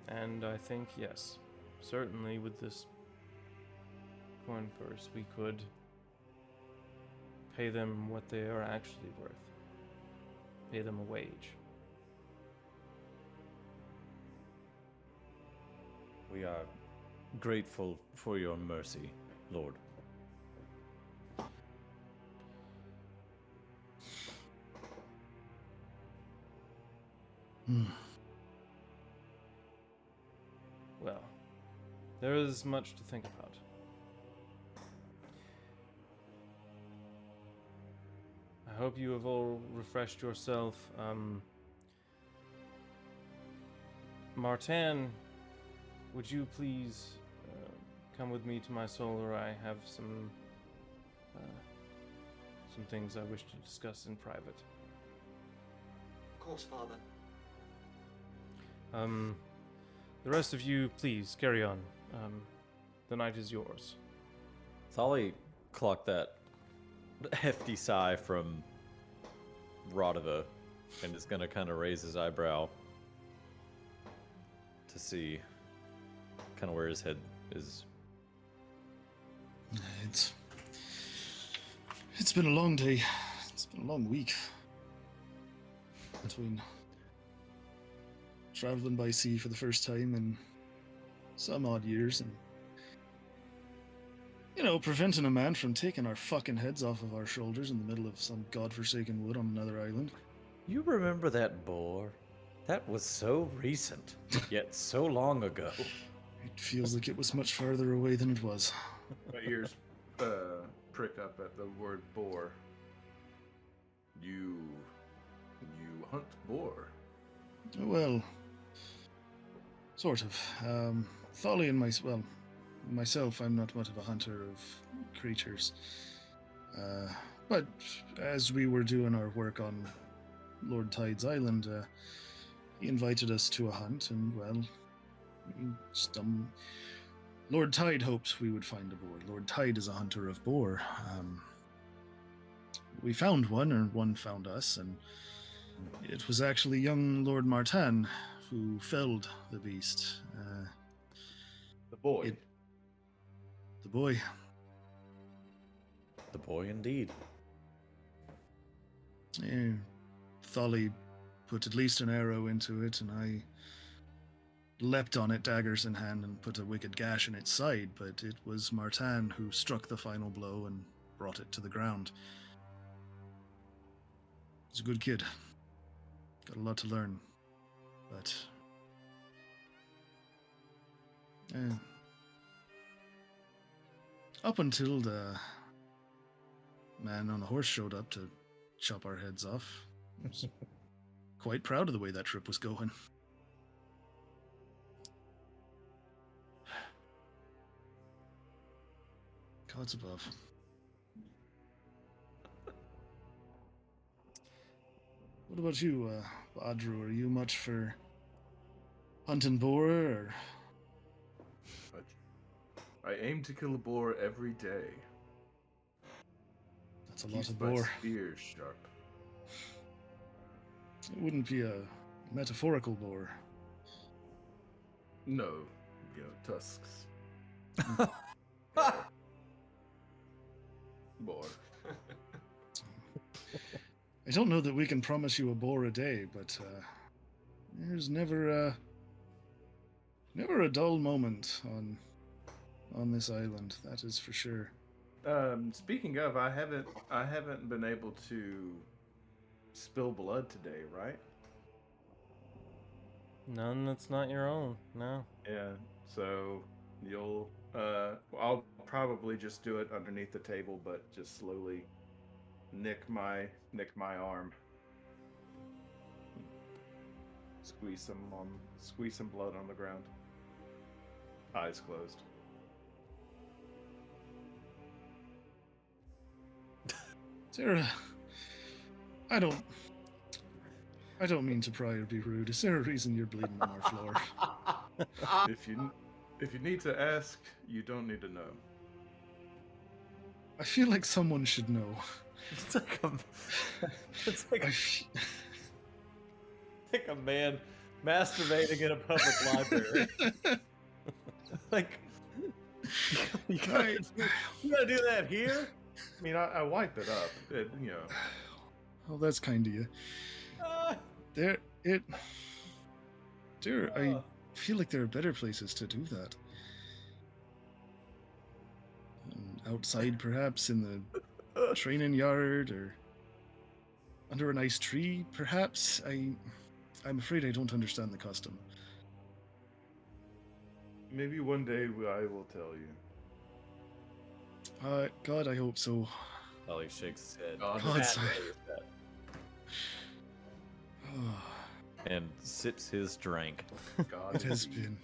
And I think, yes, certainly with this coin purse, we could pay them what they are actually worth. Pay them a wage. We are grateful for your mercy, Lord. Well, there is much to think about. I hope you have all refreshed yourself. Martan, would you please come with me to my solar? I have some things I wish to discuss in private. Of course, Father. The rest of you, please, carry on. The night is yours. Thali clocked that hefty sigh from Radava and is going to kind of raise his eyebrow to see kind of where his head is. It's been a long day. It's been a long week. Between traveling by sea for the first time in some odd years and, preventing a man from taking our fucking heads off of our shoulders in the middle of some godforsaken wood on another island. You remember that boar? That was so recent, yet so long ago. It feels like it was much farther away than it was. My ears prick up at the word boar. You hunt boar? Well, sort of. Tholly and myself, I'm not much of a hunter of creatures. But as we were doing our work on Lord Tide's island, he invited us to a hunt, and, well, Lord Tide hoped we would find a boar. Lord Tide is a hunter of boar. We found one, or one found us, and it was actually young Lord Martin who felled the beast. The boy. The boy. The boy indeed. Tholly put at least an arrow into it, and I leapt on it, daggers in hand, and put a wicked gash in its side, but it was Martin who struck the final blow and brought it to the ground. He's a good kid. Got a lot to learn. But up until the man on the horse showed up to chop our heads off, I was quite proud of the way that trip was going. Gods above. What about you, Badru? Are you much for hunting boar, or? I aim to kill a boar every day. That's a lot Keeps of my boar. spear sharp. It wouldn't be a metaphorical boar. No, tusks. Boar. I don't know that we can promise you a boar a day, but there's never a dull moment on this island. That is for sure. Speaking of, I haven't been able to spill blood today, right? None that's not your own. No. Yeah. So I'll probably just do it underneath the table, but just slowly nick my arm. Squeeze some blood on the ground. Eyes closed. Sarah, I don't mean to pry or be rude. Is there a reason you're bleeding on our floor? If you need to ask, you don't need to know. I feel like someone should know. It's like a man masturbating in a public library. Like, you gotta do that here? I mean, I wipe it up. Oh, that's kind of you. I feel like there are better places to do that. Outside, perhaps, in the training yard, or under a nice tree, perhaps. I'm afraid I don't understand the custom. Maybe one day I will tell you. God, I hope so. Ollie shakes his head. God, God's and sips his drink. God It has indeed.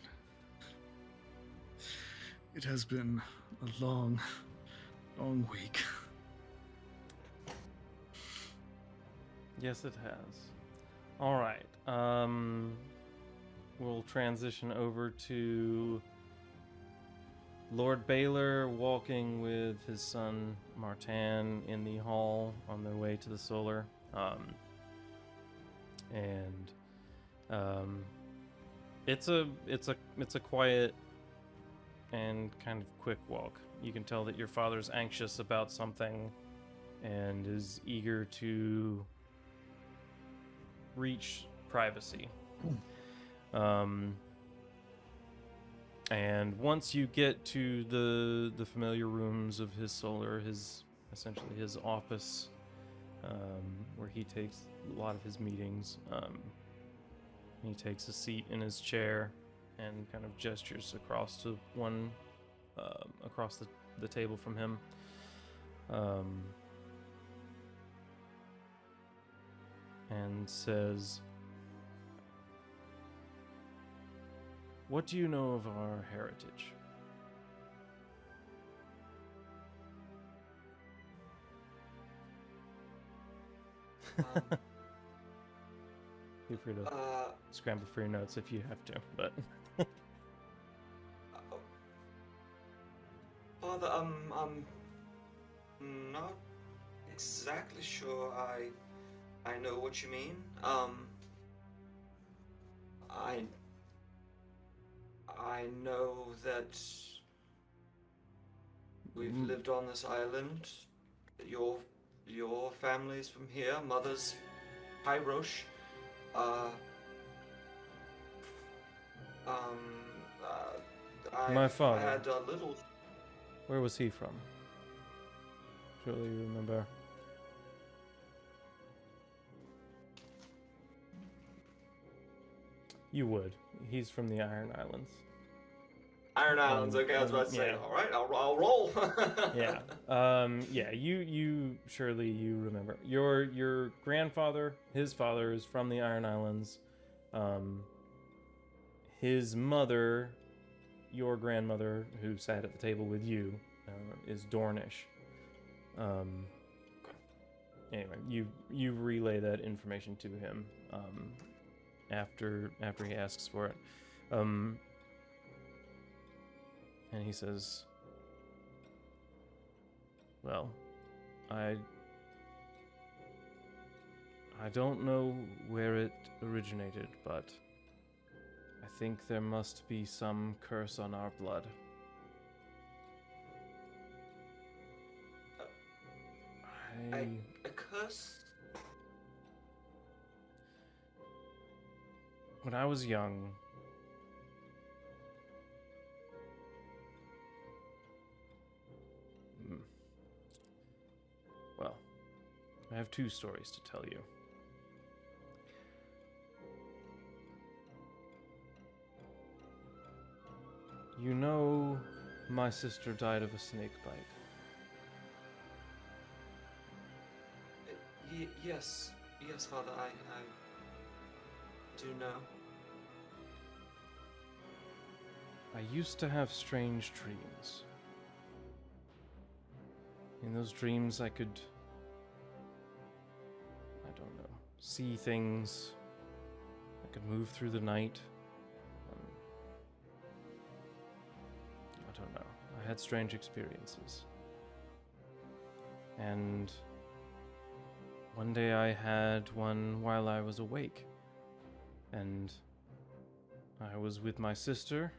been a long week. Yes, it has. All right. We'll transition over to Lord Baylor walking with his son Martin in the hall on their way to the solar. It's a quiet and kind of quick walk. You can tell that your father's anxious about something and is eager to reach privacy. And once you get to the familiar rooms of his solar, essentially his office, where he takes a lot of his meetings, he takes a seat in his chair and kind of gestures across to one, across the table from him. And says, "What do you know of our heritage?" Feel free to scramble for your notes if you have to, but Father, I'm not exactly sure I know what you mean. I know that we've lived on this island. Your family's from here. Mother's Pyrosh. My I've father. had a little. Where was he from? Surely you remember. You would. He's from the Iron Islands. Iron Islands. Okay, I was about to say. yeah. All right, I'll roll. Yeah. Yeah. You surely you remember. Your grandfather, his father is from the Iron Islands. His mother, your grandmother, who sat at the table with you, is Dornish. Anyway, you relay that information to him after he asks for it, and he says, "Well, I don't know where it originated, but I think there must be some curse on our blood." A curse? When I was young, well, I have two stories to tell you. You know, my sister died of a snake bite. Yes, Father. I do know. I used to have strange dreams. In those dreams, I could, I don't know, see things. I could move through the night. I don't know. I had strange experiences. And one day I had one while I was awake. And I was with my sister.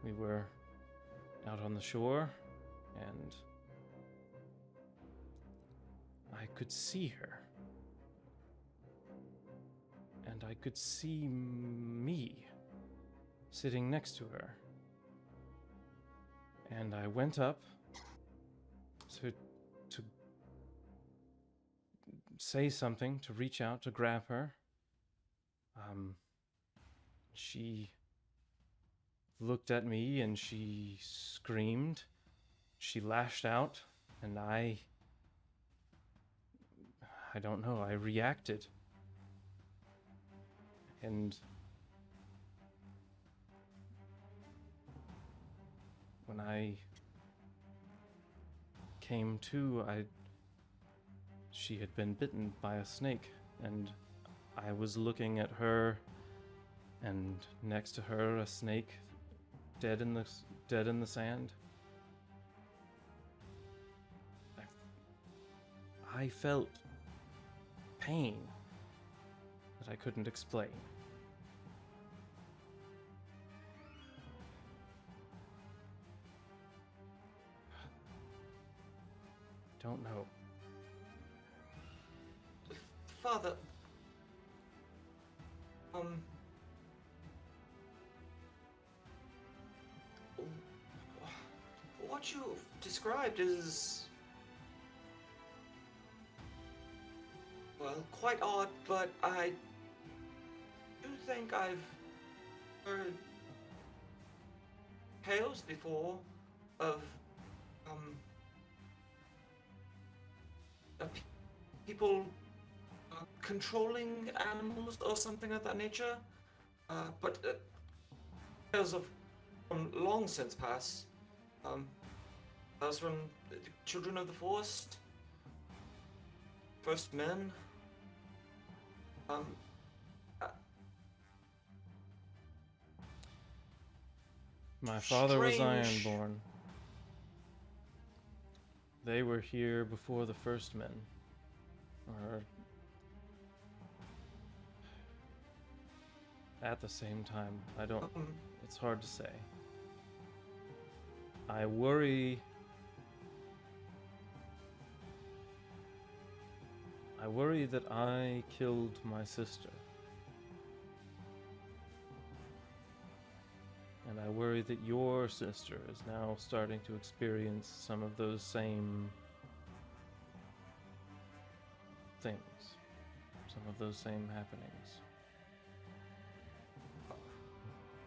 We were out on the shore, and I could see her. And I could see me sitting next to her. And I went up to say something, to reach out, to grab her. She looked at me and she screamed. She lashed out, and I don't know, I reacted. And when I came to, she had been bitten by a snake, and I was looking at her, and next to her a snake dead in the sand. I felt pain that I couldn't explain. don't know. Father, what you've described is, well, quite odd, but I do think I've heard tales before of, people controlling animals or something of that nature. But tales of from long since past. That was from the Children of the Forest, First Men. My father was Strange. Ironborn. They were here before the first men. Or at the same time. I don't... It's hard to say. I worry that I killed my sister. And I worry that your sister is now starting to experience some of those same things. Some of those same happenings.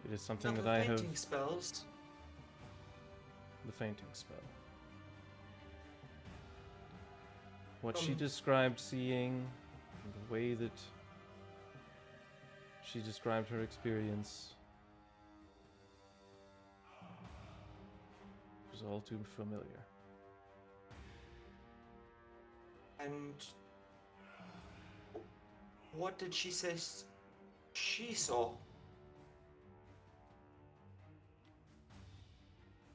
It is something Now that I have... fainting spells. The fainting spell. What she described seeing, and the way that she described her experience was all too familiar. And what did she say she saw?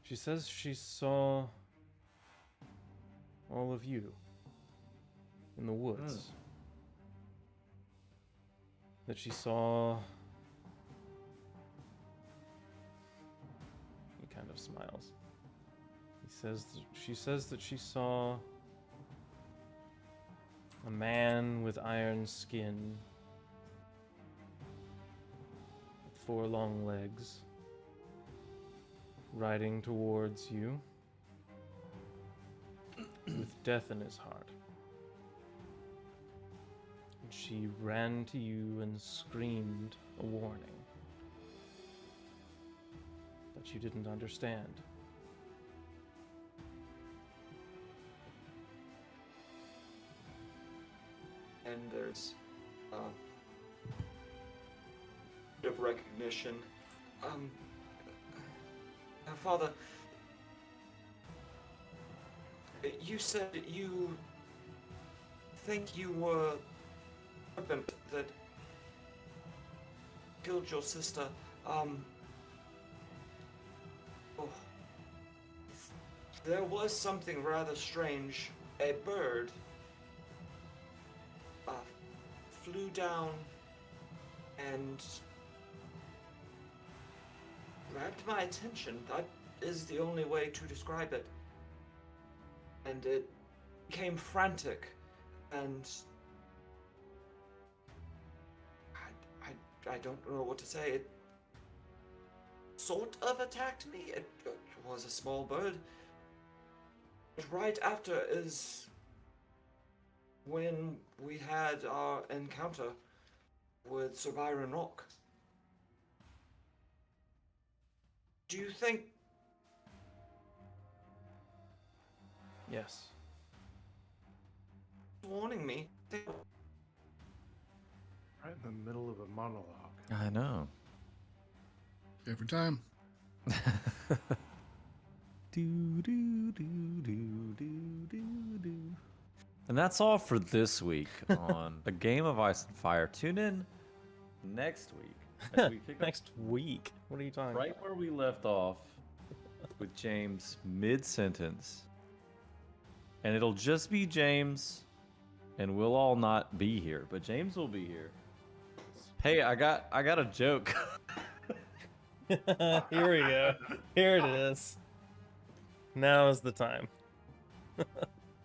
She says she saw all of you in the woods. That she saw... He kind of smiles. She says that she saw a man with iron skin, with 4 long legs, riding towards you with death in his heart. And she ran to you and screamed a warning, but you didn't understand. And there's a bit of recognition. Now, Father, you said you think you were the serpent that killed your sister. There was something rather strange. A bird flew down and grabbed my attention. That is the only way to describe it. And it became frantic, and I don't know what to say. It sort of attacked me. It was a small bird. But right after is when we had our encounter with Sir Byron Rock. Do you think... Yes. Warning me? Right in the middle of a monologue. I know. Every time. And that's all for this week on A Game of Ice and Fire. Tune in next week as we pick up Next week? What are you talking right about? where we left off with James mid-sentence. And it'll just be James, and we'll all not be here, but James will be here. Hey, I got a joke. Here we go. Here it is. Now is the time.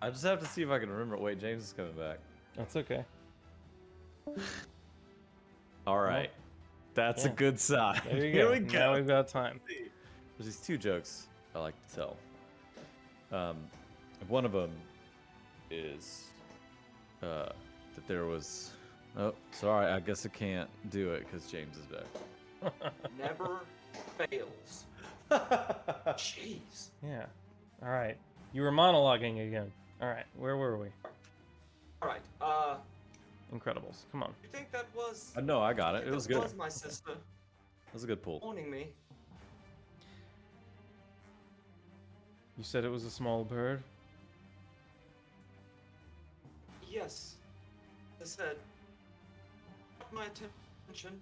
I just have to see if I can remember. Wait, James is coming back. That's okay. All right. That's a yeah. good sign. There you Here go. we go. Now we've got time. There's these two jokes I like to tell. One of them is that there was. Oh, sorry. I guess I can't do it because James is back. Never fails. Jeez. Yeah. All right. You were monologuing again. All right. Where were we? All right. Incredibles. Come on. You think that was? No, I got it. It was good. Was my sister That was a good pull. warning me? You said it was a small bird? Yes. I said. Got my attention.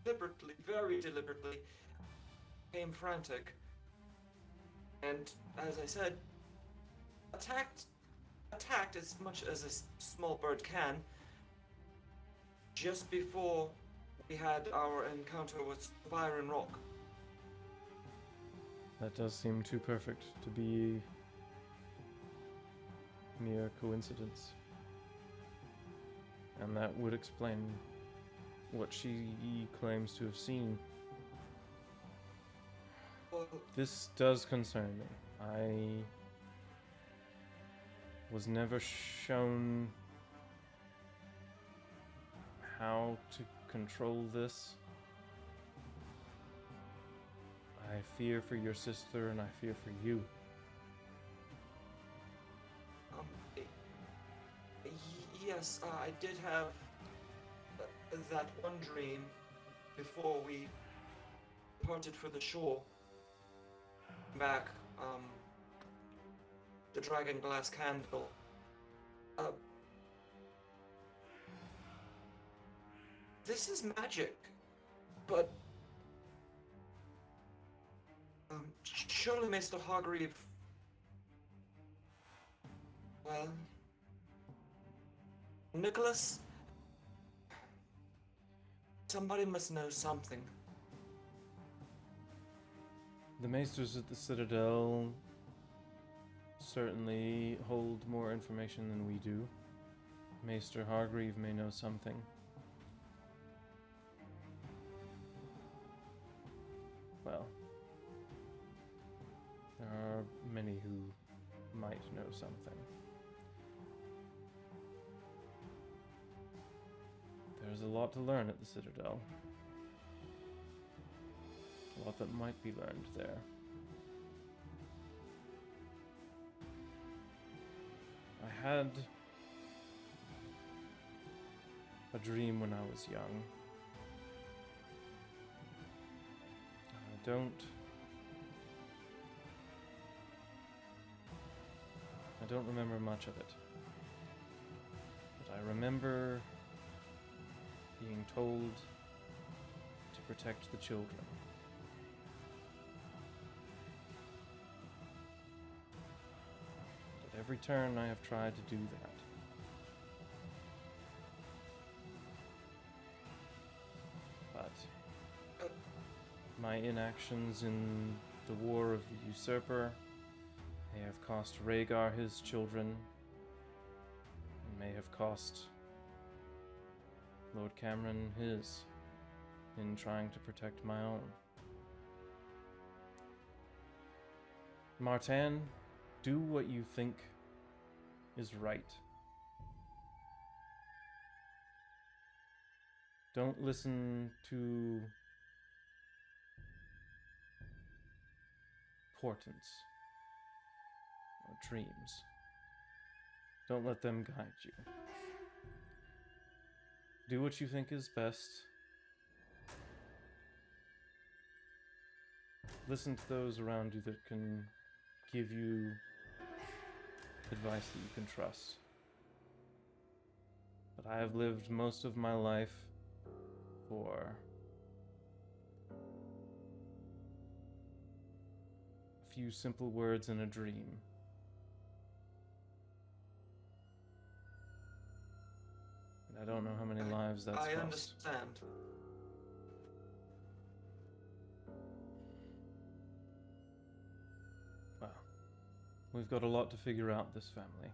Deliberately, very deliberately, became frantic, and as I said, attacked as much as a small bird can. Just before we had our encounter with Byron Rock. That does seem too perfect to be mere coincidence. And that would explain what she claims to have seen. Well, This does concern me. I was never shown how to control this. I fear for your sister and I fear for you. y- yes, I did have that one dream before we departed for the shore. Back, the dragon glass candle. This is magic, but surely Mr. Hargreave. Well, Nicholas, somebody must know something. The Maesters at the Citadel certainly hold more information than we do. Maester Hargreave may know something. Well, there are many who might know something. There's a lot to learn at the Citadel. A lot that might be learned there. I had a dream when I was young. I don't remember much of it. But I remember being told to protect the children. At every turn I have tried to do that. But my inactions in the War of the Usurper may have cost Rhaegar his children, and may have cost Lord Cameron his, in trying to protect my own. Martin, do what you think is right. Don't listen to portents or dreams. Don't let them guide you. Do what you think is best. Listen to those around you that can give you advice that you can trust. But I have lived most of my life for a few simple words in a dream. And I don't know how many lives that's I cost. understand. Well, we've got a lot to figure out, this family.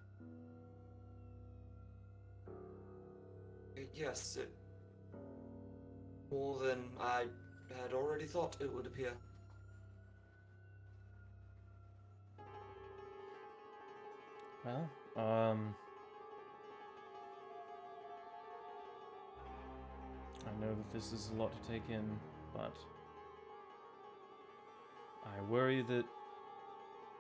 Yes, more than I had already thought it would appear. Well, I know that this is a lot to take in, but I worry that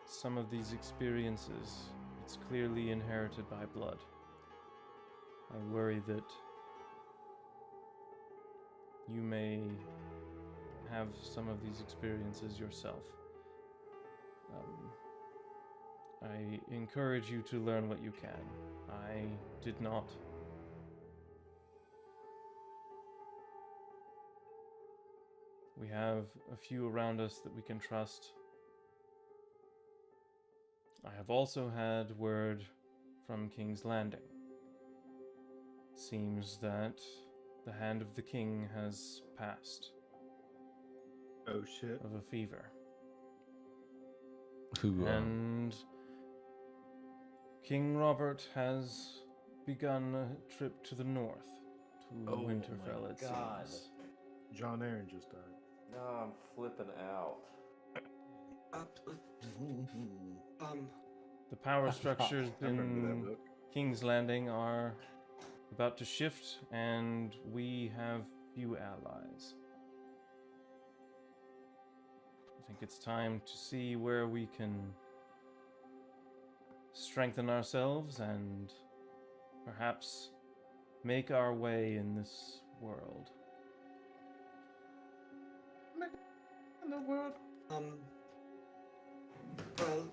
some of these experiences, it's clearly inherited by blood. I worry that you may have some of these experiences yourself. I encourage you to learn what you can. I did not. We have a few around us that we can trust. I have also had word from King's Landing. Seems that the hand of the king has passed Oh shit. of a fever. Who? And King Robert has begun a trip to the north, to Oh Winterfell, my it God. seems. John Aaron just died. No, I'm flipping out. The power structures I remember that in book. King's Landing are about to shift, and we have few allies. I think it's time to see where we can strengthen ourselves and perhaps make our way in this world. In the world. Well,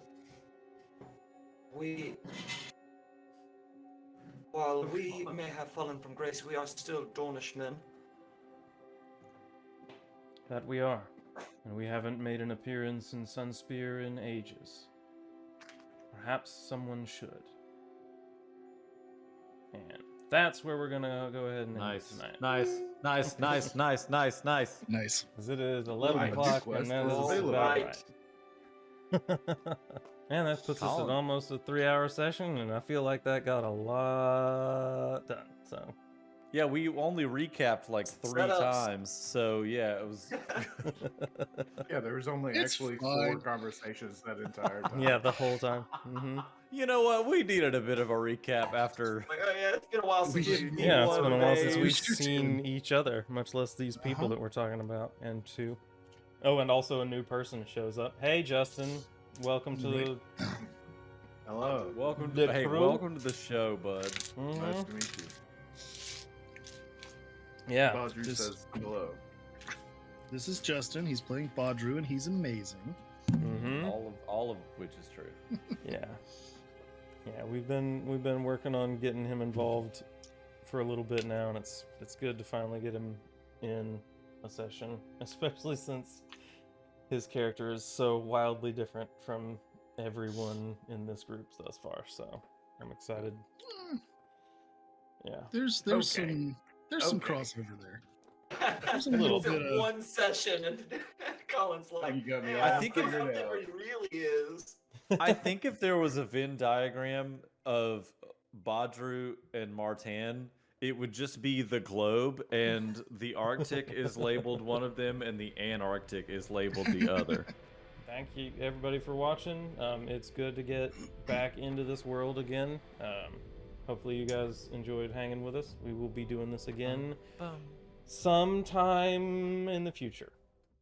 while we may have fallen from grace, we are still Dornish men. That we are. And we haven't made an appearance in Sunspear in ages. Perhaps someone should. And that's where we're gonna go ahead and end it tonight. Nice. Nice. Because it is 11 Right. o'clock, Quest and that is is available. about Right. right. And that puts us at Colin. almost a 3-hour session, and I feel like that got a lot done. So, Yeah, we only recapped like 3 Setups. times, so yeah, it was. Yeah, there was only It's actually fine. 4 conversations that entire time. yeah, the whole time. You know what? We needed a bit of a recap after. Like, oh yeah, it's been a while since We- we've Yeah, it's been a while since One we've day. seen each other, much less these people that we're talking about, and two. Oh, and also a new person shows up. Hey, Justin. Welcome to the... Hello. Welcome The to crew? welcome to the show, bud. Mhm. Nice to meet you. Yeah. Badru Just- says hello. This is Justin. He's playing Badru, and he's amazing. Mm-hmm. All of which is true. Yeah. Yeah, we've been working on getting him involved for a little bit now, and it's good to finally get him in a session, especially since his character is so wildly different from everyone in this group thus far. So I'm excited. Yeah. There's Okay. some Okay. crossover there. There's a little It's bit of- one session, and Colin's like, You got me "Man, all I think that's figured not out." where he really is. I think if there was a Venn diagram of Badru and Martan, it would just be the globe, and the Arctic is labeled one of them, and the Antarctic is labeled the other. Thank you everybody for watching. It's good to get back into this world again. Hopefully you guys enjoyed hanging with us. We will be doing this again sometime in the future.